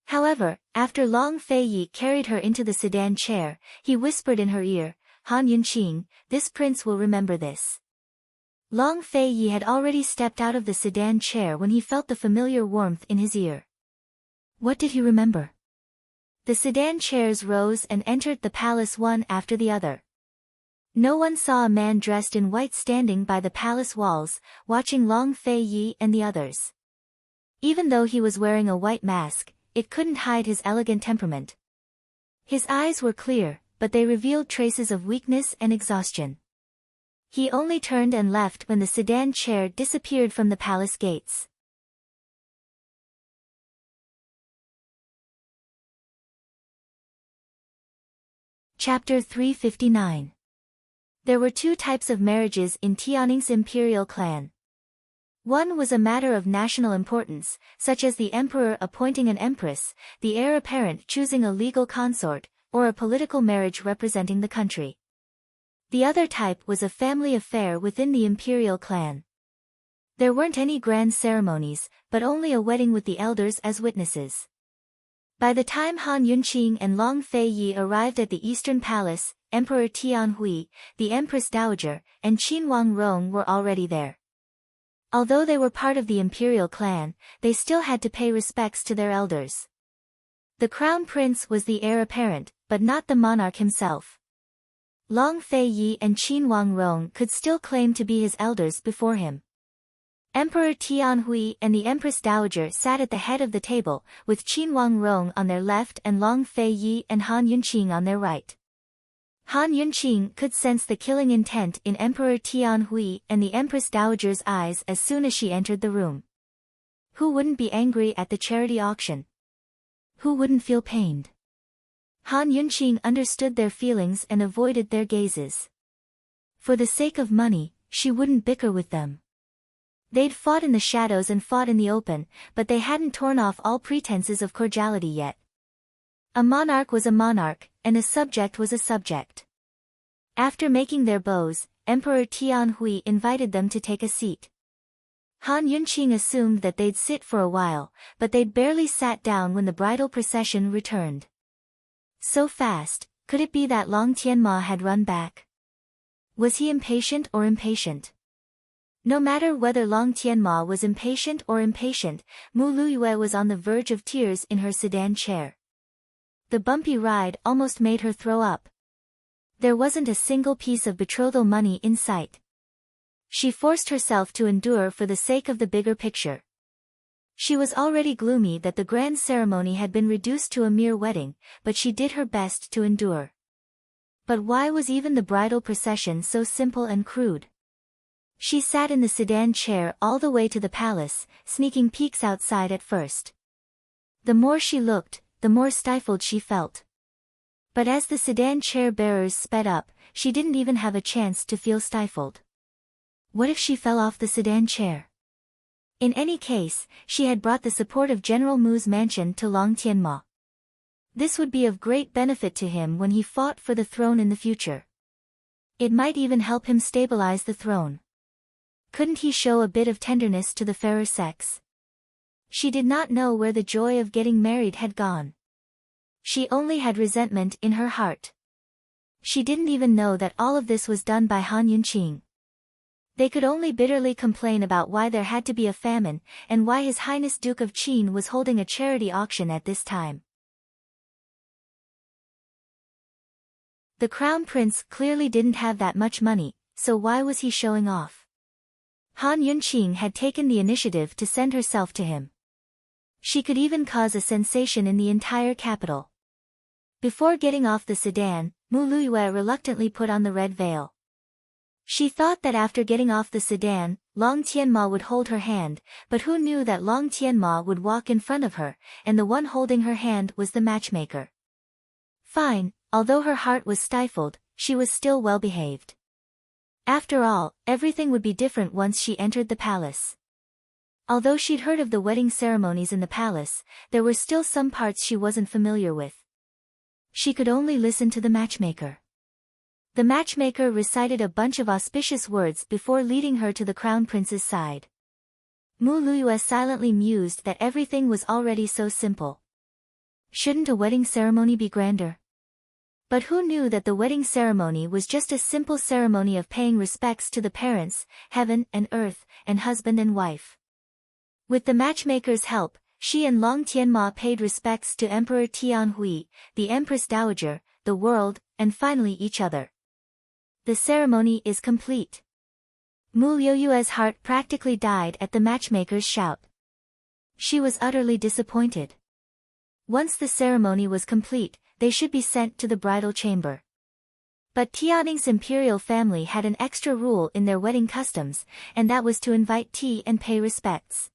However, after Long Fei-yi carried her into the sedan chair, he whispered in her ear, Han Yunqing, this prince will remember this. Long Fei-yi had already stepped out of the sedan chair when he felt the familiar warmth in his ear. What did he remember? The sedan chairs rose and entered the palace one after the other. No one saw a man dressed in white standing by the palace walls, watching Long Fei-yi and the others. Even though he was wearing a white mask, it couldn't hide his elegant temperament. His eyes were clear, but they revealed traces of weakness and exhaustion. He only turned and left when the sedan chair disappeared from the palace gates. Chapter 359. There were two types of marriages in Tianning's imperial clan. One was a matter of national importance, such as the emperor appointing an empress, the heir apparent choosing a legal consort, or a political marriage representing the country. The other type was a family affair within the imperial clan. There weren't any grand ceremonies, but only a wedding with the elders as witnesses. By the time Han Yunqing and Long Fei-yi arrived at the Eastern Palace, Emperor Tianhui, the Empress Dowager, and Qin Wangrong were already there. Although they were part of the imperial clan, they still had to pay respects to their elders. The crown prince was the heir apparent, but not the monarch himself. Long Fei-yi and Qin Wangrong could still claim to be his elders before him. Emperor Tianhui and the Empress Dowager sat at the head of the table, with Qin Wangrong on their left and Long Fei-yi and Han Yunqing on their right. Han Yunqing could sense the killing intent in Emperor Tianhui and the Empress Dowager's eyes as soon as she entered the room. Who wouldn't be angry at the charity auction? Who wouldn't feel pained? Han Yunqing understood their feelings and avoided their gazes. For the sake of money, she wouldn't bicker with them. They'd fought in the shadows and fought in the open, but they hadn't torn off all pretenses of cordiality yet. A monarch was a monarch, and a subject was a subject. After making their bows, Emperor Tianhui invited them to take a seat. Han Yunqing assumed that they'd sit for a while, but they'd barely sat down when the bridal procession returned. So fast, could it be that Long Tianma had run back? Was he impatient or impatient? No matter whether Long Tianma was impatient or impatient, Mu Luyue was on the verge of tears in her sedan chair. The bumpy ride almost made her throw up. There wasn't a single piece of betrothal money in sight. She forced herself to endure for the sake of the bigger picture. She was already gloomy that the grand ceremony had been reduced to a mere wedding, but she did her best to endure. But why was even the bridal procession so simple and crude? She sat in the sedan chair all the way to the palace, sneaking peeks outside at first. The more she looked, the more stifled she felt. But as the sedan chair bearers sped up, she didn't even have a chance to feel stifled. What if she fell off the sedan chair? In any case, she had brought the support of General Mu's mansion to Long Tianma. This would be of great benefit to him when he fought for the throne in the future. It might even help him stabilize the throne. Couldn't he show a bit of tenderness to the fairer sex? She did not know where the joy of getting married had gone. She only had resentment in her heart. She didn't even know that all of this was done by Han Yunqing. They could only bitterly complain about why there had to be a famine, and why His Highness Duke of Qin was holding a charity auction at this time. The crown prince clearly didn't have that much money, so why was he showing off? Han Yunqing had taken the initiative to send herself to him. She could even cause a sensation in the entire capital. Before getting off the sedan, Mu Luyue reluctantly put on the red veil. She thought that after getting off the sedan, Long Tianma would hold her hand, but who knew that Long Tianma would walk in front of her, and the one holding her hand was the matchmaker. Fine, although her heart was stifled, she was still well behaved. After all, everything would be different once she entered the palace. Although she'd heard of the wedding ceremonies in the palace, there were still some parts she wasn't familiar with. She could only listen to the matchmaker. The matchmaker recited a bunch of auspicious words before leading her to the crown prince's side. Mu Luiyue silently mused that everything was already so simple. Shouldn't a wedding ceremony be grander? But who knew that the wedding ceremony was just a simple ceremony of paying respects to the parents, heaven and earth, and husband and wife. With the matchmaker's help, she and Long Tianma paid respects to Emperor Tianhui, the Empress Dowager, the world, and finally each other. The ceremony is complete. Mu Luiyue's heart practically died at the matchmaker's shout. She was utterly disappointed. Once the ceremony was complete, they should be sent to the bridal chamber. But Tianning's imperial family had an extra rule in their wedding customs, and that was to invite tea and pay respects.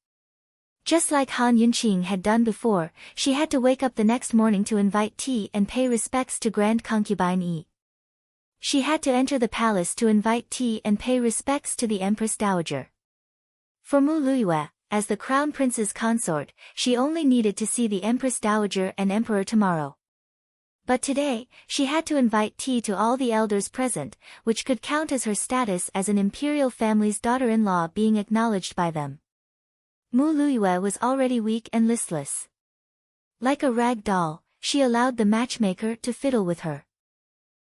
Just like Han Yunqing had done before, she had to wake up the next morning to invite tea and pay respects to Grand Concubine Yi. She had to enter the palace to invite tea and pay respects to the Empress Dowager. For Mu Luiyue, as the crown prince's consort, she only needed to see the Empress Dowager and Emperor tomorrow. But today, she had to invite tea to all the elders present, which could count as her status as an imperial family's daughter-in-law being acknowledged by them. Mu Luiyue was already weak and listless. Like a rag doll, she allowed the matchmaker to fiddle with her.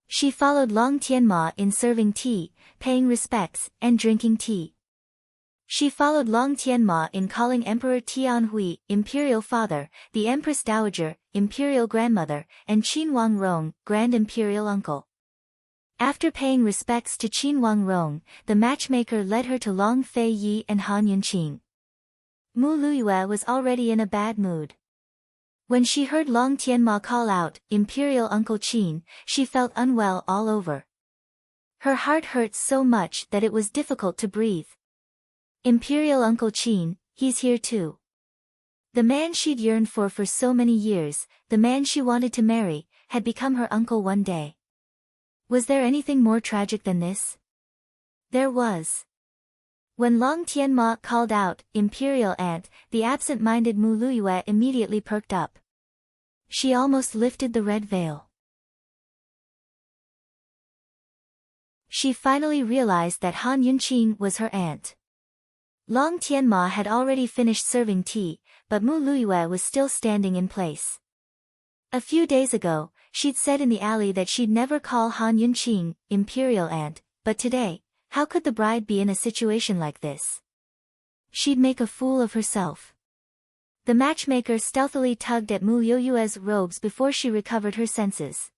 She followed Long Tianma in serving tea, paying respects, and drinking tea. She followed Long Tianma in calling Emperor Tianhui, imperial father, the Empress Dowager, imperial grandmother, and Qin Wangrong, grand imperial uncle. After paying respects to Qin Wangrong, the matchmaker led her to Long Fei Yi and Han Yunqing. Mu Luiyue was already in a bad mood. When she heard Long Tianma call out, Imperial Uncle Qin, she felt unwell all over. Her heart hurt so much that it was difficult to breathe. Imperial Uncle Qin, he's here too. The man she'd yearned for so many years, the man she wanted to marry, had become her uncle one day. Was there anything more tragic than this? There was. When Long Tianma called out, Imperial Aunt, the absent-minded Mu Luiyue immediately perked up. She almost lifted the red veil. She finally realized that Han Yunqing was her aunt. Long Tianma had already finished serving tea, but Mu Luiyue was still standing in place. A few days ago, she'd said in the alley that she'd never call Han Yunqing, Imperial Aunt, but today, how could the bride be in a situation like this? She'd make a fool of herself. The matchmaker stealthily tugged at Mu Luiyue's robes before she recovered her senses.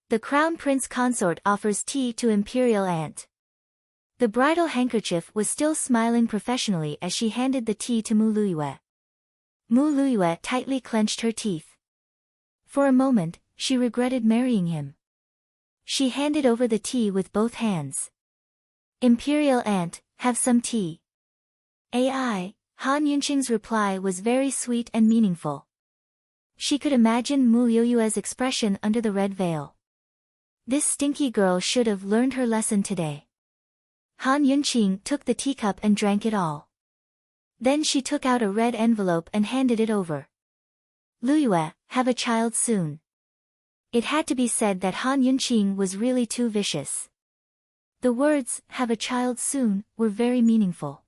The crown prince consort offers tea to Imperial Aunt. The bridal handkerchief was still smiling professionally as she handed the tea to Mu Luiyue. Mu Luiyue tightly clenched her teeth. For a moment, she regretted marrying him. She handed over the tea with both hands. Imperial Aunt, have some tea. Han Yunqing's reply was very sweet and meaningful. She could imagine Mu Luiyue's expression under the red veil. This stinky girl should have learned her lesson today. Han Yunqing took the teacup and drank it all. Then she took out a red envelope and handed it over. Luiyue, have a child soon. It had to be said that Han Yunqing was really too vicious. The words, have a child soon, were very meaningful.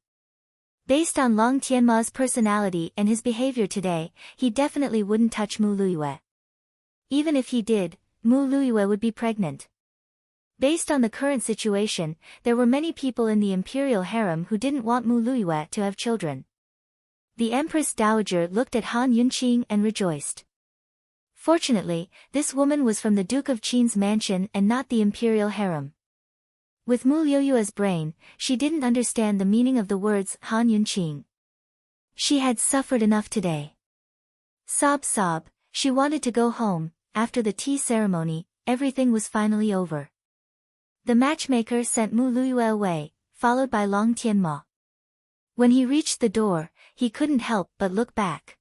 Based on Long Tianma's personality and his behavior today, he definitely wouldn't touch Mu Luiyue. Even if he did, Mu Luiyue would be pregnant. Based on the current situation, there were many people in the imperial harem who didn't want Mu Luiyue to have children. The Empress Dowager looked at Han Yunqing and rejoiced. Fortunately, this woman was from the Duke of Qin's mansion and not the imperial harem. With Mu Luiyue's brain, she didn't understand the meaning of the words Han Yunqing. She had suffered enough today. Sob, she wanted to go home. After the tea ceremony, everything was finally over. The matchmaker sent Mu Luyue away, followed by Long Tianma. When he reached the door, he couldn't help but look back.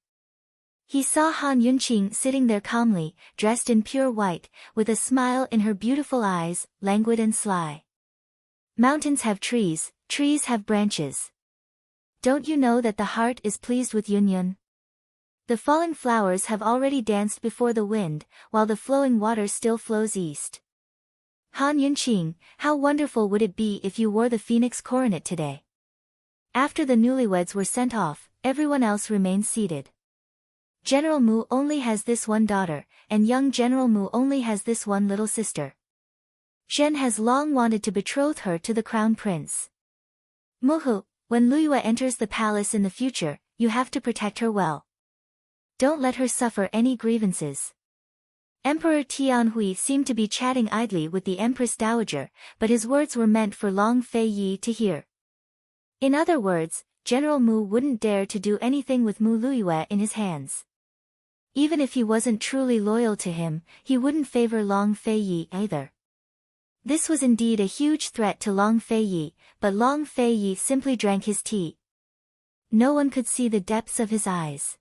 He saw Han Yunqing sitting there calmly, dressed in pure white, with a smile in her beautiful eyes, languid and sly. Mountains have trees, trees have branches. Don't you know that the heart is pleased with Yunyun? The falling flowers have already danced before the wind, while the flowing water still flows east. Han Yunqing, how wonderful would it be if you wore the phoenix coronet today? After the newlyweds were sent off, everyone else remained seated. General Mu only has this one daughter, and young General Mu only has this one little sister. Zhen has long wanted to betroth her to the crown prince. Muhu, when Luyue enters the palace in the future, you have to protect her well. Don't let her suffer any grievances. Emperor Tianhui seemed to be chatting idly with the Empress Dowager, but his words were meant for Long Fei Yi to hear. In other words, General Mu wouldn't dare to do anything with Mu Luyue in his hands. Even if he wasn't truly loyal to him, he wouldn't favor Long Fei Yi either. This was indeed a huge threat to Long Fei Yi, but Long Fei Yi simply drank his tea. No one could see the depths of his eyes.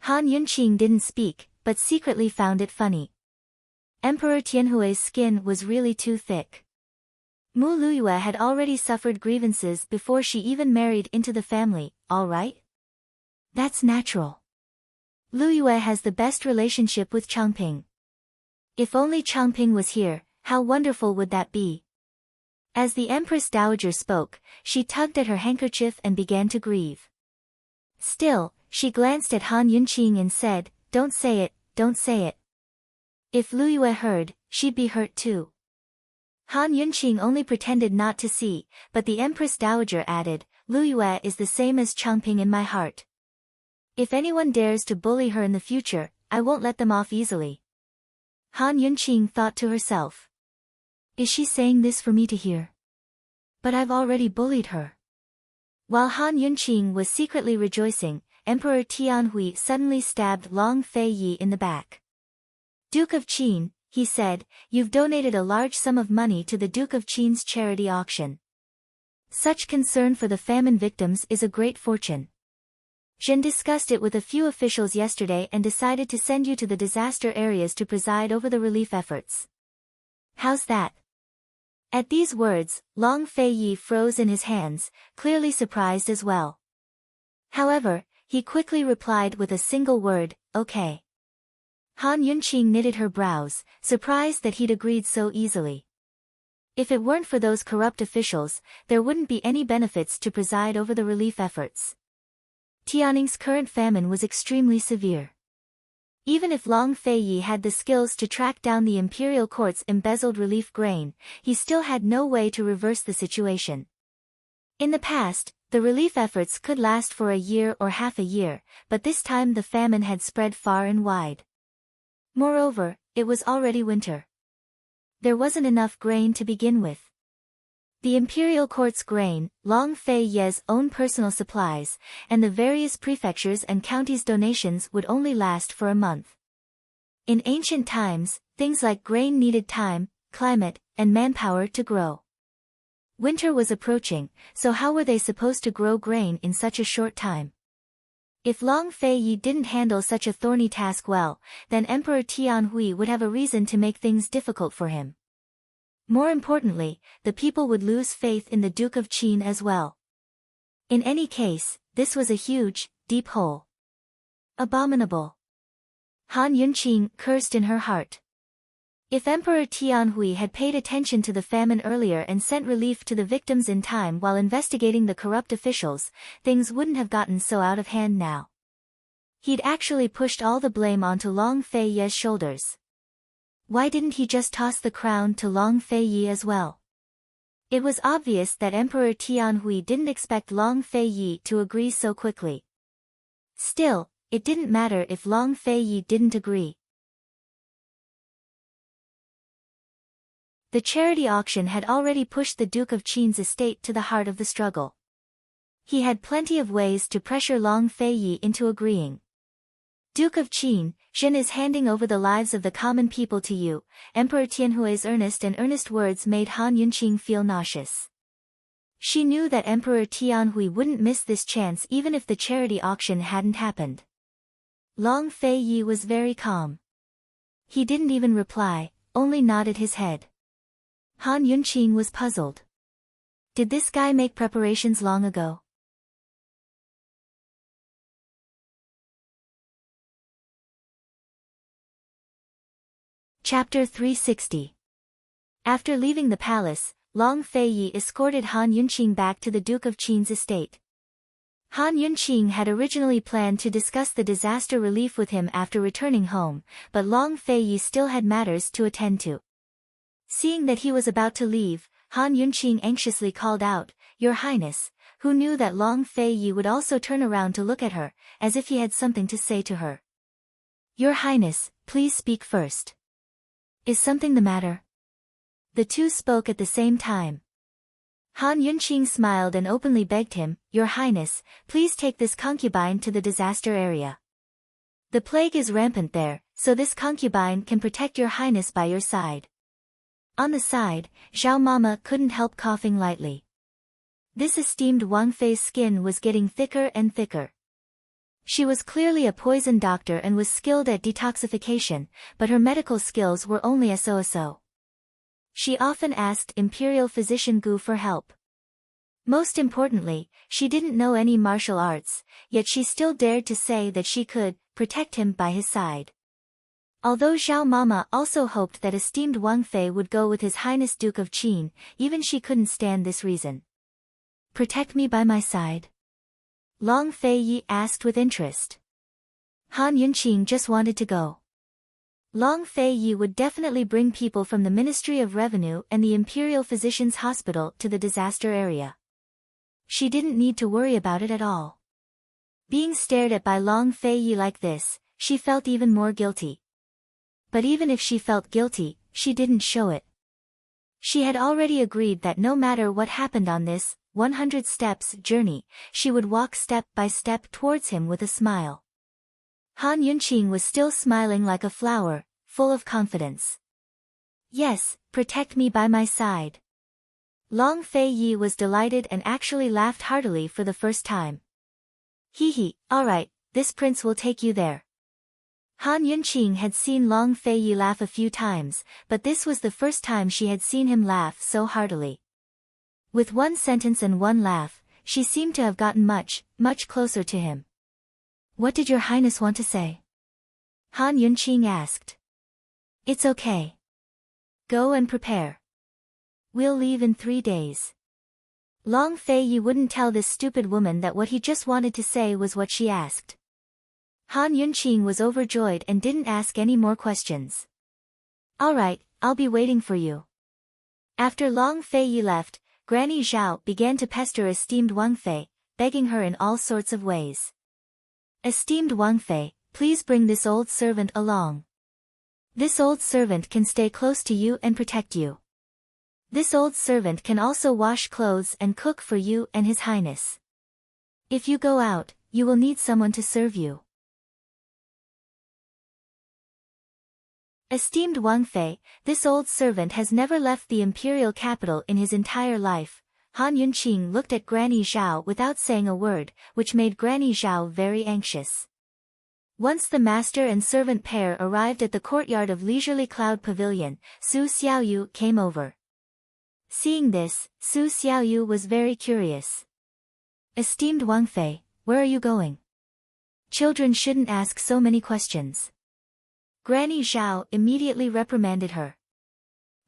Han Yunqing didn't speak, but secretly found it funny. Emperor Tianhui's skin was really too thick. Mu Luyue had already suffered grievances before she even married into the family, all right? That's natural. Luyue has the best relationship with Changping. If only Changping was here, how wonderful would that be? As the Empress Dowager spoke, she tugged at her handkerchief and began to grieve. Still, she glanced at Han Yunqing and said, "Don't say it, don't say it." If Luyue heard, she'd be hurt too. Han Yunqing only pretended not to see, but the Empress Dowager added, "Luyue is the same as Changping in my heart. If anyone dares to bully her in the future, I won't let them off easily." Han Yunqing thought to herself. Is she saying this for me to hear? But I've already bullied her. While Han Yunqing was secretly rejoicing, Emperor Tianhui suddenly stabbed Long Fei Yi in the back. "Duke of Qin," he said, "you've donated a large sum of money to the Duke of Qin's charity auction. Such concern for the famine victims is a great fortune. Zhen discussed it with a few officials yesterday and decided to send you to the disaster areas to preside over the relief efforts. How's that?" At these words, Long Fei Yi froze in his hands, clearly surprised as well. However, he quickly replied with a single word, "Okay." Han Yunqing knitted her brows, surprised that he'd agreed so easily. If it weren't for those corrupt officials, there wouldn't be any benefits to preside over the relief efforts. Tianning's current famine was extremely severe. Even if Long Fei Yi had the skills to track down the imperial court's embezzled relief grain, he still had no way to reverse the situation. In the past, the relief efforts could last for a year or half a year, but this time the famine had spread far and wide. Moreover, it was already winter. There wasn't enough grain to begin with. The imperial court's grain, Long Fei Ye's own personal supplies, and the various prefectures and counties' donations would only last for a month. In ancient times, things like grain needed time, climate, and manpower to grow. Winter was approaching, so how were they supposed to grow grain in such a short time? If Long Fei Yi didn't handle such a thorny task well, then Emperor Tianhui would have a reason to make things difficult for him. More importantly, the people would lose faith in the Duke of Qin as well. In any case, this was a huge, deep hole. Abominable. Han Yunqing cursed in her heart. If Emperor Tianhui had paid attention to the famine earlier and sent relief to the victims in time while investigating the corrupt officials, things wouldn't have gotten so out of hand now. He'd actually pushed all the blame onto Long Fei Ye's shoulders. Why didn't he just toss the crown to Long Fei Yi as well? It was obvious that Emperor Tianhui didn't expect Long Fei Yi to agree so quickly. Still, it didn't matter if Long Fei Yi didn't agree. The charity auction had already pushed the Duke of Qin's estate to the heart of the struggle. He had plenty of ways to pressure Long Fei Yi into agreeing. Duke of Qin, Zhen is handing over the lives of the common people to you. Emperor Tianhui's earnest words made Han Yunqing feel nauseous. She knew that Emperor Tianhui wouldn't miss this chance even if the charity auction hadn't happened. Long Fei Yi was very calm. He didn't even reply, only nodded his head. Han Yunqing was puzzled. Did this guy make preparations long ago? Chapter 360. After leaving the palace, Long Fei Yi escorted Han Yunqing back to the Duke of Qin's estate. Han Yunqing had originally planned to discuss the disaster relief with him after returning home, but Long Fei Yi still had matters to attend to. Seeing that he was about to leave, Han Yunqing anxiously called out, "Your Highness," who knew that Long Fei Yi would also turn around to look at her, as if he had something to say to her. "Your Highness, please speak first. Is something the matter?" The two spoke at the same time. Han Yunqing smiled and openly begged him, "Your Highness, please take this concubine to the disaster area. The plague is rampant there, so this concubine can protect your Highness by your side." On the side, Zhao Mama couldn't help coughing lightly. This esteemed Wang Fei's skin was getting thicker and thicker. She was clearly a poison doctor and was skilled at detoxification, but her medical skills were only so-so. She often asked Imperial Physician Gu for help. Most importantly, she didn't know any martial arts, yet she still dared to say that she could protect him by his side. Although Zhao Mama also hoped that esteemed Wang Fei would go with His Highness Duke of Qin, even she couldn't stand this reason. "Protect me by my side?" Long Fei Yi asked with interest. Han Yunqing just wanted to go. Long Fei Yi would definitely bring people from the Ministry of Revenue and the Imperial Physicians Hospital to the disaster area. She didn't need to worry about it at all. Being stared at by Long Fei Yi like this, she felt even more guilty. But even if she felt guilty, she didn't show it. She had already agreed that no matter what happened on this 100 steps journey, she would walk step by step towards him with a smile. Han Yunqing was still smiling like a flower, full of confidence. "Yes, protect me by my side." Long Fei Yi was delighted and actually laughed heartily for the first time. "Hee, alright, this prince will take you there." Han Yunqing had seen Long Fei Yi laugh a few times, but this was the first time she had seen him laugh so heartily. With one sentence and one laugh, she seemed to have gotten much closer to him. "What did your Highness want to say?" Han Yunqing asked. "It's okay. Go and prepare. We'll leave in 3 days." Long Fei Yi wouldn't tell this stupid woman that what he just wanted to say was what she asked. Han Yunqing was overjoyed and didn't ask any more questions. "Alright, I'll be waiting for you." After Long Fei Yi left, Granny Zhao began to pester esteemed Wang Fei, begging her in all sorts of ways. "Esteemed Wang Fei, please bring this old servant along. This old servant can stay close to you and protect you. This old servant can also wash clothes and cook for you and His Highness. If you go out, you will need someone to serve you." Esteemed Wang Fei, this old servant has never left the imperial capital in his entire life. Han Yunqing looked at Granny Zhao without saying a word, which made Granny Zhao very anxious. Once the master and servant pair arrived at the courtyard of Leisurely Cloud Pavilion, Su Xiaoyu came over. Seeing this, Su Xiaoyu was very curious. "Esteemed Wang Fei, where are you going? Children shouldn't ask so many questions." Granny Zhao immediately reprimanded her.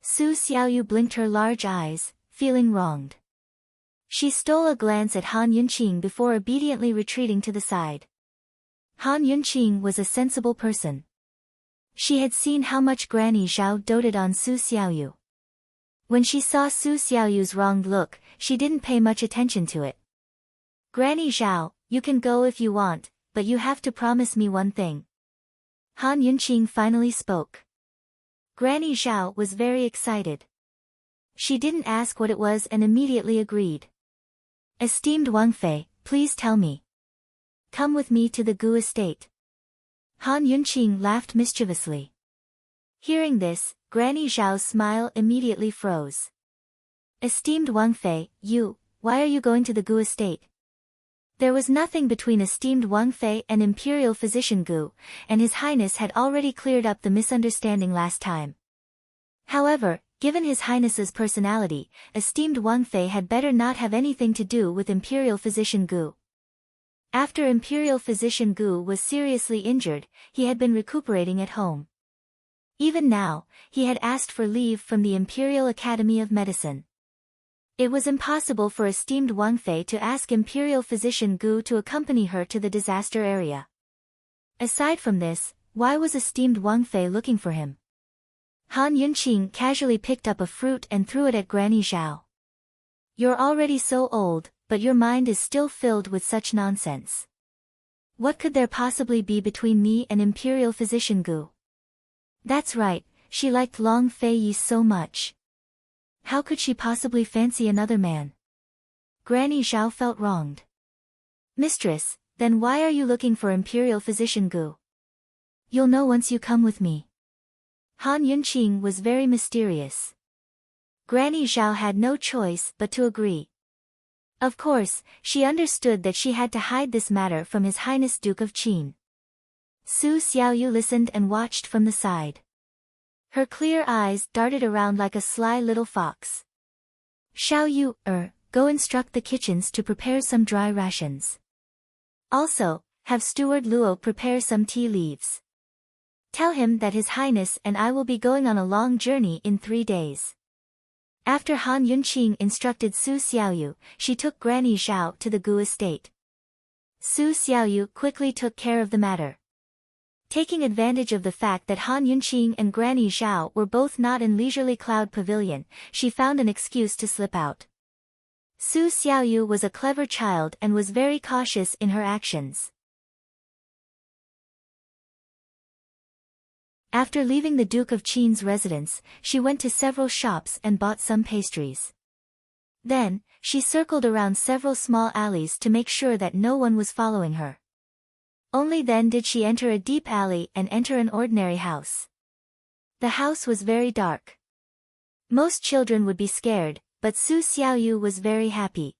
Su Xiaoyu blinked her large eyes, feeling wronged. She stole a glance at Han Yunqing before obediently retreating to the side. Han Yunqing was a sensible person. She had seen how much Granny Zhao doted on Su Xiaoyu. When she saw Su Xiaoyu's wronged look, she didn't pay much attention to it. "Granny Zhao, you can go if you want, but you have to promise me one thing." Han Yunqing finally spoke. Granny Zhao was very excited. She didn't ask what it was and immediately agreed. "Esteemed Wang Fei, please tell me. Come with me to the Gu estate." Han Yunqing laughed mischievously. Hearing this, Granny Zhao's smile immediately froze. Esteemed Wang Fei, why are you going to the Gu estate? There was nothing between esteemed Wang Fei and Imperial Physician Gu, and His Highness had already cleared up the misunderstanding last time. However, given His Highness's personality, esteemed Wang Fei had better not have anything to do with Imperial Physician Gu. After Imperial Physician Gu was seriously injured, he had been recuperating at home. Even now, he had asked for leave from the Imperial Academy of Medicine. It was impossible for esteemed Wang Fei to ask Imperial Physician Gu to accompany her to the disaster area. Aside from this, why was esteemed Wang Fei looking for him? Han Yunqing casually picked up a fruit and threw it at Granny Zhao. You're already so old, but your mind is still filled with such nonsense. What could there possibly be between me and Imperial Physician Gu? That's right, she liked Long Fei Yi so much. How could she possibly fancy another man? Granny Zhao felt wronged. Mistress, then why are you looking for Imperial Physician Gu? You'll know once you come with me. Han Yunqing was very mysterious. Granny Zhao had no choice but to agree. Of course, she understood that she had to hide this matter from His Highness Duke of Qin. Su Xiaoyu listened and watched from the side. Her clear eyes darted around like a sly little fox. Xiaoyu, go instruct the kitchens to prepare some dry rations. Also, have Steward Luo prepare some tea leaves. Tell him that His Highness and I will be going on a long journey in 3 days. After Han Yunqing instructed Su Xiaoyu, she took Granny Zhao to the Gu estate. Su Xiaoyu quickly took care of the matter. Taking advantage of the fact that Han Yunqing and Granny Zhao were both not in Leisurely Cloud Pavilion, she found an excuse to slip out. Su Xiaoyu was a clever child and was very cautious in her actions. After leaving the Duke of Qin's residence, she went to several shops and bought some pastries. Then, she circled around several small alleys to make sure that no one was following her. Only then did she enter a deep alley and enter an ordinary house. The house was very dark. Most children would be scared, but Su Xiaoyu was very happy.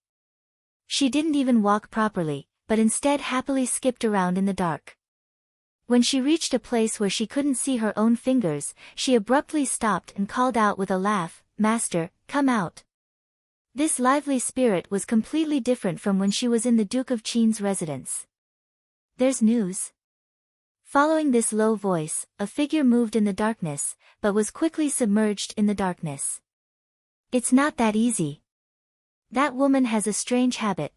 She didn't even walk properly, but instead happily skipped around in the dark. When she reached a place where she couldn't see her own fingers, she abruptly stopped and called out with a laugh, "Master, come out." This lively spirit was completely different from when she was in the Duke of Qin's residence. There's news. Following this low voice, a figure moved in the darkness, but was quickly submerged in the darkness. It's not that easy. That woman has a strange habit.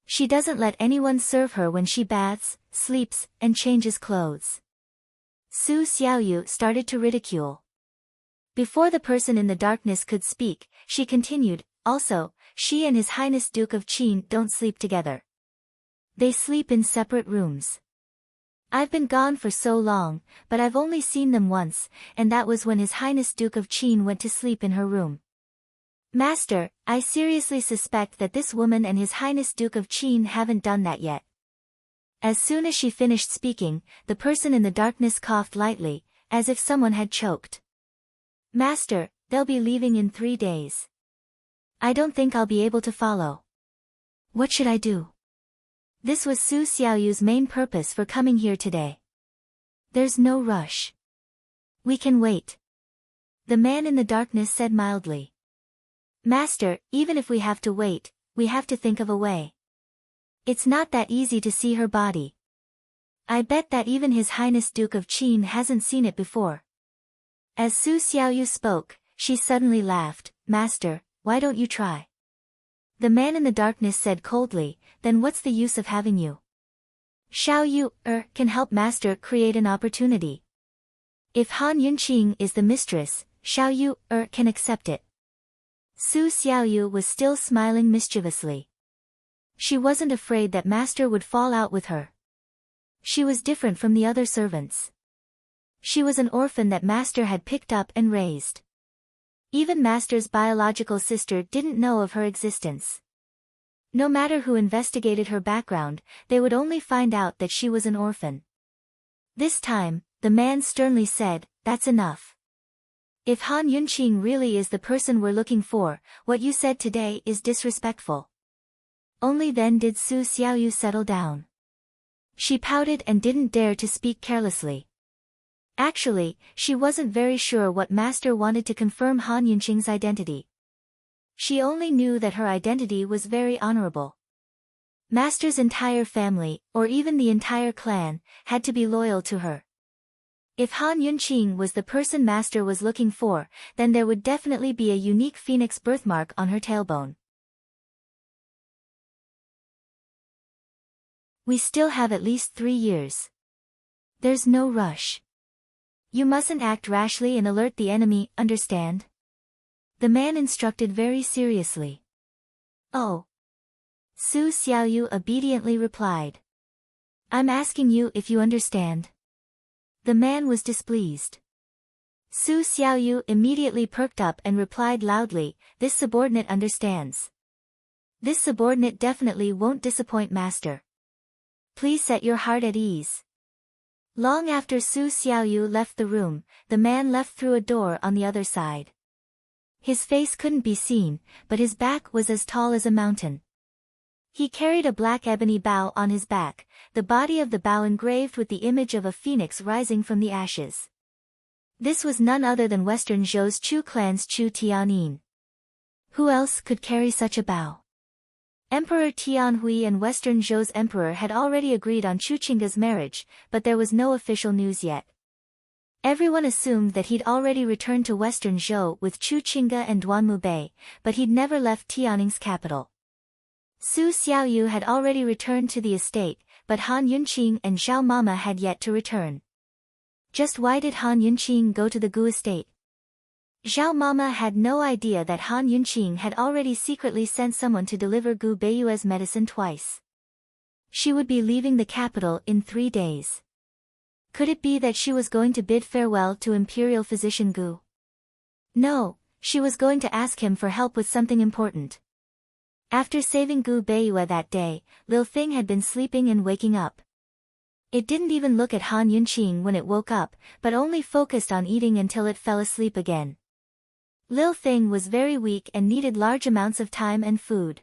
She doesn't let anyone serve her when she baths, sleeps, and changes clothes. Su Xiaoyu started to ridicule. Before the person in the darkness could speak, she continued, also, she and His Highness Duke of Qin don't sleep together. They sleep in separate rooms. I've been gone for so long, but I've only seen them once, and that was when His Highness Duke of Qin went to sleep in her room. Master, I seriously suspect that this woman and His Highness Duke of Qin haven't done that yet. As soon as she finished speaking, the person in the darkness coughed lightly, as if someone had choked. Master, they'll be leaving in 3 days. I don't think I'll be able to follow. What should I do? This was Su Xiaoyu's main purpose for coming here today. There's no rush. We can wait. The man in the darkness said mildly. Master, even if we have to wait, we have to think of a way. It's not that easy to see her body. I bet that even His Highness Duke of Qin hasn't seen it before. As Su Xiaoyu spoke, she suddenly laughed. Master, why don't you try? The man in the darkness said coldly, then what's the use of having you? Xiaoyu, can help Master create an opportunity. If Han Yunqing is the mistress, Xiaoyu, can accept it. Su Xiaoyu was still smiling mischievously. She wasn't afraid that Master would fall out with her. She was different from the other servants. She was an orphan that Master had picked up and raised. Even Master's biological sister didn't know of her existence. No matter who investigated her background, they would only find out that she was an orphan. This time, the man sternly said, "That's enough. If Han Yunqing really is the person we're looking for, what you said today is disrespectful." Only then did Su Xiaoyu settle down. She pouted and didn't dare to speak carelessly. Actually, she wasn't very sure what master wanted to confirm Han Yunqing's identity. She only knew that her identity was very honorable. Master's entire family, or even the entire clan, had to be loyal to her. If Han Yunqing was the person master was looking for, then there would definitely be a unique phoenix birthmark on her tailbone. We still have at least 3 years. There's no rush. You mustn't act rashly and alert the enemy, understand? The man instructed very seriously. Oh. Su Xiaoyu obediently replied. I'm asking you if you understand. The man was displeased. Su Xiaoyu immediately perked up and replied loudly, this subordinate understands. This subordinate definitely won't disappoint master. Please set your heart at ease. Long after Su Xiaoyu left the room, the man left through a door on the other side. His face couldn't be seen, but his back was as tall as a mountain. He carried a black ebony bow on his back, the body of the bow engraved with the image of a phoenix rising from the ashes. This was none other than Western Zhou's Chu clan's Chu Tianyin. Who else could carry such a bow? Emperor Tianhui and Western Zhou's emperor had already agreed on Chu Qingge's marriage, but there was no official news yet. Everyone assumed that he'd already returned to Western Zhou with Chu Qingge and Duanmu Bei, but he'd never left Tianning's capital. Su Xiaoyu had already returned to the estate, but Han Yunqing and Zhao Mama had yet to return. Just why did Han Yunqing go to the Gu estate? Zhao Mama had no idea that Han Yunqing had already secretly sent someone to deliver Gu Beiyue's medicine twice. She would be leaving the capital in 3 days. Could it be that she was going to bid farewell to Imperial Physician Gu? No, she was going to ask him for help with something important. After saving Gu Beiyue that day, Lil Thing had been sleeping and waking up. It didn't even look at Han Yunqing when it woke up, but only focused on eating until it fell asleep again. Lil Thing was very weak and needed large amounts of time and food.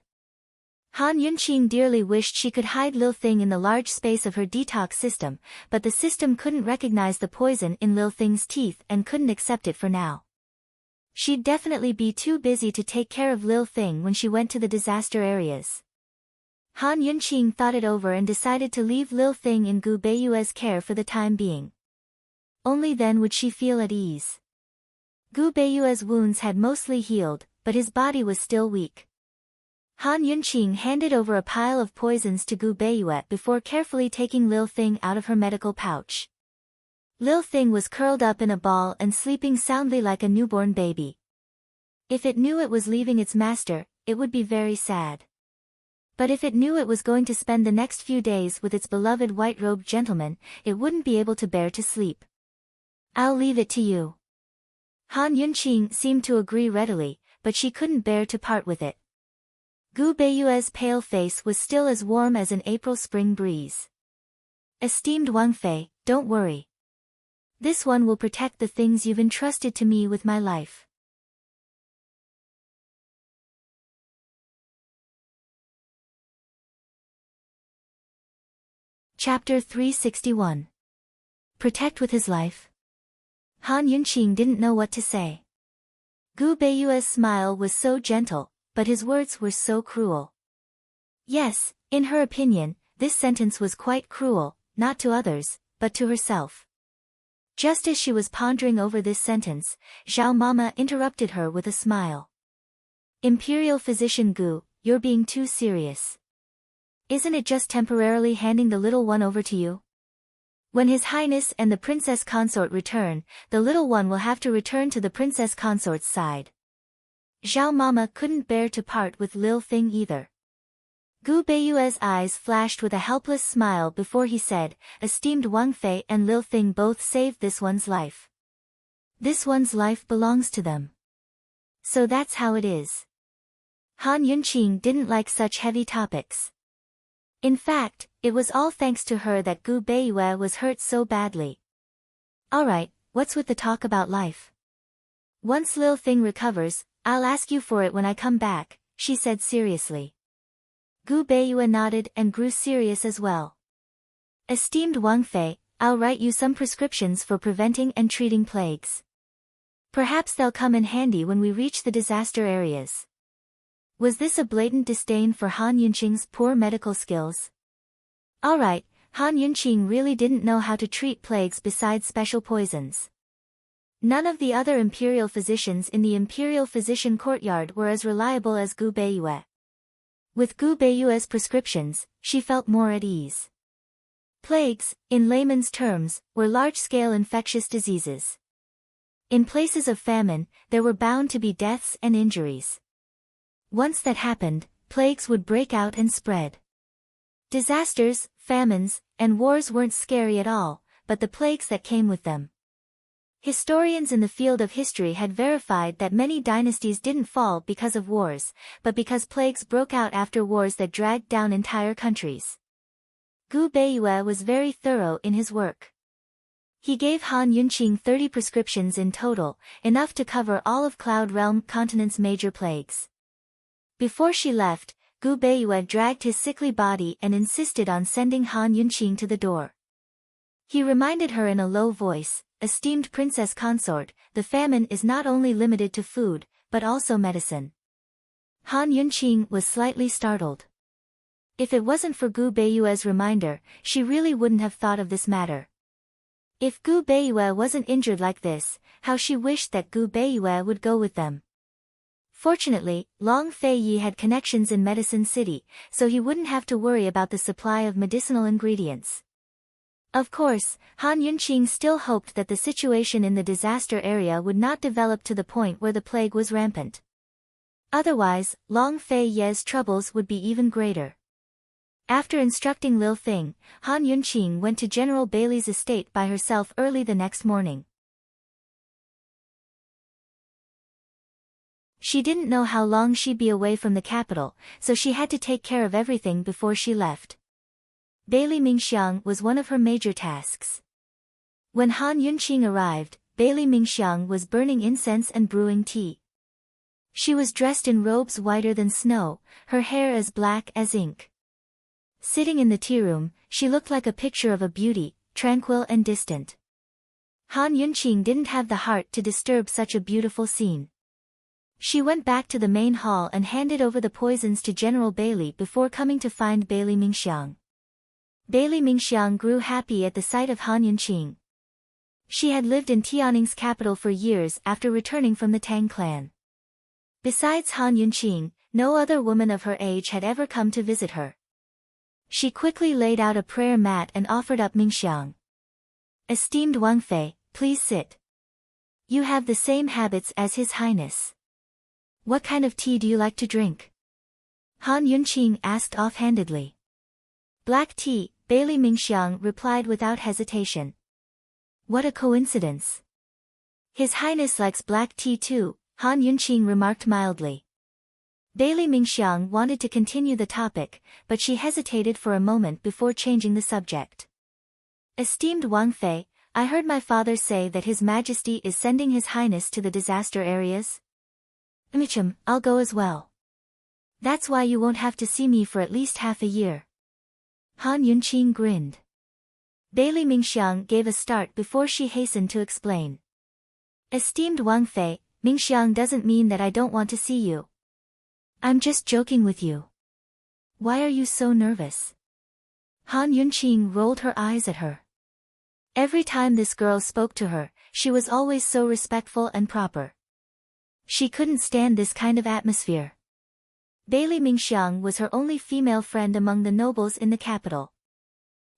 Han Yunqing dearly wished she could hide Lil Thing in the large space of her detox system, but the system couldn't recognize the poison in Lil Thing's teeth and couldn't accept it for now. She'd definitely be too busy to take care of Lil Thing when she went to the disaster areas. Han Yunqing thought it over and decided to leave Lil Thing in Gu Beiyue's care for the time being. Only then would she feel at ease. Gu Beiyue's wounds had mostly healed, but his body was still weak. Han Yunqing handed over a pile of poisons to Gu Beiyue before carefully taking Lil Thing out of her medical pouch. Lil Thing was curled up in a ball and sleeping soundly like a newborn baby. If it knew it was leaving its master, it would be very sad. But if it knew it was going to spend the next few days with its beloved white-robed gentleman, it wouldn't be able to bear to sleep. I'll leave it to you. Han Yunqing seemed to agree readily, but she couldn't bear to part with it. Gu Beiyue's pale face was still as warm as an April spring breeze. Esteemed Wang Fei, don't worry. This one will protect the things you've entrusted to me with my life. Chapter 361. Protect with his life. Han Yunqing didn't know what to say. Gu Beiyue's smile was so gentle, but his words were so cruel. Yes, in her opinion, this sentence was quite cruel, not to others, but to herself. Just as she was pondering over this sentence, Zhao Mama interrupted her with a smile. Imperial Physician Gu, you're being too serious. Isn't it just temporarily handing the little one over to you? When His Highness and the Princess Consort return, the little one will have to return to the Princess Consort's side. Zhao Mama couldn't bear to part with Lil Thing either. Gu Beiyue's eyes flashed with a helpless smile before he said, Esteemed Wang Fei and Lil Thing both saved this one's life. This one's life belongs to them. So that's how it is. Han Yunqing didn't like such heavy topics. In fact, It was all thanks to her that Gu Beiyue was hurt so badly. Alright, what's with the talk about life? Once Lil Thing recovers, I'll ask you for it when I come back, she said seriously. Gu Beiyue nodded and grew serious as well. Esteemed Wang Fei, I'll write you some prescriptions for preventing and treating plagues. Perhaps they'll come in handy when we reach the disaster areas. Was this a blatant disdain for Han Yunqing's poor medical skills? Alright, Han Yunqing really didn't know how to treat plagues besides special poisons. None of the other imperial physicians in the imperial physician courtyard were as reliable as Gu Beiyue. With Gu Beiyue's prescriptions, she felt more at ease. Plagues, in layman's terms, were large-scale infectious diseases. In places of famine, there were bound to be deaths and injuries. Once that happened, plagues would break out and spread. Disasters, famines, and wars weren't scary at all, but the plagues that came with them. Historians in the field of history had verified that many dynasties didn't fall because of wars, but because plagues broke out after wars that dragged down entire countries. Gu Beiyue was very thorough in his work. He gave Han Yunqing 30 prescriptions in total, enough to cover all of Cloud Realm continent's major plagues. Before she left, Gu Beiyue dragged his sickly body and insisted on sending Han Yunqing to the door. He reminded her in a low voice, "Esteemed Princess Consort, the famine is not only limited to food, but also medicine." Han Yunqing was slightly startled. If it wasn't for Gu Beiyue's reminder, she really wouldn't have thought of this matter. If Gu Beiyue wasn't injured like this, how she wished that Gu Beiyue would go with them. Fortunately, Long Fei Yi had connections in Medicine City, so he wouldn't have to worry about the supply of medicinal ingredients. Of course, Han Yunqing still hoped that the situation in the disaster area would not develop to the point where the plague was rampant. Otherwise, Long Fei Yi's troubles would be even greater. After instructing Lil Thing, Han Yunqing went to General Bailey's estate by herself early the next morning. She didn't know how long she'd be away from the capital, so she had to take care of everything before she left. Bailey Mingxiang was one of her major tasks. When Han Yunqing arrived, Bailey Mingxiang was burning incense and brewing tea. She was dressed in robes whiter than snow, her hair as black as ink. Sitting in the tea room, she looked like a picture of a beauty, tranquil and distant. Han Yunqing didn't have the heart to disturb such a beautiful scene. She went back to the main hall and handed over the poisons to General Bailey before coming to find Bailey Mingxiang. Bailey Mingxiang grew happy at the sight of Han Yunqing. She had lived in Tianning's capital for years after returning from the Tang clan. Besides Han Yunqing, no other woman of her age had ever come to visit her. She quickly laid out a prayer mat and offered up Mingxiang. "Esteemed Wang Fei, please sit. You have the same habits as His Highness. What kind of tea do you like to drink?" Han Yunqing asked offhandedly. "Black tea," Bailey Mingxiang replied without hesitation. "What a coincidence. His Highness likes black tea too," Han Yunqing remarked mildly. Bailey Mingxiang wanted to continue the topic, but she hesitated for a moment before changing the subject. "Esteemed Wang Fei, I heard my father say that His Majesty is sending His Highness to the disaster areas. I'll go as well. That's why you won't have to see me for at least half a year." Han Yunqing grinned. Bailey Mingxiang gave a start before she hastened to explain. "Esteemed Wang Fei, Mingxiang doesn't mean that I don't want to see you. I'm just joking with you. Why are you so nervous?" Han Yunqing rolled her eyes at her. Every time this girl spoke to her, she was always so respectful and proper. She couldn't stand this kind of atmosphere. Bailey Mingxiang was her only female friend among the nobles in the capital.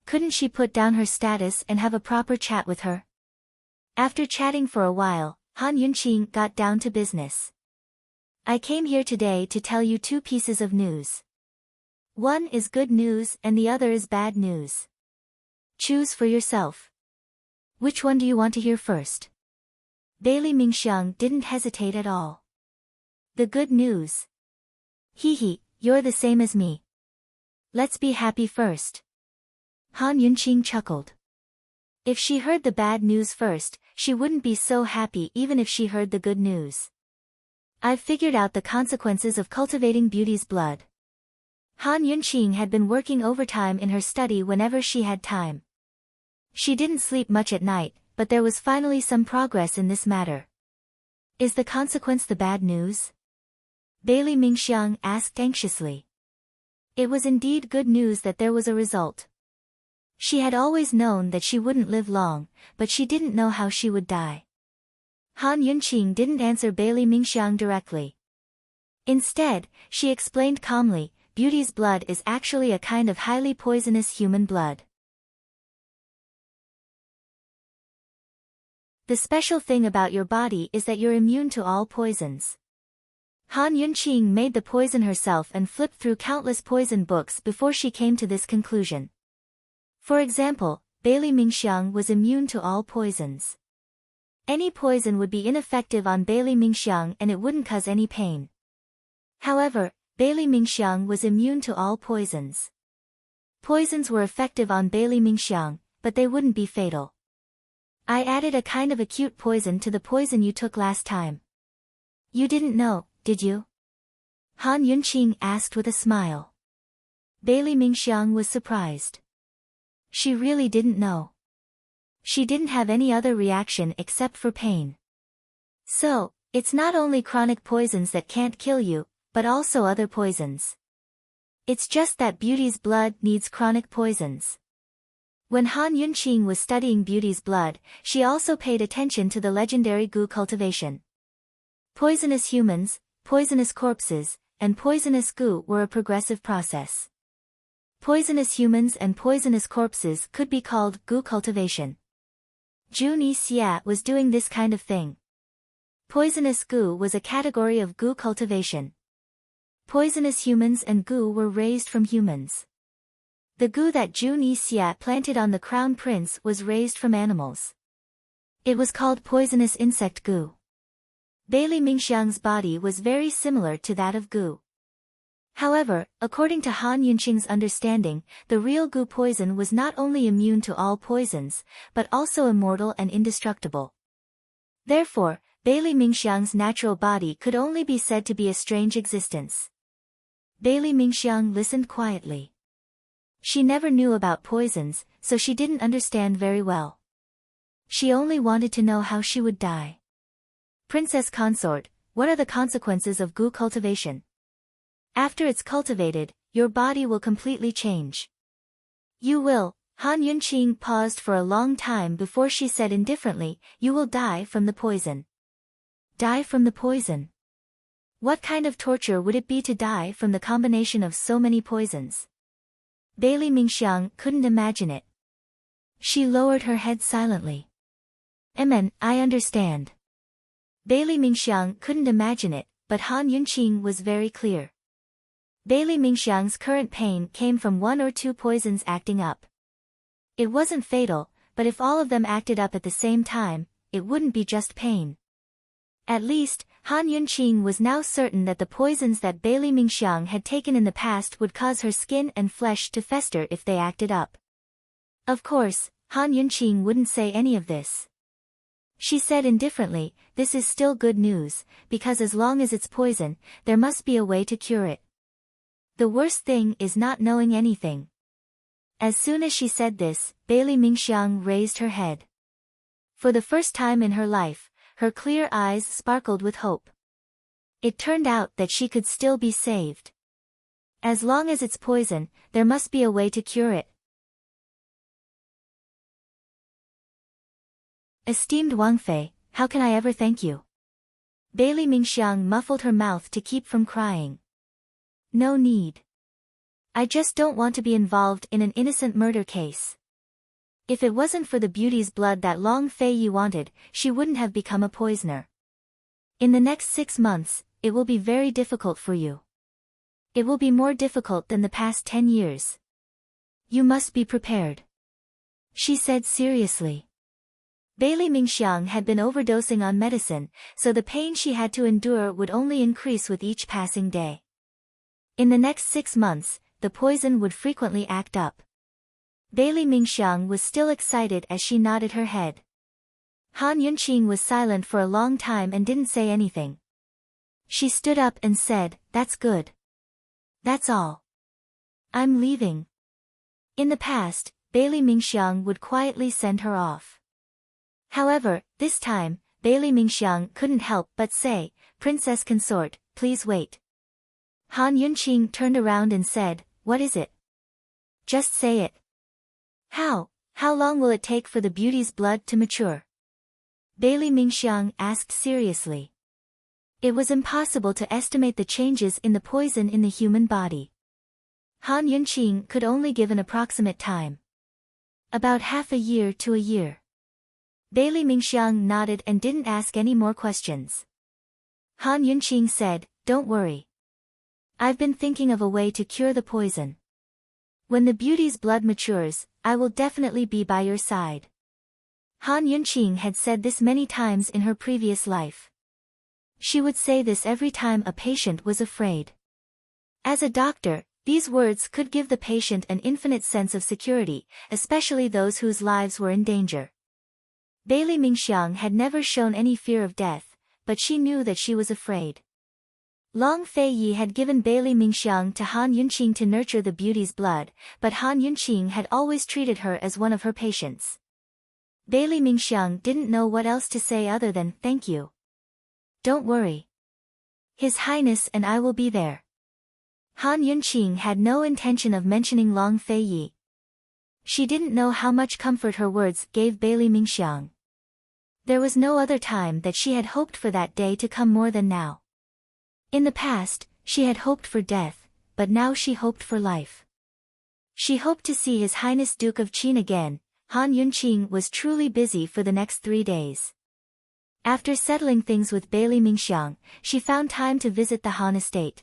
Couldn't she put down her status and have a proper chat with her? After chatting for a while, Han Yunqing got down to business. "I came here today to tell you two pieces of news. One is good news and the other is bad news. Choose for yourself. Which one do you want to hear first?" Bailey Mingxiang didn't hesitate at all. "The good news. Hee hee, you're the same as me. Let's be happy first." Han Yunqing chuckled. If she heard the bad news first, she wouldn't be so happy even if she heard the good news. I've figured out the consequences of cultivating beauty's blood. Han Yunqing had been working overtime in her study whenever she had time. She didn't sleep much at night, but there was finally some progress in this matter. Is the consequence the bad news? Bailey Mingxiang asked anxiously. It was indeed good news that there was a result. She had always known that she wouldn't live long, but she didn't know how she would die. Han Yunqing didn't answer Bailey Mingxiang directly. Instead, she explained calmly, beauty's blood is actually a kind of highly poisonous human blood. The special thing about your body is that you're immune to all poisons. Han Yunqing made the poison herself and flipped through countless poison books before she came to this conclusion. For example, Bailey Mingxiang was immune to all poisons. Any poison would be ineffective on Bailey Mingxiang and it wouldn't cause any pain. However, Bailey Mingxiang was immune to all poisons. Poisons were effective on Bailey Mingxiang, but they wouldn't be fatal. I added a kind of acute poison to the poison you took last time. You didn't know, did you? Han Yunqing asked with a smile. Bailey Mingxiang was surprised. She really didn't know. She didn't have any other reaction except for pain. So, it's not only chronic poisons that can't kill you, but also other poisons. It's just that beauty's blood needs chronic poisons. When Han Yunqing was studying beauty's blood, she also paid attention to the legendary goo cultivation. Poisonous humans, poisonous corpses, and poisonous goo were a progressive process. Poisonous humans and poisonous corpses could be called goo cultivation. Jun Yixia was doing this kind of thing. Poisonous goo was a category of goo cultivation. Poisonous humans and goo were raised from humans. The goo that Jun Yixia planted on the crown prince was raised from animals. It was called poisonous insect goo. Bailey Mingxiang's body was very similar to that of goo. However, according to Han Yunqing's understanding, the real goo poison was not only immune to all poisons, but also immortal and indestructible. Therefore, Bailey Mingxiang's natural body could only be said to be a strange existence. Bailey Mingxiang listened quietly. She never knew about poisons, so she didn't understand very well. She only wanted to know how she would die. Princess Consort, what are the consequences of goo cultivation? After it's cultivated, your body will completely change. You will. Han Yunqing paused for a long time before she said indifferently, you will die from the poison. Die from the poison? What kind of torture would it be to die from the combination of so many poisons? Bailey Mingxiang couldn't imagine it. She lowered her head silently. I understand. Bailey Mingxiang couldn't imagine it, but Han Yunqing was very clear. Bailey Mingxiang's current pain came from one or two poisons acting up. It wasn't fatal, but if all of them acted up at the same time, it wouldn't be just pain. At least, Han Yunqing was now certain that the poisons that Bailey Mingxiang had taken in the past would cause her skin and flesh to fester if they acted up. Of course, Han Yunqing wouldn't say any of this. She said indifferently, this is still good news, because as long as it's poison, there must be a way to cure it. The worst thing is not knowing anything. As soon as she said this, Bailey Mingxiang raised her head. For the first time in her life, her clear eyes sparkled with hope. It turned out that she could still be saved. As long as it's poison, there must be a way to cure it. Esteemed Wang Fei, how can I ever thank you? Bailey Mingxiang muffled her mouth to keep from crying. No need. I just don't want to be involved in an innocent murder case. If it wasn't for the beauty's blood that Long Fei Yi wanted, she wouldn't have become a poisoner. In the next 6 months, it will be very difficult for you. It will be more difficult than the past 10 years. You must be prepared. She said seriously. Bailey Mingxiang had been overdosing on medicine, so the pain she had to endure would only increase with each passing day. In the next 6 months, the poison would frequently act up. Bailey Mingxiang was still excited as she nodded her head. Han Yunqing was silent for a long time and didn't say anything. She stood up and said, "That's good. That's all. I'm leaving." In the past, Bailey Mingxiang would quietly send her off. However, this time, Bailey Mingxiang couldn't help but say, "Princess Consort, please wait." Han Yunqing turned around and said, "What is it? Just say it." How long will it take for the beauty's blood to mature?" Bailey Mingxiang asked seriously. It was impossible to estimate the changes in the poison in the human body. Han Yunqing could only give an approximate time. About half a year to a year. Bailey Mingxiang nodded and didn't ask any more questions. Han Yunqing said, "Don't worry. I've been thinking of a way to cure the poison. When the beauty's blood matures, I will definitely be by your side." Han Yunqing had said this many times in her previous life. She would say this every time a patient was afraid. As a doctor, these words could give the patient an infinite sense of security, especially those whose lives were in danger. Bailey Mingxiang had never shown any fear of death, but she knew that she was afraid. Long Fei Yi had given Bailey Mingxiang to Han Yunqing to nurture the beauty's blood, but Han Yunqing had always treated her as one of her patients. Bailey Mingxiang didn't know what else to say other than, "Thank you. Don't worry. His Highness and I will be there." Han Yunqing had no intention of mentioning Long Fei Yi. She didn't know how much comfort her words gave Bailey Mingxiang. There was no other time that she had hoped for that day to come more than now. In the past, she had hoped for death, but now she hoped for life. She hoped to see His Highness Duke of Qin again. Han Yunqing was truly busy for the next 3 days. After settling things with Bailey Mingxiang, she found time to visit the Han estate.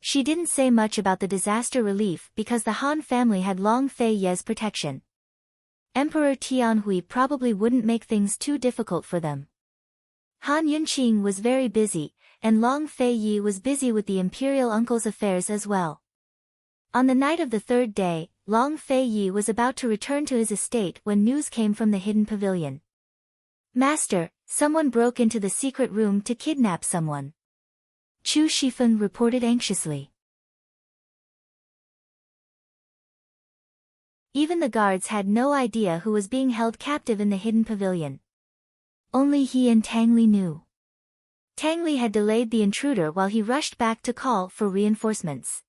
She didn't say much about the disaster relief because the Han family had Long Fei Ye's protection. Emperor Tianhui probably wouldn't make things too difficult for them. Han Yunqing was very busy, and Long Fei Yi was busy with the imperial uncle's affairs as well. On the night of the 3rd day, Long Fei Yi was about to return to his estate when news came from the hidden pavilion. "Master, someone broke into the secret room to kidnap someone," Chu Shifeng reported anxiously. Even the guards had no idea who was being held captive in the hidden pavilion. Only he and Tang Li knew. Tang Li had delayed the intruder while he rushed back to call for reinforcements.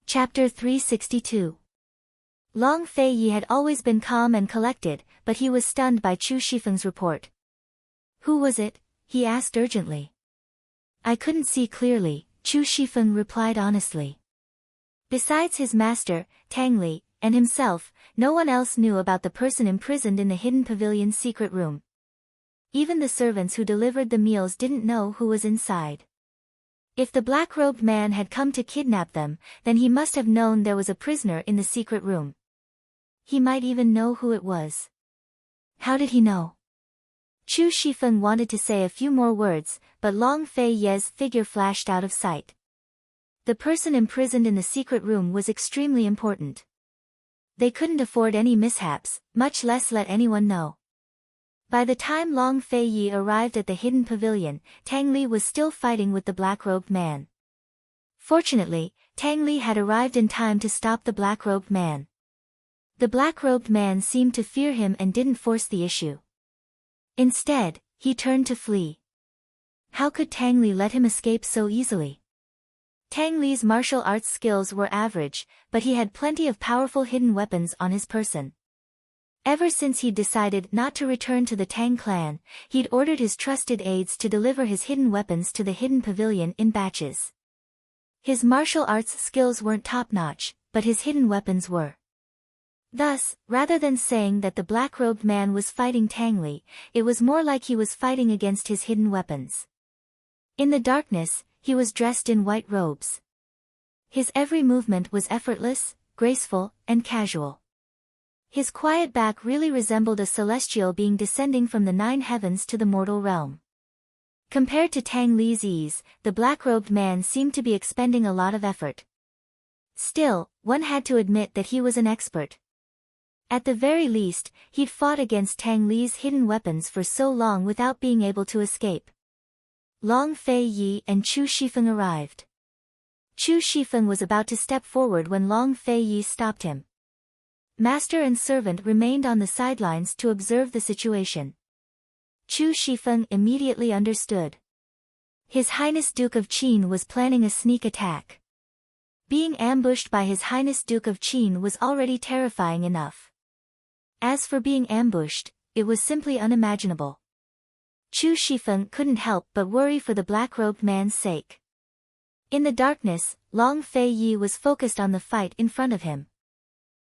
Chapter 362. Long Fei Yi had always been calm and collected, but he was stunned by Chu Shifeng's report. "Who was it?" he asked urgently. "I couldn't see clearly," Chu Shifeng replied honestly. Besides his master, Tang Li, and himself, no one else knew about the person imprisoned in the hidden pavilion's secret room. Even the servants who delivered the meals didn't know who was inside. If the black-robed man had come to kidnap them, then he must have known there was a prisoner in the secret room. He might even know who it was. How did he know? Chu Shifeng wanted to say a few more words, but Long Fei Ye's figure flashed out of sight. The person imprisoned in the secret room was extremely important. They couldn't afford any mishaps, much less let anyone know. By the time Long Fei Yi arrived at the hidden pavilion, Tang Li was still fighting with the black-robed man. Fortunately, Tang Li had arrived in time to stop the black-robed man. The black-robed man seemed to fear him and didn't force the issue. Instead, he turned to flee. How could Tang Li let him escape so easily? Tang Li's martial arts skills were average, but he had plenty of powerful hidden weapons on his person. Ever since he'd decided not to return to the Tang clan, he'd ordered his trusted aides to deliver his hidden weapons to the hidden pavilion in batches. His martial arts skills weren't top-notch, but his hidden weapons were. Thus, rather than saying that the black-robed man was fighting Tang Li, it was more like he was fighting against his hidden weapons. In the darkness, he was dressed in white robes. His every movement was effortless, graceful, and casual. His quiet back really resembled a celestial being descending from the 9 heavens to the mortal realm. Compared to Tang Li's ease, the black-robed man seemed to be expending a lot of effort. Still, one had to admit that he was an expert. At the very least, he'd fought against Tang Li's hidden weapons for so long without being able to escape. Long Fei Yi and Chu Shifeng arrived. Chu Shifeng was about to step forward when Long Fei Yi stopped him. Master and servant remained on the sidelines to observe the situation. Chu Shifeng immediately understood. His Highness Duke of Qin was planning a sneak attack. Being ambushed by His Highness Duke of Qin was already terrifying enough. As for being ambushed, it was simply unimaginable. Chu Shifeng couldn't help but worry for the black-robed man's sake. In the darkness, Long Fei Yi was focused on the fight in front of him.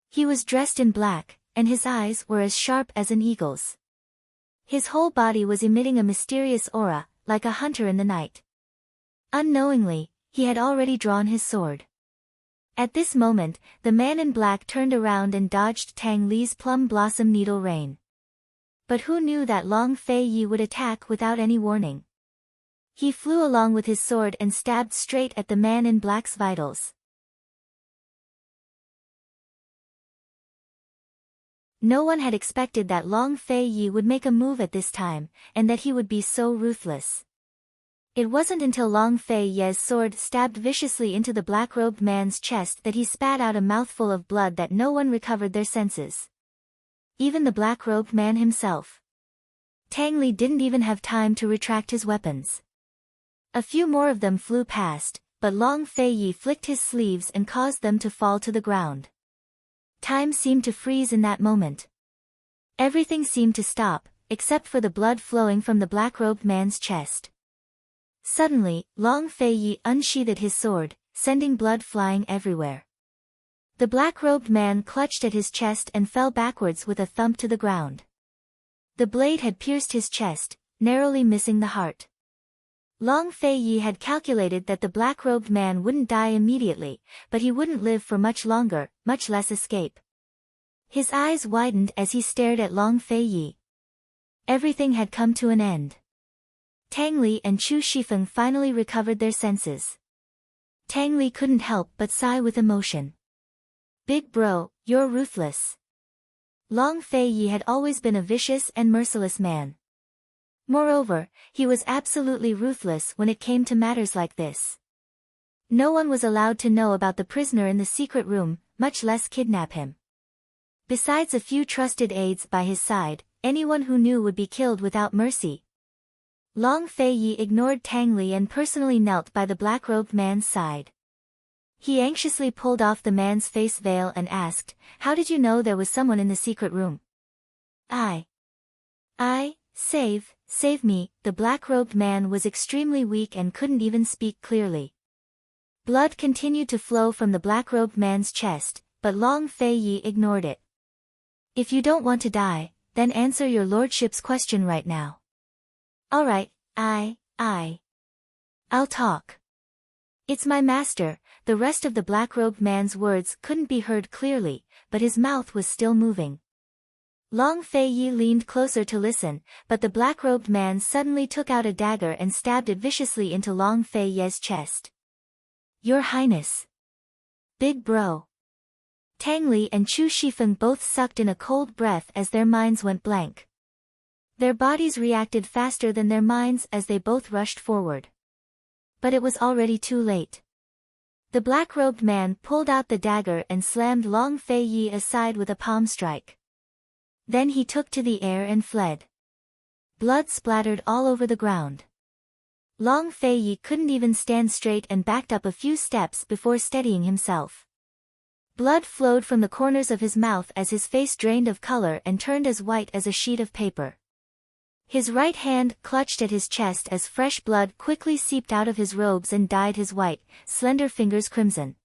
He was dressed in black, and his eyes were as sharp as an eagle's. His whole body was emitting a mysterious aura, like a hunter in the night. Unknowingly, he had already drawn his sword. At this moment, the man in black turned around and dodged Tang Li's plum blossom needle rain. But who knew that Long Fei Yi would attack without any warning? He flew along with his sword and stabbed straight at the man in black's vitals. No one had expected that Long Fei Yi would make a move at this time, and that he would be so ruthless. It wasn't until Long Fei Yi's sword stabbed viciously into the black-robed man's chest that he spat out a mouthful of blood that no one recovered their senses. Even the black-robed man himself. Tang Li didn't even have time to retract his weapons. A few more of them flew past, but Long Fei Yi flicked his sleeves and caused them to fall to the ground. Time seemed to freeze in that moment. Everything seemed to stop, except for the blood flowing from the black-robed man's chest. Suddenly, Long Fei Yi unsheathed his sword, sending blood flying everywhere. The black-robed man clutched at his chest and fell backwards with a thump to the ground. The blade had pierced his chest, narrowly missing the heart. Long Fei Yi had calculated that the black-robed man wouldn't die immediately, but he wouldn't live for much longer, much less escape. His eyes widened as he stared at Long Fei Yi. Everything had come to an end. Tang Li and Chu Shifeng finally recovered their senses. Tang Li couldn't help but sigh with emotion. Big bro, you're ruthless. Long Fei Yi had always been a vicious and merciless man. Moreover, he was absolutely ruthless when it came to matters like this. No one was allowed to know about the prisoner in the secret room, much less kidnap him. Besides a few trusted aides by his side, anyone who knew would be killed without mercy. Long Fei Yi ignored Tang Li and personally knelt by the black-robed man's side. He anxiously pulled off the man's face veil and asked, "How did you know there was someone in the secret room?" Save me." The black-robed man was extremely weak and couldn't even speak clearly. Blood continued to flow from the black-robed man's chest, but Long Fei Yi ignored it. "If you don't want to die, then answer your lordship's question right now." "Alright, I'll talk." "It's my master." The rest of the black-robed man's words couldn't be heard clearly, but his mouth was still moving. Long Fei Yi leaned closer to listen, but the black-robed man suddenly took out a dagger and stabbed it viciously into Long Fei Yi's chest. "Your Highness." "Big bro." Tang Li and Chu Shifeng both sucked in a cold breath as their minds went blank. Their bodies reacted faster than their minds as they both rushed forward. But it was already too late. The black-robed man pulled out the dagger and slammed Long Fei Yi aside with a palm strike. Then he took to the air and fled. Blood splattered all over the ground. Long Fei Yi couldn't even stand straight and backed up a few steps before steadying himself. Blood flowed from the corners of his mouth as his face drained of color and turned as white as a sheet of paper. His right hand clutched at his chest as fresh blood quickly seeped out of his robes and dyed his white, slender fingers crimson.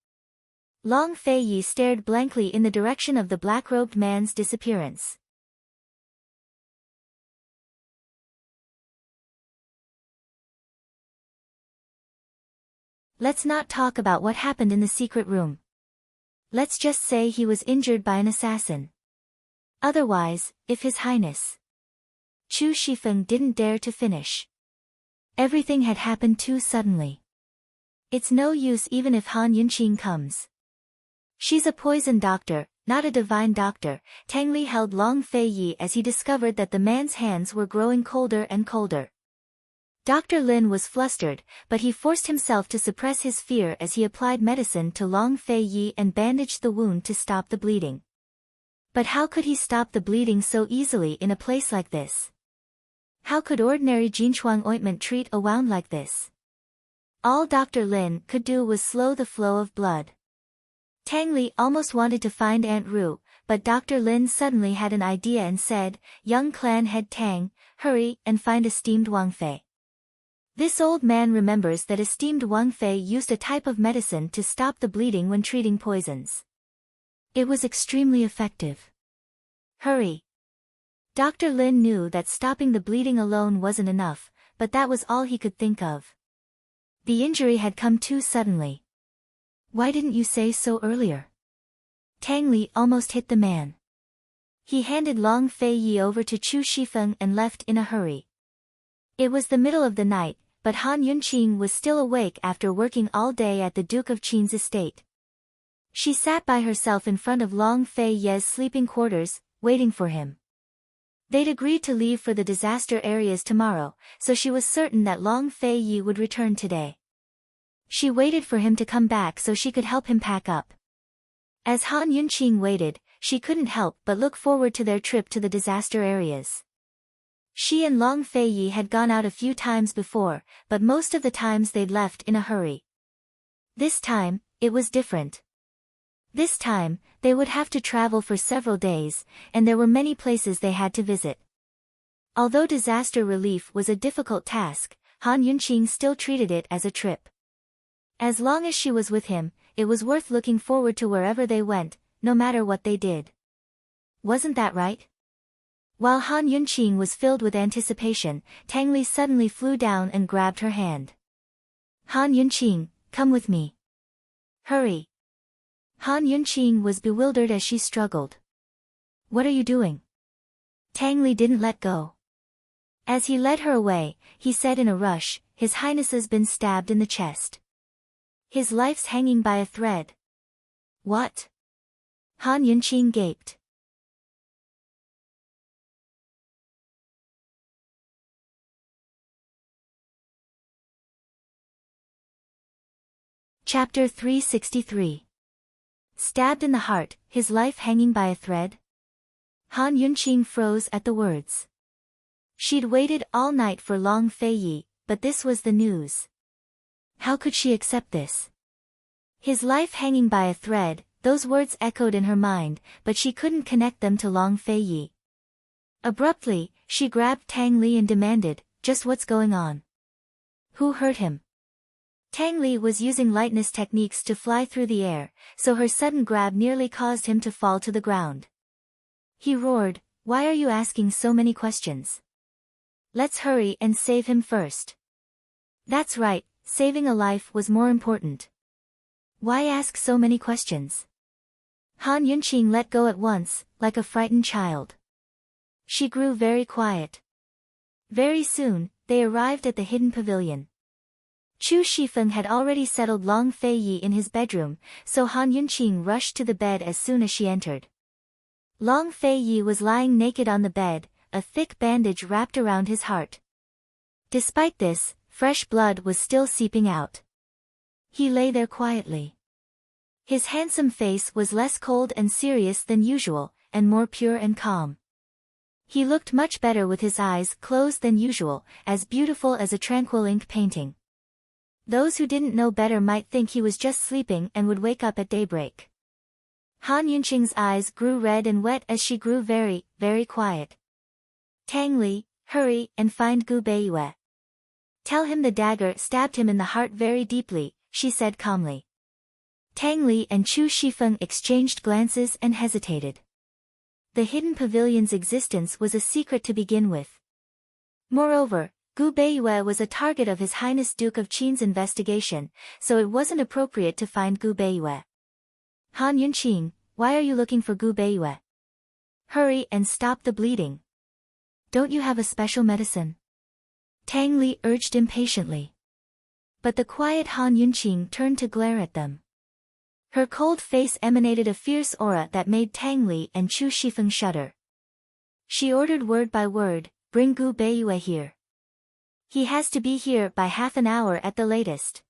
Long Fei Yi stared blankly in the direction of the black-robed man's disappearance. Let's not talk about what happened in the secret room. Let's just say he was injured by an assassin. Otherwise, if His Highness. Chu Shifeng didn't dare to finish. Everything had happened too suddenly. It's no use even if Han Yunqing comes. She's a poison doctor, not a divine doctor. Tang Li held Long Fei Yi as he discovered that the man's hands were growing colder and colder. Dr. Lin was flustered, but he forced himself to suppress his fear as he applied medicine to Long Fei Yi and bandaged the wound to stop the bleeding. But how could he stop the bleeding so easily in a place like this? How could ordinary Jinchuang ointment treat a wound like this? All Dr. Lin could do was slow the flow of blood. Tang Li almost wanted to find Aunt Ru, but Dr. Lin suddenly had an idea and said, "Young clan head Tang, hurry and find esteemed Wang Fei." This old man remembers that esteemed Wang Fei used a type of medicine to stop the bleeding when treating poisons. It was extremely effective. Hurry. Dr. Lin knew that stopping the bleeding alone wasn't enough, but that was all he could think of. The injury had come too suddenly. Why didn't you say so earlier? Tang Li almost hit the man. He handed Long Fei Yi over to Chu Shifeng and left in a hurry. It was the middle of the night, but Han Yunqing was still awake after working all day at the Duke of Qin's estate. She sat by herself in front of Long Fei Yi's sleeping quarters, waiting for him. They'd agreed to leave for the disaster areas tomorrow, so she was certain that Long Fei Yi would return today. She waited for him to come back so she could help him pack up. As Han Yunqing waited, she couldn't help but look forward to their trip to the disaster areas. She and Long Fei Yi had gone out a few times before, but most of the times they'd left in a hurry. This time, it was different. This time, they would have to travel for several days, and there were many places they had to visit. Although disaster relief was a difficult task, Han Yunqing still treated it as a trip. As long as she was with him, it was worth looking forward to wherever they went, no matter what they did. Wasn't that right? While Han Yunqing was filled with anticipation, Tang Li suddenly flew down and grabbed her hand. Han Yunqing, come with me. Hurry. Han Yunqing was bewildered as she struggled. What are you doing? Tang Li didn't let go. As he led her away, he said in a rush, His Highness's been stabbed in the chest. His life's hanging by a thread. What? Han Yunqing gaped. Chapter 363. Stabbed in the heart, his life hanging by a thread? Han Yunqing froze at the words. She'd waited all night for Long Fei Yi, but this was the news. How could she accept this? His life hanging by a thread, those words echoed in her mind, but she couldn't connect them to Long Fei Yi. Abruptly, she grabbed Tang Li and demanded, just what's going on? Who hurt him? Tang Li was using lightness techniques to fly through the air, so her sudden grab nearly caused him to fall to the ground. He roared, why are you asking so many questions? Let's hurry and save him first. That's right, saving a life was more important. Why ask so many questions? Han Yunqing let go at once, like a frightened child. She grew very quiet. Very soon, they arrived at the hidden pavilion. Chu Shifeng had already settled Long Fei Yi in his bedroom, so Han Yunqing rushed to the bed as soon as she entered. Long Fei Yi was lying naked on the bed, a thick bandage wrapped around his heart. Despite this, fresh blood was still seeping out. He lay there quietly. His handsome face was less cold and serious than usual, and more pure and calm. He looked much better with his eyes closed than usual, as beautiful as a tranquil ink painting. Those who didn't know better might think he was just sleeping and would wake up at daybreak. Han Yunqing's eyes grew red and wet as she grew very, very quiet. Tang Li, hurry and find Gu Beiyue. Tell him the dagger stabbed him in the heart very deeply, she said calmly. Tang Li and Chu Shifeng exchanged glances and hesitated. The hidden pavilion's existence was a secret to begin with. Moreover, Gu Beiyue was a target of His Highness Duke of Qin's investigation, so it wasn't appropriate to find Gu Beiyue. Han Yunqing, why are you looking for Gu Beiyue? Hurry and stop the bleeding. Don't you have a special medicine? Tang Li urged impatiently. But the quiet Han Yunqing turned to glare at them. Her cold face emanated a fierce aura that made Tang Li and Chu Shifeng shudder. She ordered word by word, "Bring Gu Beiyue here. He has to be here by half an hour at the latest.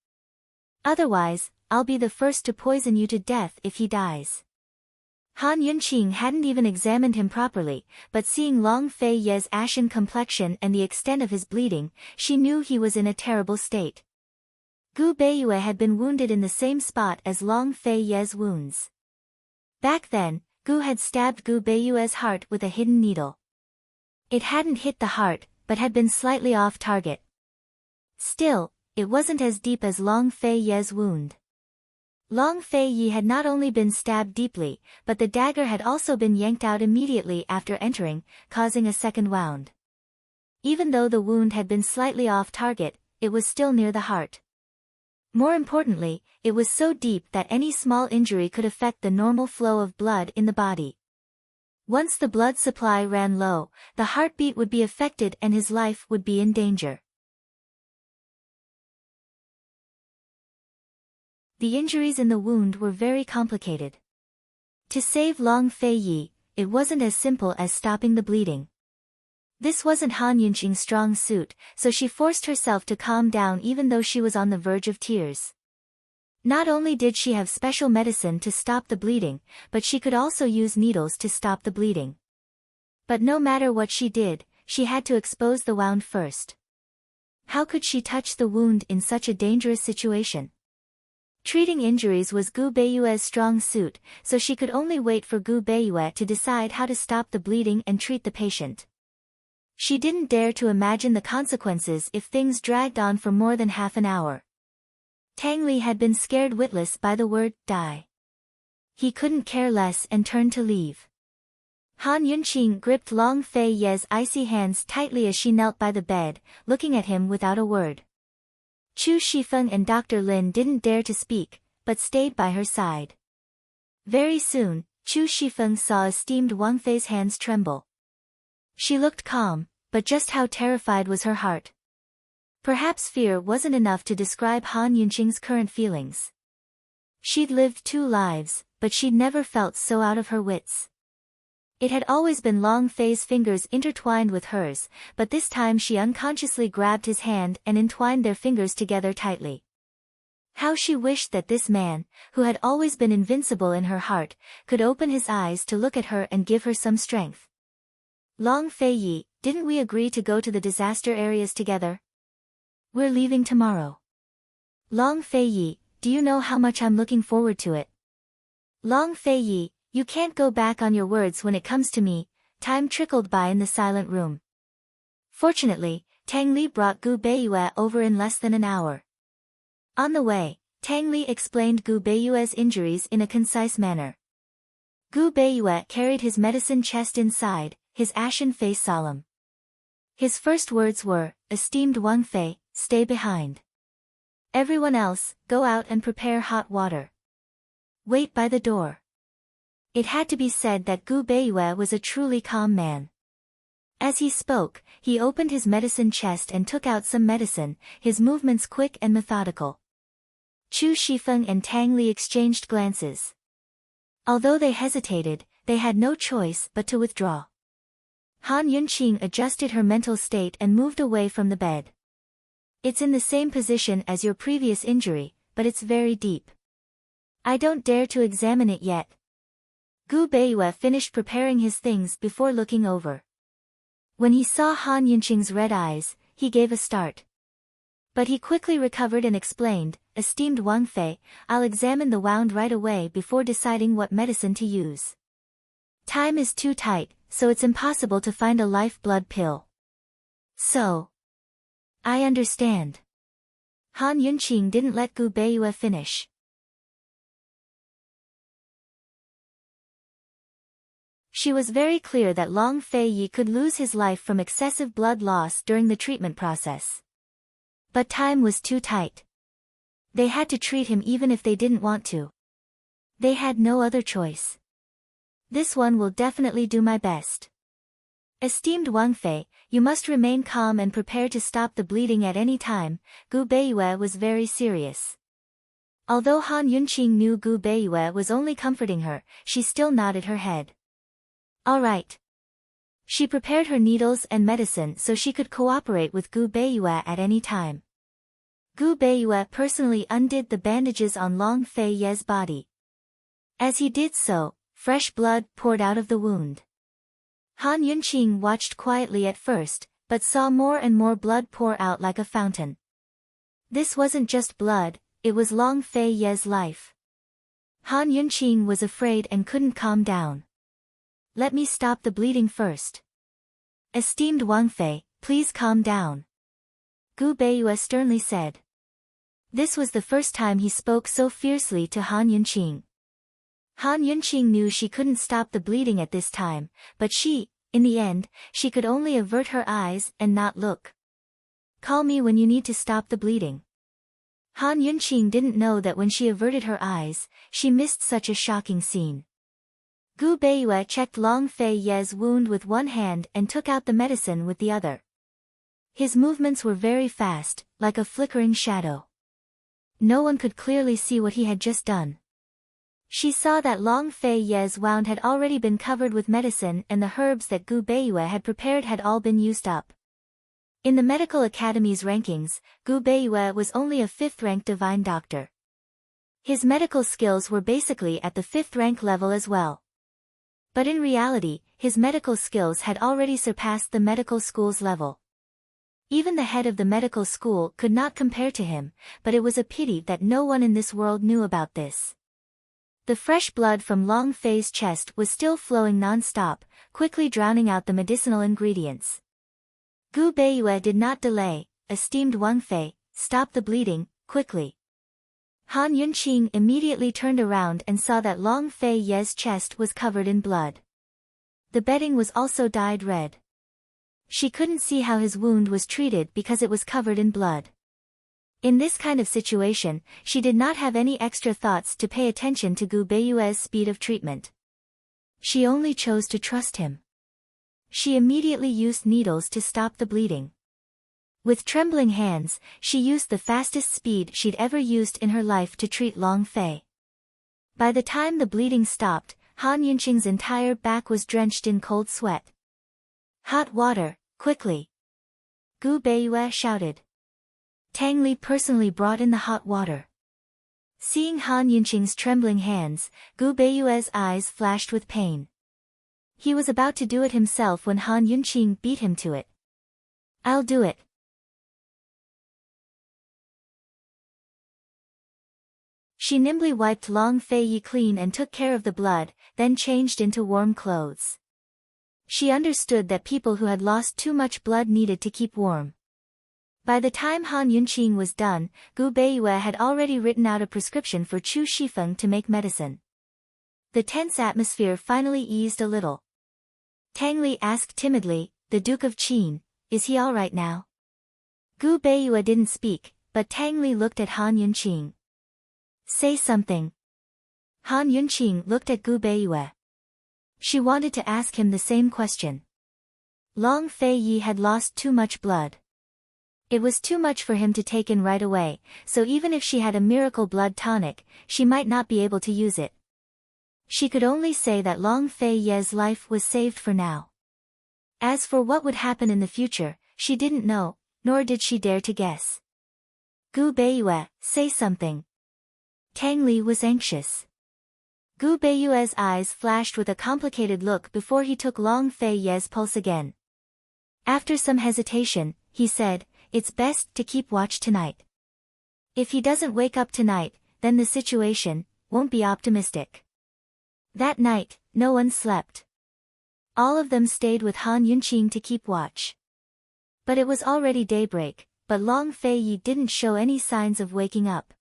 Otherwise, I'll be the first to poison you to death if he dies." Han Yunqing hadn't even examined him properly, but seeing Long Fei Ye's ashen complexion and the extent of his bleeding, she knew he was in a terrible state. Gu Beiyue had been wounded in the same spot as Long Fei Ye's wounds. Back then, Gu had stabbed Gu Beiyue's heart with a hidden needle. It hadn't hit the heart, but had been slightly off target. Still, it wasn't as deep as Long Fei Ye's wound. Long Fei Yi had not only been stabbed deeply, but the dagger had also been yanked out immediately after entering, causing a second wound. Even though the wound had been slightly off target, it was still near the heart. More importantly, it was so deep that any small injury could affect the normal flow of blood in the body. Once the blood supply ran low, the heartbeat would be affected and his life would be in danger. The injuries in the wound were very complicated. To save Long Fei Yi, it wasn't as simple as stopping the bleeding. This wasn't Han Yunqing's strong suit, so she forced herself to calm down even though she was on the verge of tears. Not only did she have special medicine to stop the bleeding, but she could also use needles to stop the bleeding. But no matter what she did, she had to expose the wound first. How could she touch the wound in such a dangerous situation? Treating injuries was Gu Beiyue's strong suit, so she could only wait for Gu Beiyue to decide how to stop the bleeding and treat the patient. She didn't dare to imagine the consequences if things dragged on for more than half an hour. Tang Li had been scared witless by the word, "die." He couldn't care less and turned to leave. Han Yunqing gripped Long Fei Ye's icy hands tightly as she knelt by the bed, looking at him without a word. Chu Shifeng and Dr. Lin didn't dare to speak, but stayed by her side. Very soon, Chu Shifeng saw esteemed Wang Fei's hands tremble. She looked calm, but just how terrified was her heart? Perhaps fear wasn't enough to describe Han Yunqing's current feelings. She'd lived 2 lives, but she'd never felt so out of her wits. It had always been Long Fei's fingers intertwined with hers, but this time she unconsciously grabbed his hand and entwined their fingers together tightly. How she wished that this man, who had always been invincible in her heart, could open his eyes to look at her and give her some strength. "Long Fei Yi, didn't we agree to go to the disaster areas together? We're leaving tomorrow. Long Fei Yi, do you know how much I'm looking forward to it? Long Fei Yi, you can't go back on your words when it comes to me." Time trickled by in the silent room. Fortunately, Tang Li brought Gu Beiyue over in less than an hour. On the way, Tang Li explained Gu Beiyue's injuries in a concise manner. Gu Beiyue carried his medicine chest inside, his ashen face solemn. His first words were, "Esteemed Wang Fei, stay behind. Everyone else, go out and prepare hot water. Wait by the door." It had to be said that Gu Beiyue was a truly calm man. As he spoke, he opened his medicine chest and took out some medicine, his movements quick and methodical. Chu Shifeng and Tang Li exchanged glances. Although they hesitated, they had no choice but to withdraw. Han Yunqing adjusted her mental state and moved away from the bed. "It's in the same position as your previous injury, but it's very deep. I don't dare to examine it yet." Gu Beiyue finished preparing his things before looking over. When he saw Han Yunqing's red eyes, he gave a start. But he quickly recovered and explained, "Esteemed Wang Fei, I'll examine the wound right away before deciding what medicine to use. Time is too tight, so it's impossible to find a life-blood pill." "So. I understand." Han Yunqing didn't let Gu Beiyue finish. She was very clear that Long Fei Yi could lose his life from excessive blood loss during the treatment process. But time was too tight. They had to treat him even if they didn't want to. They had no other choice. "This one will definitely do my best." Esteemed Wang Fei, you must remain calm and prepare to stop the bleeding at any time. Gu Beiyue was very serious. Although Han Yunqing knew Gu Beiyue was only comforting her, she still nodded her head. All right. She prepared her needles and medicine so she could cooperate with Gu Beiyue at any time. Gu Beiyue personally undid the bandages on Long Fei Ye's body. As he did so, fresh blood poured out of the wound. Han Yunqing watched quietly at first, but saw more and more blood pour out like a fountain. This wasn't just blood, it was Long Fei Ye's life. Han Yunqing was afraid and couldn't calm down. Let me stop the bleeding first. Esteemed Wang Fei, please calm down. Gu Beiyue sternly said. This was the first time he spoke so fiercely to Han Yunqing. Han Yunqing knew she couldn't stop the bleeding at this time, but in the end, she could only avert her eyes and not look. Call me when you need to stop the bleeding. Han Yunqing didn't know that when she averted her eyes, she missed such a shocking scene. Gu Beiyue checked Long Fei Ye's wound with one hand and took out the medicine with the other. His movements were very fast, like a flickering shadow. No one could clearly see what he had just done. She saw that Long Fei Ye's wound had already been covered with medicine and the herbs that Gu Beiyue had prepared had all been used up. In the medical academy's rankings, Gu Beiyue was only a 5th-ranked divine doctor. His medical skills were basically at the 5th-rank level as well. But in reality, his medical skills had already surpassed the medical school's level. Even the head of the medical school could not compare to him, but it was a pity that no one in this world knew about this. The fresh blood from Long Fei's chest was still flowing non-stop, quickly drowning out the medicinal ingredients. Gu Beiyue did not delay. Esteemed Wang Fei, stop the bleeding, quickly. Han Yunqing immediately turned around and saw that Long Fei Ye's chest was covered in blood. The bedding was also dyed red. She couldn't see how his wound was treated because it was covered in blood. In this kind of situation, she did not have any extra thoughts to pay attention to Gu Beiyue's speed of treatment. She only chose to trust him. She immediately used needles to stop the bleeding. With trembling hands, she used the fastest speed she'd ever used in her life to treat Long Fei. By the time the bleeding stopped, Han Yunqing's entire back was drenched in cold sweat. Hot water, quickly! Gu Beiyue shouted. Tang Li personally brought in the hot water. Seeing Han Yunqing's trembling hands, Gu Beiyue's eyes flashed with pain. He was about to do it himself when Han Yunqing beat him to it. I'll do it. She nimbly wiped Long Fei Yi clean and took care of the blood, then changed into warm clothes. She understood that people who had lost too much blood needed to keep warm. By the time Han Yunqing was done, Gu Beiyue had already written out a prescription for Chu Shifeng to make medicine. The tense atmosphere finally eased a little. Tang Li asked timidly, the Duke of Qin, is he all right now? Gu Beiyue didn't speak, but Tang Li looked at Han Yunqing. Say something. Han Yunqing looked at Gu Beiyue. She wanted to ask him the same question. Long Fei Yi had lost too much blood. It was too much for him to take in right away, so even if she had a miracle blood tonic, she might not be able to use it. She could only say that Long Fei Ye's life was saved for now. As for what would happen in the future, she didn't know, nor did she dare to guess. Gu Beiyue, say something. Tang Li was anxious. Gu Beiyue's eyes flashed with a complicated look before he took Long Fei Ye's pulse again. After some hesitation, he said, it's best to keep watch tonight. If he doesn't wake up tonight, then the situation won't be optimistic. That night, no one slept. All of them stayed with Han Yunqing to keep watch. But it was already daybreak, but Long Fei Yi didn't show any signs of waking up.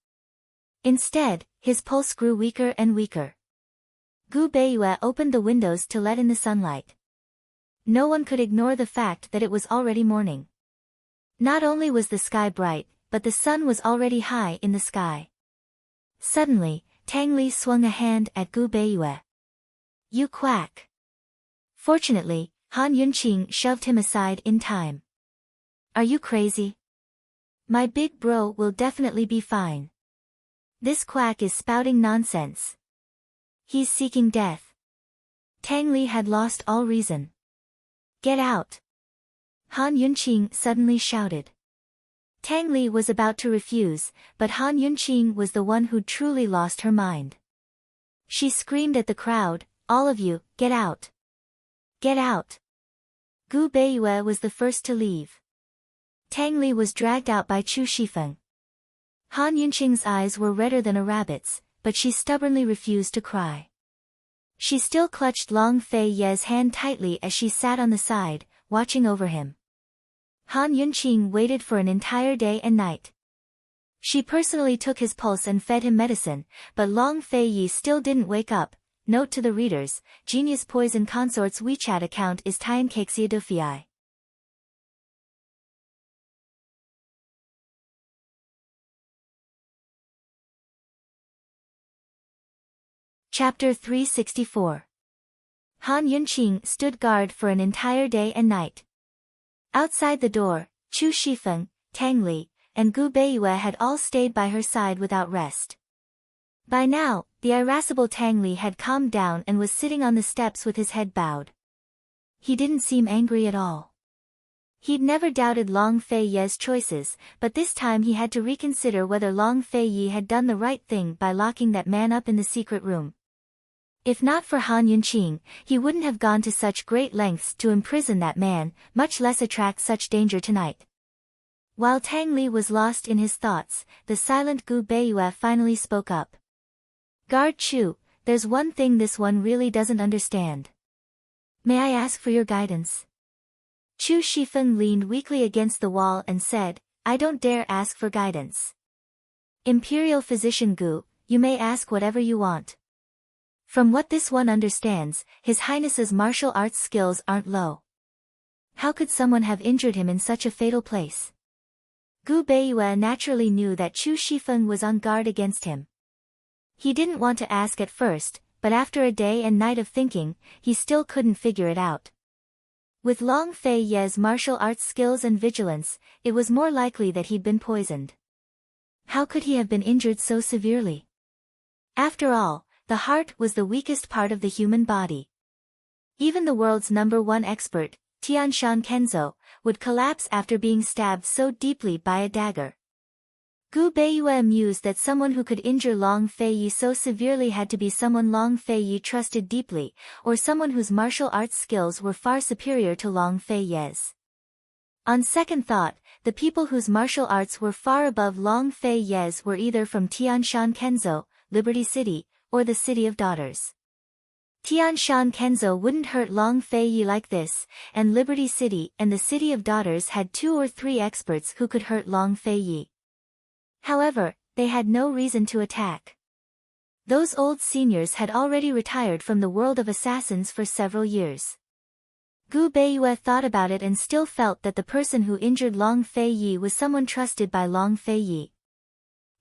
Instead, his pulse grew weaker and weaker. Gu Beiyue opened the windows to let in the sunlight. No one could ignore the fact that it was already morning. Not only was the sky bright, but the sun was already high in the sky. Suddenly, Tang Li swung a hand at Gu Beiyue. You quack. Fortunately, Han Yunqing shoved him aside in time. Are you crazy? My big bro will definitely be fine. This quack is spouting nonsense. He's seeking death. Tang Li had lost all reason. Get out! Han Yunqing suddenly shouted. Tang Li was about to refuse, but Han Yunqing was the one who'd truly lost her mind. She screamed at the crowd, all of you, get out! Get out! Gu Beiyue was the first to leave. Tang Li was dragged out by Chu Shifeng. Han Yunqing's eyes were redder than a rabbit's, but she stubbornly refused to cry. She still clutched Long Fei Ye's hand tightly as she sat on the side, watching over him. Han Yunqing waited for an entire day and night. She personally took his pulse and fed him medicine, but Long Fei Yi still didn't wake up. Note to the readers, Genius Poison Consort's WeChat account is Tienkexia Dufei. Chapter 364. Han Yunqing stood guard for an entire day and night. Outside the door, Chu Shifeng, Tang Li, and Gu Beiyue had all stayed by her side without rest. By now, the irascible Tang Li had calmed down and was sitting on the steps with his head bowed. He didn't seem angry at all. He'd never doubted Long Fei Ye's choices, but this time he had to reconsider whether Long Fei Yi had done the right thing by locking that man up in the secret room. If not for Han Yunqing, he wouldn't have gone to such great lengths to imprison that man, much less attract such danger tonight. While Tang Li was lost in his thoughts, the silent Gu Beiyue finally spoke up. Guard Chu, there's one thing this one really doesn't understand. May I ask for your guidance? Chu Shifeng leaned weakly against the wall and said, I don't dare ask for guidance. Imperial Physician Gu, you may ask whatever you want. From what this one understands, His Highness's martial arts skills aren't low. How could someone have injured him in such a fatal place? Gu Beiyue naturally knew that Chu Shifeng was on guard against him. He didn't want to ask at first, but after a day and night of thinking, he still couldn't figure it out. With Long Fei Ye's martial arts skills and vigilance, it was more likely that he'd been poisoned. How could he have been injured so severely? After all, the heart was the weakest part of the human body. Even the world's #1 expert, Tianshan Kenzo, would collapse after being stabbed so deeply by a dagger. Gu Beiyue mused that someone who could injure Long Fei Yi so severely had to be someone Long Fei Yi trusted deeply, or someone whose martial arts skills were far superior to Long Fei Ye's. On second thought, the people whose martial arts were far above Long Fei Ye's were either from Tianshan Kenzo, Liberty City, or the City of Daughters. Tianshan Kenzo wouldn't hurt Long Fei Yi like this, and Liberty City and the City of Daughters had 2 or 3 experts who could hurt Long Fei Yi. However, they had no reason to attack. Those old seniors had already retired from the world of assassins for several years. Gu Beiyue thought about it and still felt that the person who injured Long Fei Yi was someone trusted by Long Fei Yi.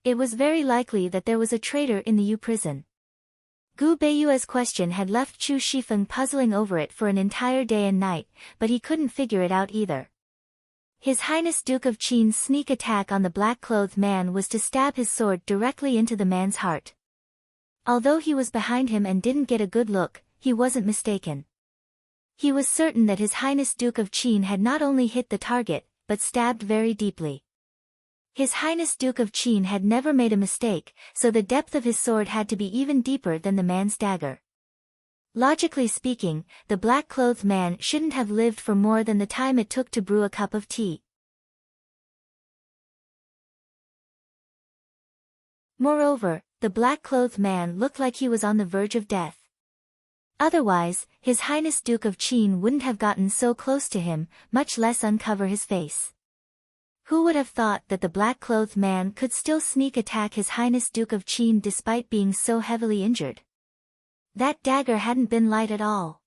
It was very likely that there was a traitor in the Yu prison. Gu Beiyue's question had left Chu Shifeng puzzling over it for an entire day and night, but he couldn't figure it out either. His Highness Duke of Qin's sneak attack on the black-clothed man was to stab his sword directly into the man's heart. Although he was behind him and didn't get a good look, he wasn't mistaken. He was certain that His Highness Duke of Qin had not only hit the target, but stabbed very deeply. His Highness Duke of Qin had never made a mistake, so the depth of his sword had to be even deeper than the man's dagger. Logically speaking, the black-clothed man shouldn't have lived for more than the time it took to brew a cup of tea. Moreover, the black-clothed man looked like he was on the verge of death. Otherwise, His Highness Duke of Qin wouldn't have gotten so close to him, much less uncover his face. Who would have thought that the black-clothed man could still sneak attack His Highness Duke of Qin despite being so heavily injured? That dagger hadn't been light at all.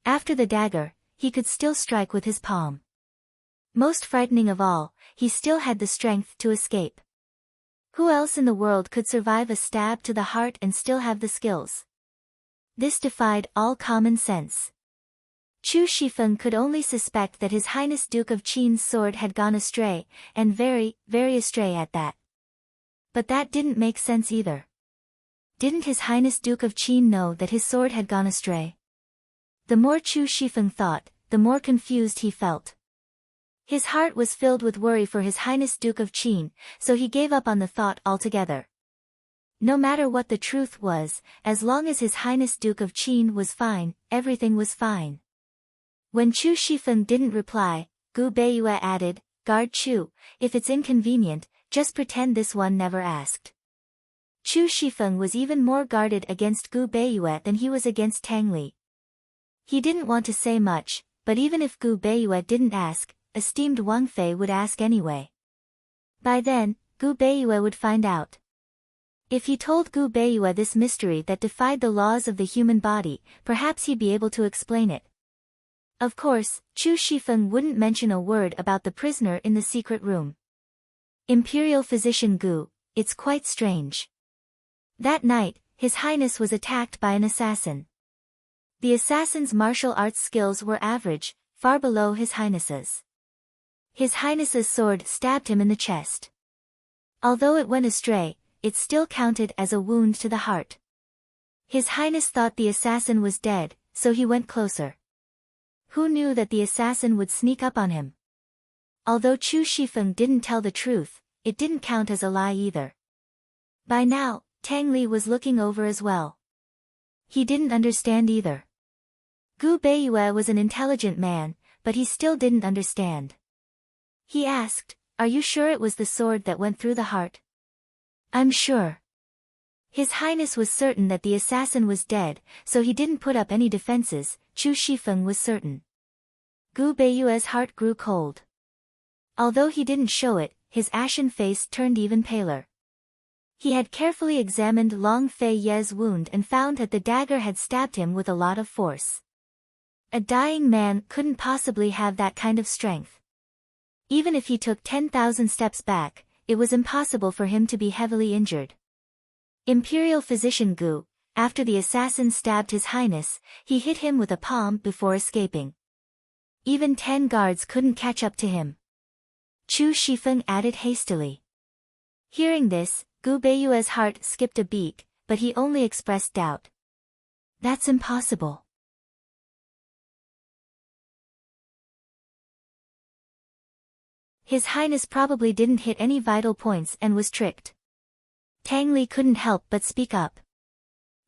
After the dagger, he could still strike with his palm. Most frightening of all, he still had the strength to escape. Who else in the world could survive a stab to the heart and still have the skills? This defied all common sense. Chu Shifeng could only suspect that His Highness Duke of Qin's sword had gone astray, and very, very astray at that. But that didn't make sense either. Didn't His Highness Duke of Qin know that his sword had gone astray? The more Chu Shifeng thought, the more confused he felt. His heart was filled with worry for His Highness Duke of Qin, so he gave up on the thought altogether. No matter what the truth was, as long as His Highness Duke of Qin was fine, everything was fine. When Chu Shifeng didn't reply, Gu Beiyue added, "Guard Chu, if it's inconvenient, just pretend this one never asked." Chu Shifeng was even more guarded against Gu Beiyue than he was against Tang Li. He didn't want to say much, but even if Gu Beiyue didn't ask, esteemed Wang Fei would ask anyway. By then, Gu Beiyue would find out. If he told Gu Beiyue this mystery that defied the laws of the human body, perhaps he'd be able to explain it. Of course, Chu Shifeng wouldn't mention a word about the prisoner in the secret room. Imperial Physician Gu, it's quite strange. That night, His Highness was attacked by an assassin. The assassin's martial arts skills were average, far below His Highness's. His Highness's sword stabbed him in the chest. Although it went astray, it still counted as a wound to the heart. His Highness thought the assassin was dead, so he went closer. Who knew that the assassin would sneak up on him? Although Chu Shifeng didn't tell the truth, it didn't count as a lie either. By now, Tang Li was looking over as well. He didn't understand either. Gu Beiyue was an intelligent man, but he still didn't understand. He asked, "Are you sure it was the sword that went through the heart?" "I'm sure." His Highness was certain that the assassin was dead, so he didn't put up any defenses. Chu Shifeng was certain. Gu Beiyue's heart grew cold. Although he didn't show it, his ashen face turned even paler. He had carefully examined Long Fei Ye's wound and found that the dagger had stabbed him with a lot of force. A dying man couldn't possibly have that kind of strength. Even if he took 10,000 steps back, it was impossible for him to be heavily injured. Imperial Physician Gu, after the assassin stabbed His Highness, he hit him with a palm before escaping. Even 10 guards couldn't catch up to him. Chu Shifeng added hastily. Hearing this, Gu Beiyue's heart skipped a beat, but he only expressed doubt. "That's impossible." His Highness probably didn't hit any vital points and was tricked. Tang Li couldn't help but speak up.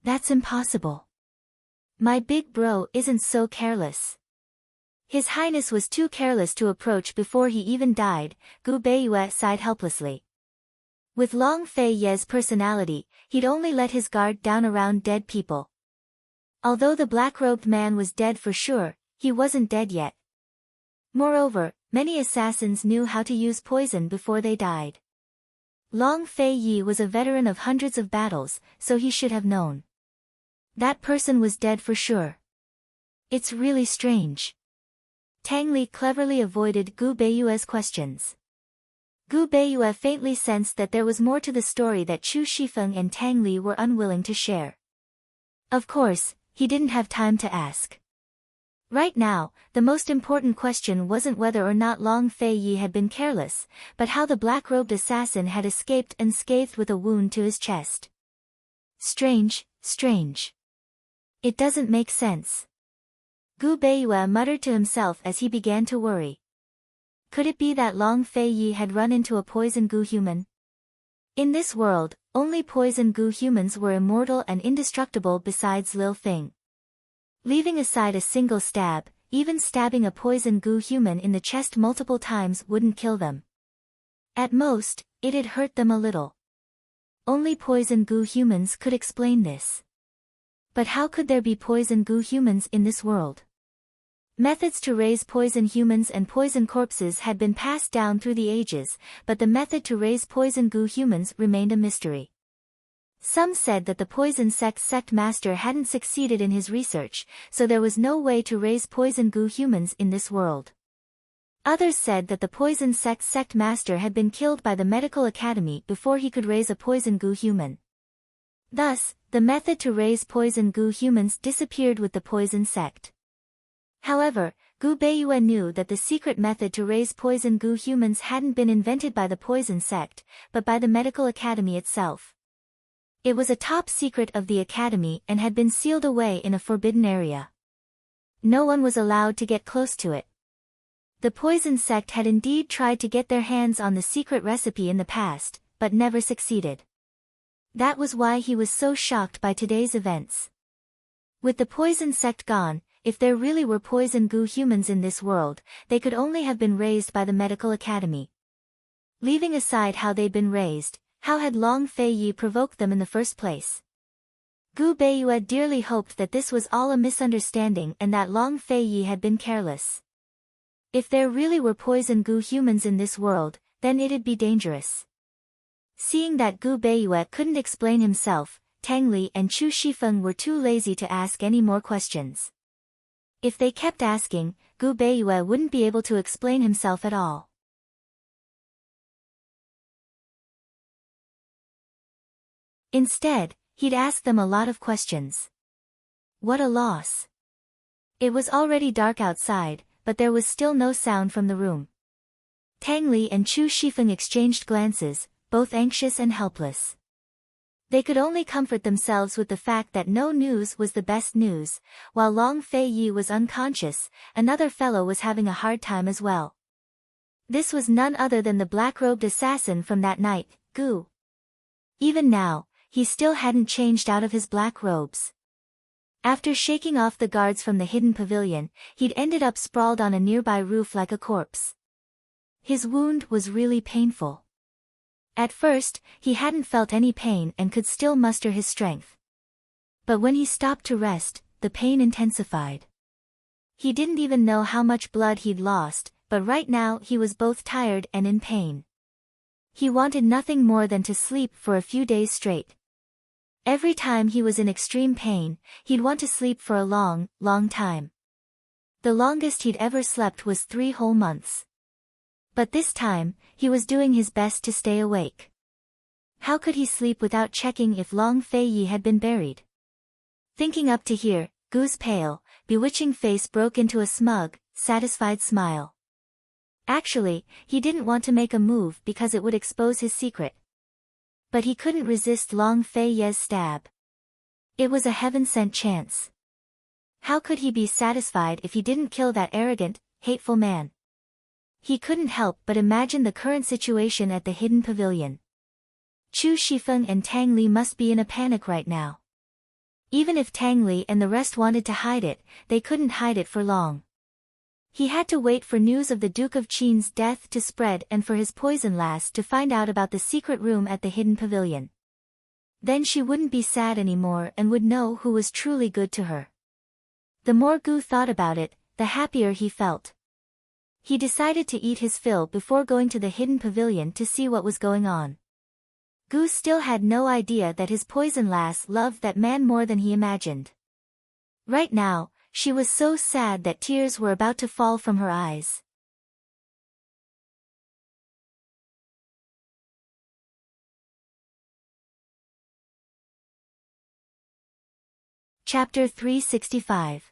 "That's impossible. My big bro isn't so careless." His Highness was too careless to approach before he even died, Gu Beiyue sighed helplessly. With Long Fei Ye's personality, he'd only let his guard down around dead people. Although the black-robed man was dead for sure, he wasn't dead yet. Moreover, many assassins knew how to use poison before they died. Long Fei Yi was a veteran of hundreds of battles, so he should have known. That person was dead for sure. It's really strange. Tang Li cleverly avoided Gu Beiyue's questions. Gu Beiyue faintly sensed that there was more to the story that Chu Shifeng and Tang Li were unwilling to share. Of course, he didn't have time to ask. Right now, the most important question wasn't whether or not Long Fei Yi had been careless, but how the black-robed assassin had escaped unscathed with a wound to his chest. Strange, strange. It doesn't make sense. Gu Beiyue muttered to himself as he began to worry. Could it be that Long Fei Yi had run into a poison Gu human? In this world, only poison Gu humans were immortal and indestructible besides Lil Fing. Leaving aside a single stab, even stabbing a poison Gu human in the chest multiple times wouldn't kill them. At most, it'd hurt them a little. Only poison Gu humans could explain this. But how could there be poison Gu humans in this world? Methods to raise poison humans and poison corpses had been passed down through the ages, but the method to raise poison Gu humans remained a mystery. Some said that the poison sect master hadn't succeeded in his research, so there was no way to raise poison Gu humans in this world. Others said that the poison sect master had been killed by the medical academy before he could raise a poison Gu human. Thus, the method to raise poison Gu humans disappeared with the poison sect. However, Gu Beiyue knew that the secret method to raise poison Gu humans hadn't been invented by the poison sect, but by the medical academy itself. It was a top secret of the academy and had been sealed away in a forbidden area. No one was allowed to get close to it. The poison sect had indeed tried to get their hands on the secret recipe in the past, but never succeeded. That was why he was so shocked by today's events. With the poison sect gone, if there really were poison Gu humans in this world, they could only have been raised by the medical academy. Leaving aside how they'd been raised, how had Long Fei Yi provoked them in the first place? Gu Beiyue dearly hoped that this was all a misunderstanding and that Long Fei Yi had been careless. If there really were poison Gu humans in this world, then it'd be dangerous. Seeing that Gu Beiyue couldn't explain himself, Tang Li and Chu Shifeng were too lazy to ask any more questions. If they kept asking, Gu Beiyue wouldn't be able to explain himself at all. Instead, he'd ask them a lot of questions. What a loss. It was already dark outside, but there was still no sound from the room. Tang Li and Chu Shifeng exchanged glances, both anxious and helpless. They could only comfort themselves with the fact that no news was the best news. While Long Fei Yi was unconscious, another fellow was having a hard time as well. This was none other than the black-robed assassin from that night, Gu. Even now, he still hadn't changed out of his black robes. After shaking off the guards from the hidden pavilion, he'd ended up sprawled on a nearby roof like a corpse. His wound was really painful. At first, he hadn't felt any pain and could still muster his strength. But when he stopped to rest, the pain intensified. He didn't even know how much blood he'd lost, but right now he was both tired and in pain. He wanted nothing more than to sleep for a few days straight. Every time he was in extreme pain, he'd want to sleep for a long, long time. The longest he'd ever slept was 3 whole months. But this time, he was doing his best to stay awake. How could he sleep without checking if Long Fei Yi had been buried? Thinking up to here, Gu's pale, bewitching face broke into a smug, satisfied smile. Actually, he didn't want to make a move because it would expose his secret. But he couldn't resist Long Fei Yi's stab. It was a heaven-sent chance. How could he be satisfied if he didn't kill that arrogant, hateful man? He couldn't help but imagine the current situation at the hidden pavilion. Chu Shifeng and Tang Li must be in a panic right now. Even if Tang Li and the rest wanted to hide it, they couldn't hide it for long. He had to wait for news of the Duke of Qin's death to spread and for his poison lass to find out about the secret room at the hidden pavilion. Then she wouldn't be sad anymore and would know who was truly good to her. The more Gu thought about it, the happier he felt. He decided to eat his fill before going to the hidden pavilion to see what was going on. Gu still had no idea that his poison lass loved that man more than he imagined. Right now, she was so sad that tears were about to fall from her eyes. Chapter 365.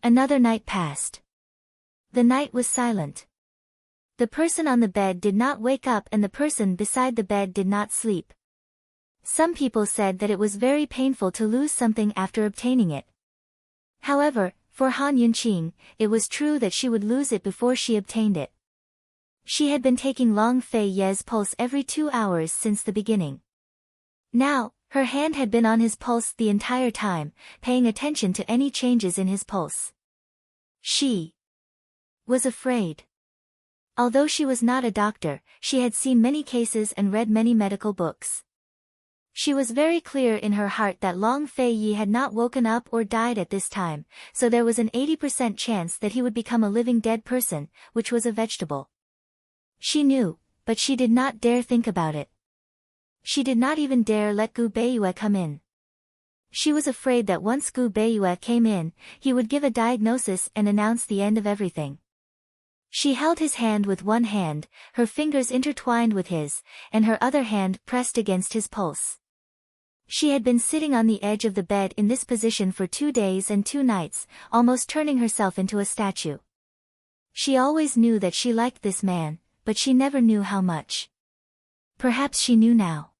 Another night passed. The night was silent. The person on the bed did not wake up and the person beside the bed did not sleep. Some people said that it was very painful to lose something after obtaining it. However, for Han Yunqing, it was true that she would lose it before she obtained it. She had been taking Long Fei Yi's pulse every 2 hours since the beginning. Now, her hand had been on his pulse the entire time, paying attention to any changes in his pulse. She was afraid. Although she was not a doctor, she had seen many cases and read many medical books. She was very clear in her heart that Long Fei Yi had not woken up or died at this time, so there was an 80% chance that he would become a living dead person, which was a vegetable. She knew, but she did not dare think about it. She did not even dare let Gu Beiyue come in. She was afraid that once Gu Beiyue came in, he would give a diagnosis and announce the end of everything. She held his hand with one hand, her fingers intertwined with his, and her other hand pressed against his pulse. She had been sitting on the edge of the bed in this position for 2 days and 2 nights, almost turning herself into a statue. She always knew that she liked this man, but she never knew how much. Perhaps she knew now.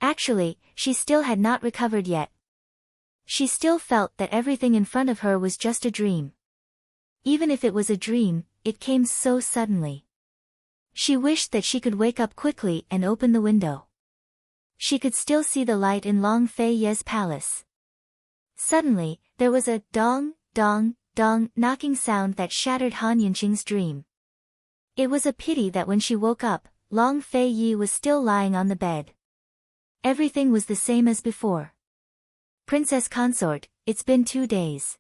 Actually, she still had not recovered yet. She still felt that everything in front of her was just a dream. Even if it was a dream, it came so suddenly. She wished that she could wake up quickly and open the window. She could still see the light in Long Fei Ye's palace. Suddenly, there was a dong, dong, dong knocking sound that shattered Han Yunqing's dream. It was a pity that when she woke up, Long Fei Yi was still lying on the bed. Everything was the same as before. Princess Consort, it's been 2 days.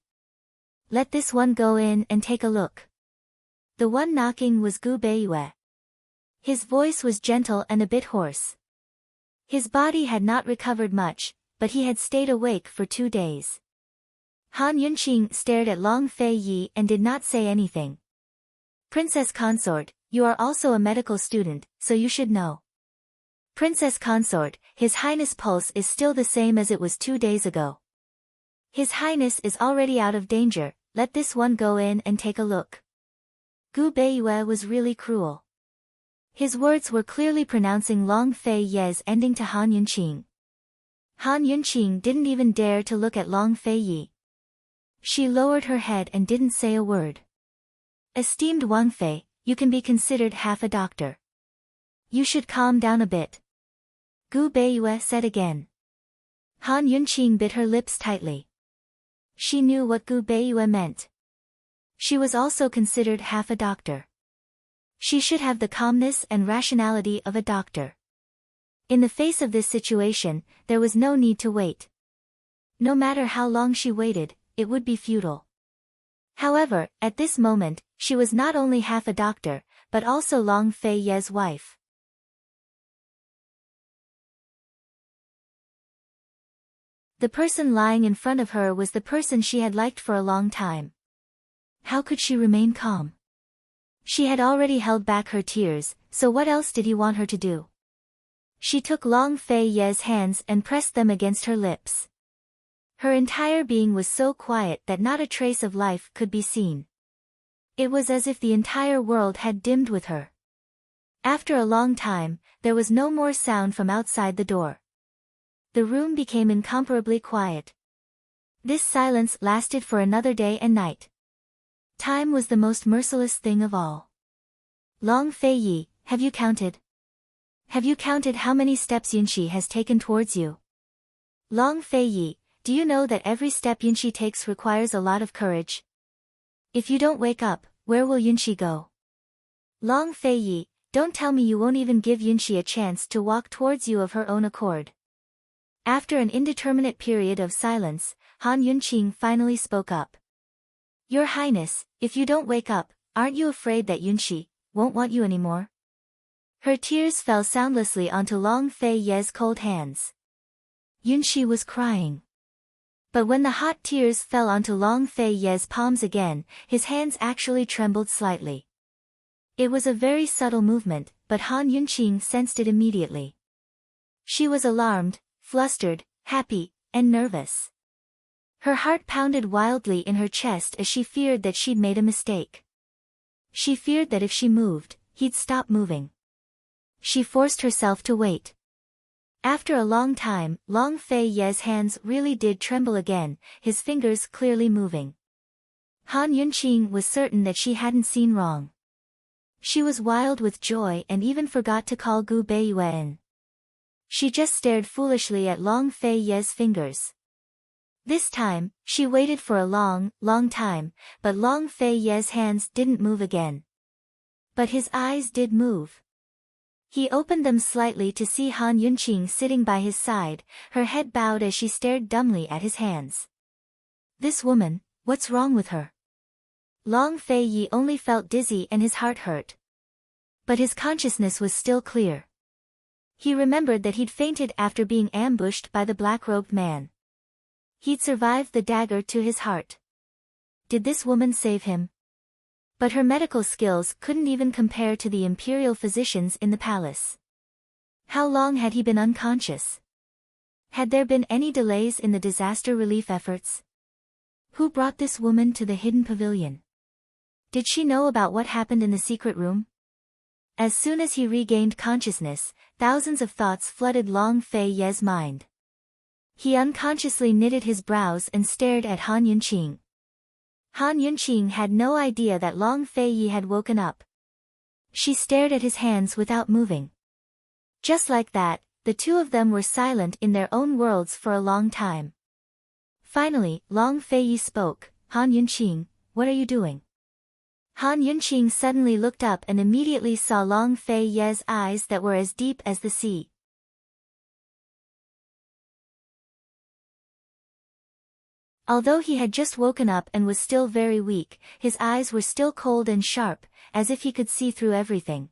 Let this one go in and take a look. The one knocking was Gu Beiyue. His voice was gentle and a bit hoarse. His body had not recovered much, but he had stayed awake for 2 days. Han Yunqing stared at Long Fei Yi and did not say anything. Princess Consort, you are also a medical student, so you should know. Princess Consort, His Highness' pulse is still the same as it was 2 days ago. His Highness is already out of danger, let this one go in and take a look. Gu Beiyue was really cruel. His words were clearly pronouncing Long Fei Ye's ending to Han Yunqing. Han Yunqing didn't even dare to look at Long Fei Yi. She lowered her head and didn't say a word. Esteemed Wang Fei, you can be considered half a doctor. You should calm down a bit. Gu Beiyue said again. Han Yunqing bit her lips tightly. She knew what Gu Beiyue meant. She was also considered half a doctor. She should have the calmness and rationality of a doctor. In the face of this situation, there was no need to wait. No matter how long she waited, it would be futile. However, at this moment, she was not only half a doctor, but also Long Fei Ye's wife. The person lying in front of her was the person she had liked for a long time. How could she remain calm? She had already held back her tears, so what else did he want her to do? She took Long Fei Ye's hands and pressed them against her lips. Her entire being was so quiet that not a trace of life could be seen. It was as if the entire world had dimmed with her. After a long time, there was no more sound from outside the door. The room became incomparably quiet. This silence lasted for another day and night. Time was the most merciless thing of all. Long Fei Yi, have you counted? Have you counted how many steps Yunqi has taken towards you? Long Fei Yi, do you know that every step Yunqi takes requires a lot of courage? If you don't wake up, where will Yunqi go? Long Fei Yi, don't tell me you won't even give Yunqi a chance to walk towards you of her own accord. After an indeterminate period of silence, Han Yunqing finally spoke up. Your Highness, if you don't wake up, aren't you afraid that Yunqi won't want you anymore? Her tears fell soundlessly onto Long Fei Ye's cold hands. Yunqi was crying. But when the hot tears fell onto Long Fei Ye's palms again, his hands actually trembled slightly. It was a very subtle movement, but Han Yunqing sensed it immediately. She was alarmed, flustered, happy, and nervous. Her heart pounded wildly in her chest as she feared that she'd made a mistake. She feared that if she moved, he'd stop moving. She forced herself to wait. After a long time, Long Fei Ye's hands really did tremble again, his fingers clearly moving. Han Yunqing was certain that she hadn't seen wrong. She was wild with joy and even forgot to call Gu Beiyue in. She just stared foolishly at Long Fei Ye's fingers. This time, she waited for a long, long time, but Long Fei Ye's hands didn't move again. But his eyes did move. He opened them slightly to see Han Yunqing sitting by his side, her head bowed as she stared dumbly at his hands. This woman, what's wrong with her? Long Fei Yi only felt dizzy and his heart hurt. But his consciousness was still clear. He remembered that he'd fainted after being ambushed by the black-robed man. He'd survived the dagger to his heart. Did this woman save him? But her medical skills couldn't even compare to the imperial physicians in the palace. How long had he been unconscious? Had there been any delays in the disaster relief efforts? Who brought this woman to the hidden pavilion? Did she know about what happened in the secret room? As soon as he regained consciousness, thousands of thoughts flooded Long Fei-ye's mind. He unconsciously knitted his brows and stared at Han Yunqing. Han Yunqing had no idea that Long Fei-ye had woken up. She stared at his hands without moving. Just like that, the two of them were silent in their own worlds for a long time. Finally, Long Fei-ye spoke. Han Yunqing, what are you doing? Han Yunqing suddenly looked up and immediately saw Long Fei-ye's eyes that were as deep as the sea. Although he had just woken up and was still very weak, his eyes were still cold and sharp, as if he could see through everything.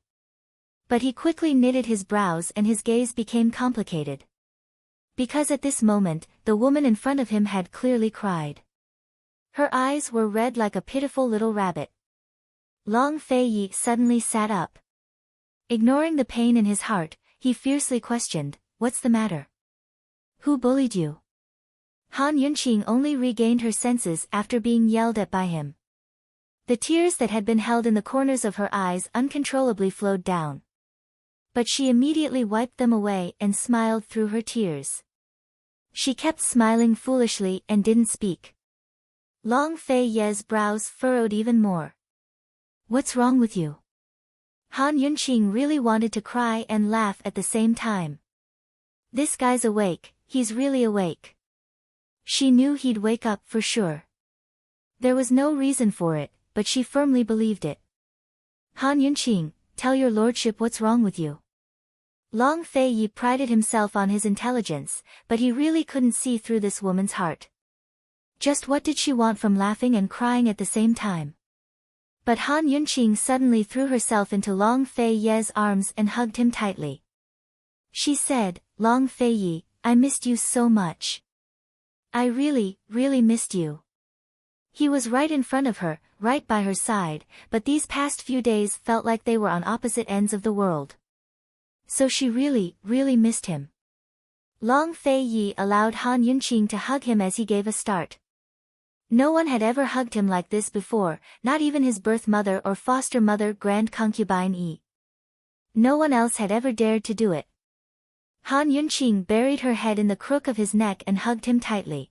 But he quickly knitted his brows and his gaze became complicated. Because at this moment, the woman in front of him had clearly cried. Her eyes were red like a pitiful little rabbit. Long Fei-ye suddenly sat up. Ignoring the pain in his heart, he fiercely questioned, "What's the matter? Who bullied you?" Han Yunqing only regained her senses after being yelled at by him. The tears that had been held in the corners of her eyes uncontrollably flowed down. But she immediately wiped them away and smiled through her tears. She kept smiling foolishly and didn't speak. Long Fei-ye's brows furrowed even more. "What's wrong with you?" Han Yunqing really wanted to cry and laugh at the same time. This guy's awake, he's really awake. She knew he'd wake up for sure. There was no reason for it, but she firmly believed it. Han Yunqing, tell your lordship what's wrong with you. Long Fei-ye prided himself on his intelligence, but he really couldn't see through this woman's heart. Just what did she want from laughing and crying at the same time? But Han Yunqing suddenly threw herself into Long Fei-ye's arms and hugged him tightly. She said, "Long Fei-ye, I missed you so much. I really, really missed you." He was right in front of her, right by her side, but these past few days felt like they were on opposite ends of the world. So she really, really missed him. Long Fei-ye allowed Han Yunqing to hug him as he gave a start. No one had ever hugged him like this before, not even his birth mother or foster mother Grand Concubine Yi. No one else had ever dared to do it. Han Yunqing buried her head in the crook of his neck and hugged him tightly.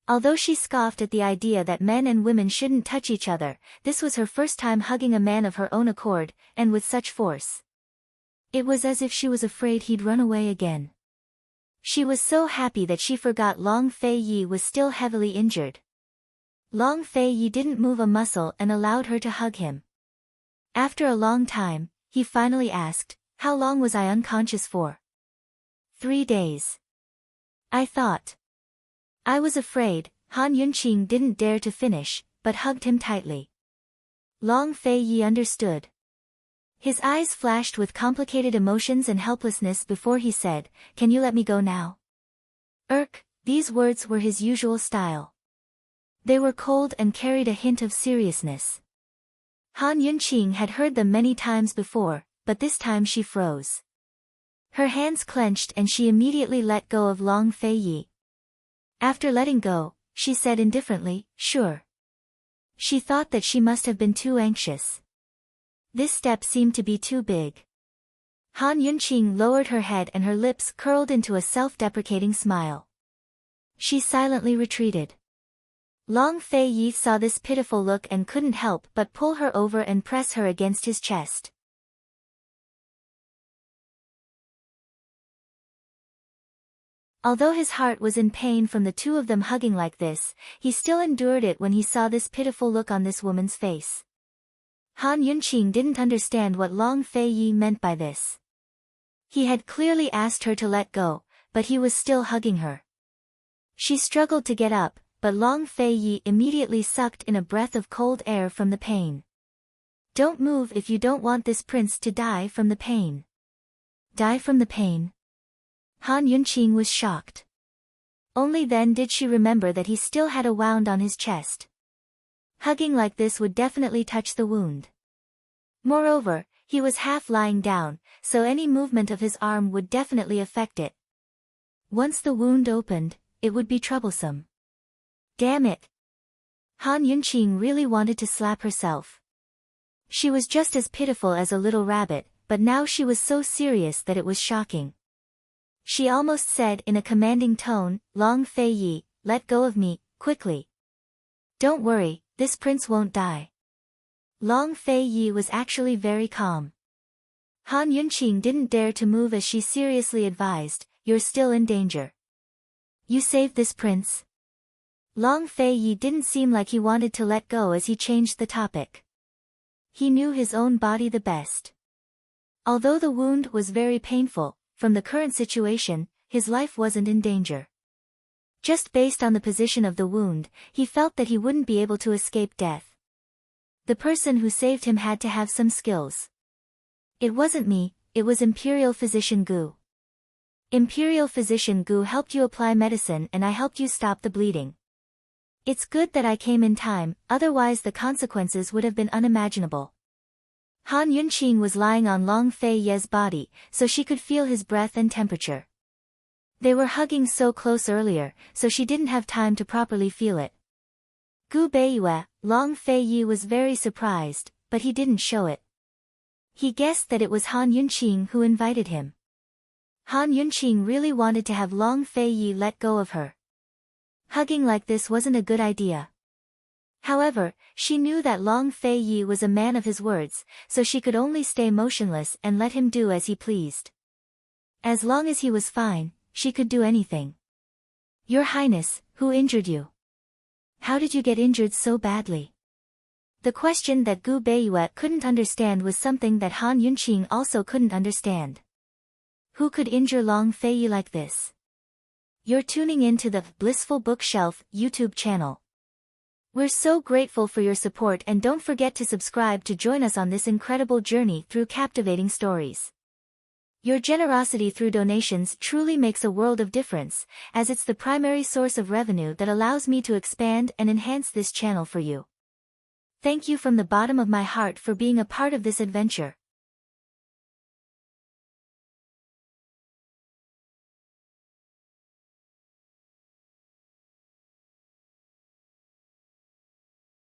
Although she scoffed at the idea that men and women shouldn't touch each other, this was her first time hugging a man of her own accord, and with such force. It was as if she was afraid he'd run away again. She was so happy that she forgot Long Fei-ye was still heavily injured. Long Fei-ye didn't move a muscle and allowed her to hug him. After a long time, he finally asked, "How long was I unconscious for?" 3 days. I thought. I was afraid. Han Yunqing didn't dare to finish, but hugged him tightly. Long Fei-ye understood. His eyes flashed with complicated emotions and helplessness before he said, "Can you let me go now?" These words were his usual style. They were cold and carried a hint of seriousness. Han Yunqing had heard them many times before, but this time she froze. Her hands clenched and she immediately let go of Long Fei-ye. After letting go, she said indifferently, "Sure." She thought that she must have been too anxious. This step seemed to be too big. Han Yunqing lowered her head and her lips curled into a self-deprecating smile. She silently retreated. Long Fei-ye saw this pitiful look and couldn't help but pull her over and press her against his chest. Although his heart was in pain from the two of them hugging like this, he still endured it when he saw this pitiful look on this woman's face. Han Yunqing didn't understand what Long Fei-ye meant by this. He had clearly asked her to let go, but he was still hugging her. She struggled to get up, but Long Fei-ye immediately sucked in a breath of cold air from the pain. "Don't move if you don't want this prince to die from the pain." Die from the pain? Han Yunqing was shocked. Only then did she remember that he still had a wound on his chest. Hugging like this would definitely touch the wound. Moreover, he was half lying down, so any movement of his arm would definitely affect it. Once the wound opened, it would be troublesome. Damn it! Han Yunqing really wanted to slap herself. She was just as pitiful as a little rabbit, but now she was so serious that it was shocking. She almost said in a commanding tone, "Long Fei Yi, let go of me, quickly. Don't worry, this prince won't die." Long Fei Yi was actually very calm. Han Yunqing didn't dare to move as she seriously advised, "You're still in danger. You saved this prince." Long Fei Yi didn't seem like he wanted to let go as he changed the topic. He knew his own body the best. Although the wound was very painful, from the current situation, his life wasn't in danger. Just based on the position of the wound, he felt that he wouldn't be able to escape death. The person who saved him had to have some skills. "It wasn't me, it was Imperial Physician Gu. Imperial Physician Gu helped you apply medicine and I helped you stop the bleeding. It's good that I came in time, otherwise the consequences would have been unimaginable." Han Yunqing was lying on Long Fei Ye's body, so she could feel his breath and temperature. They were hugging so close earlier, so she didn't have time to properly feel it. Gu Beiyue, Long Fei Yi was very surprised, but he didn't show it. He guessed that it was Han Yunqing who invited him. Han Yunqing really wanted to have Long Fei Yi let go of her. Hugging like this wasn't a good idea. However, she knew that Long Fei Yi was a man of his words, so she could only stay motionless and let him do as he pleased. As long as he was fine, she could do anything. "Your Highness, who injured you? How did you get injured so badly?" The question that Gu Beiyue couldn't understand was something that Han Yunqing also couldn't understand. Who could injure Long Fei Yi like this? You're tuning in to the Blissful Bookshelf YouTube channel. We're so grateful for your support and don't forget to subscribe to join us on this incredible journey through captivating stories. Your generosity through donations truly makes a world of difference, as it's the primary source of revenue that allows me to expand and enhance this channel for you. Thank you from the bottom of my heart for being a part of this adventure.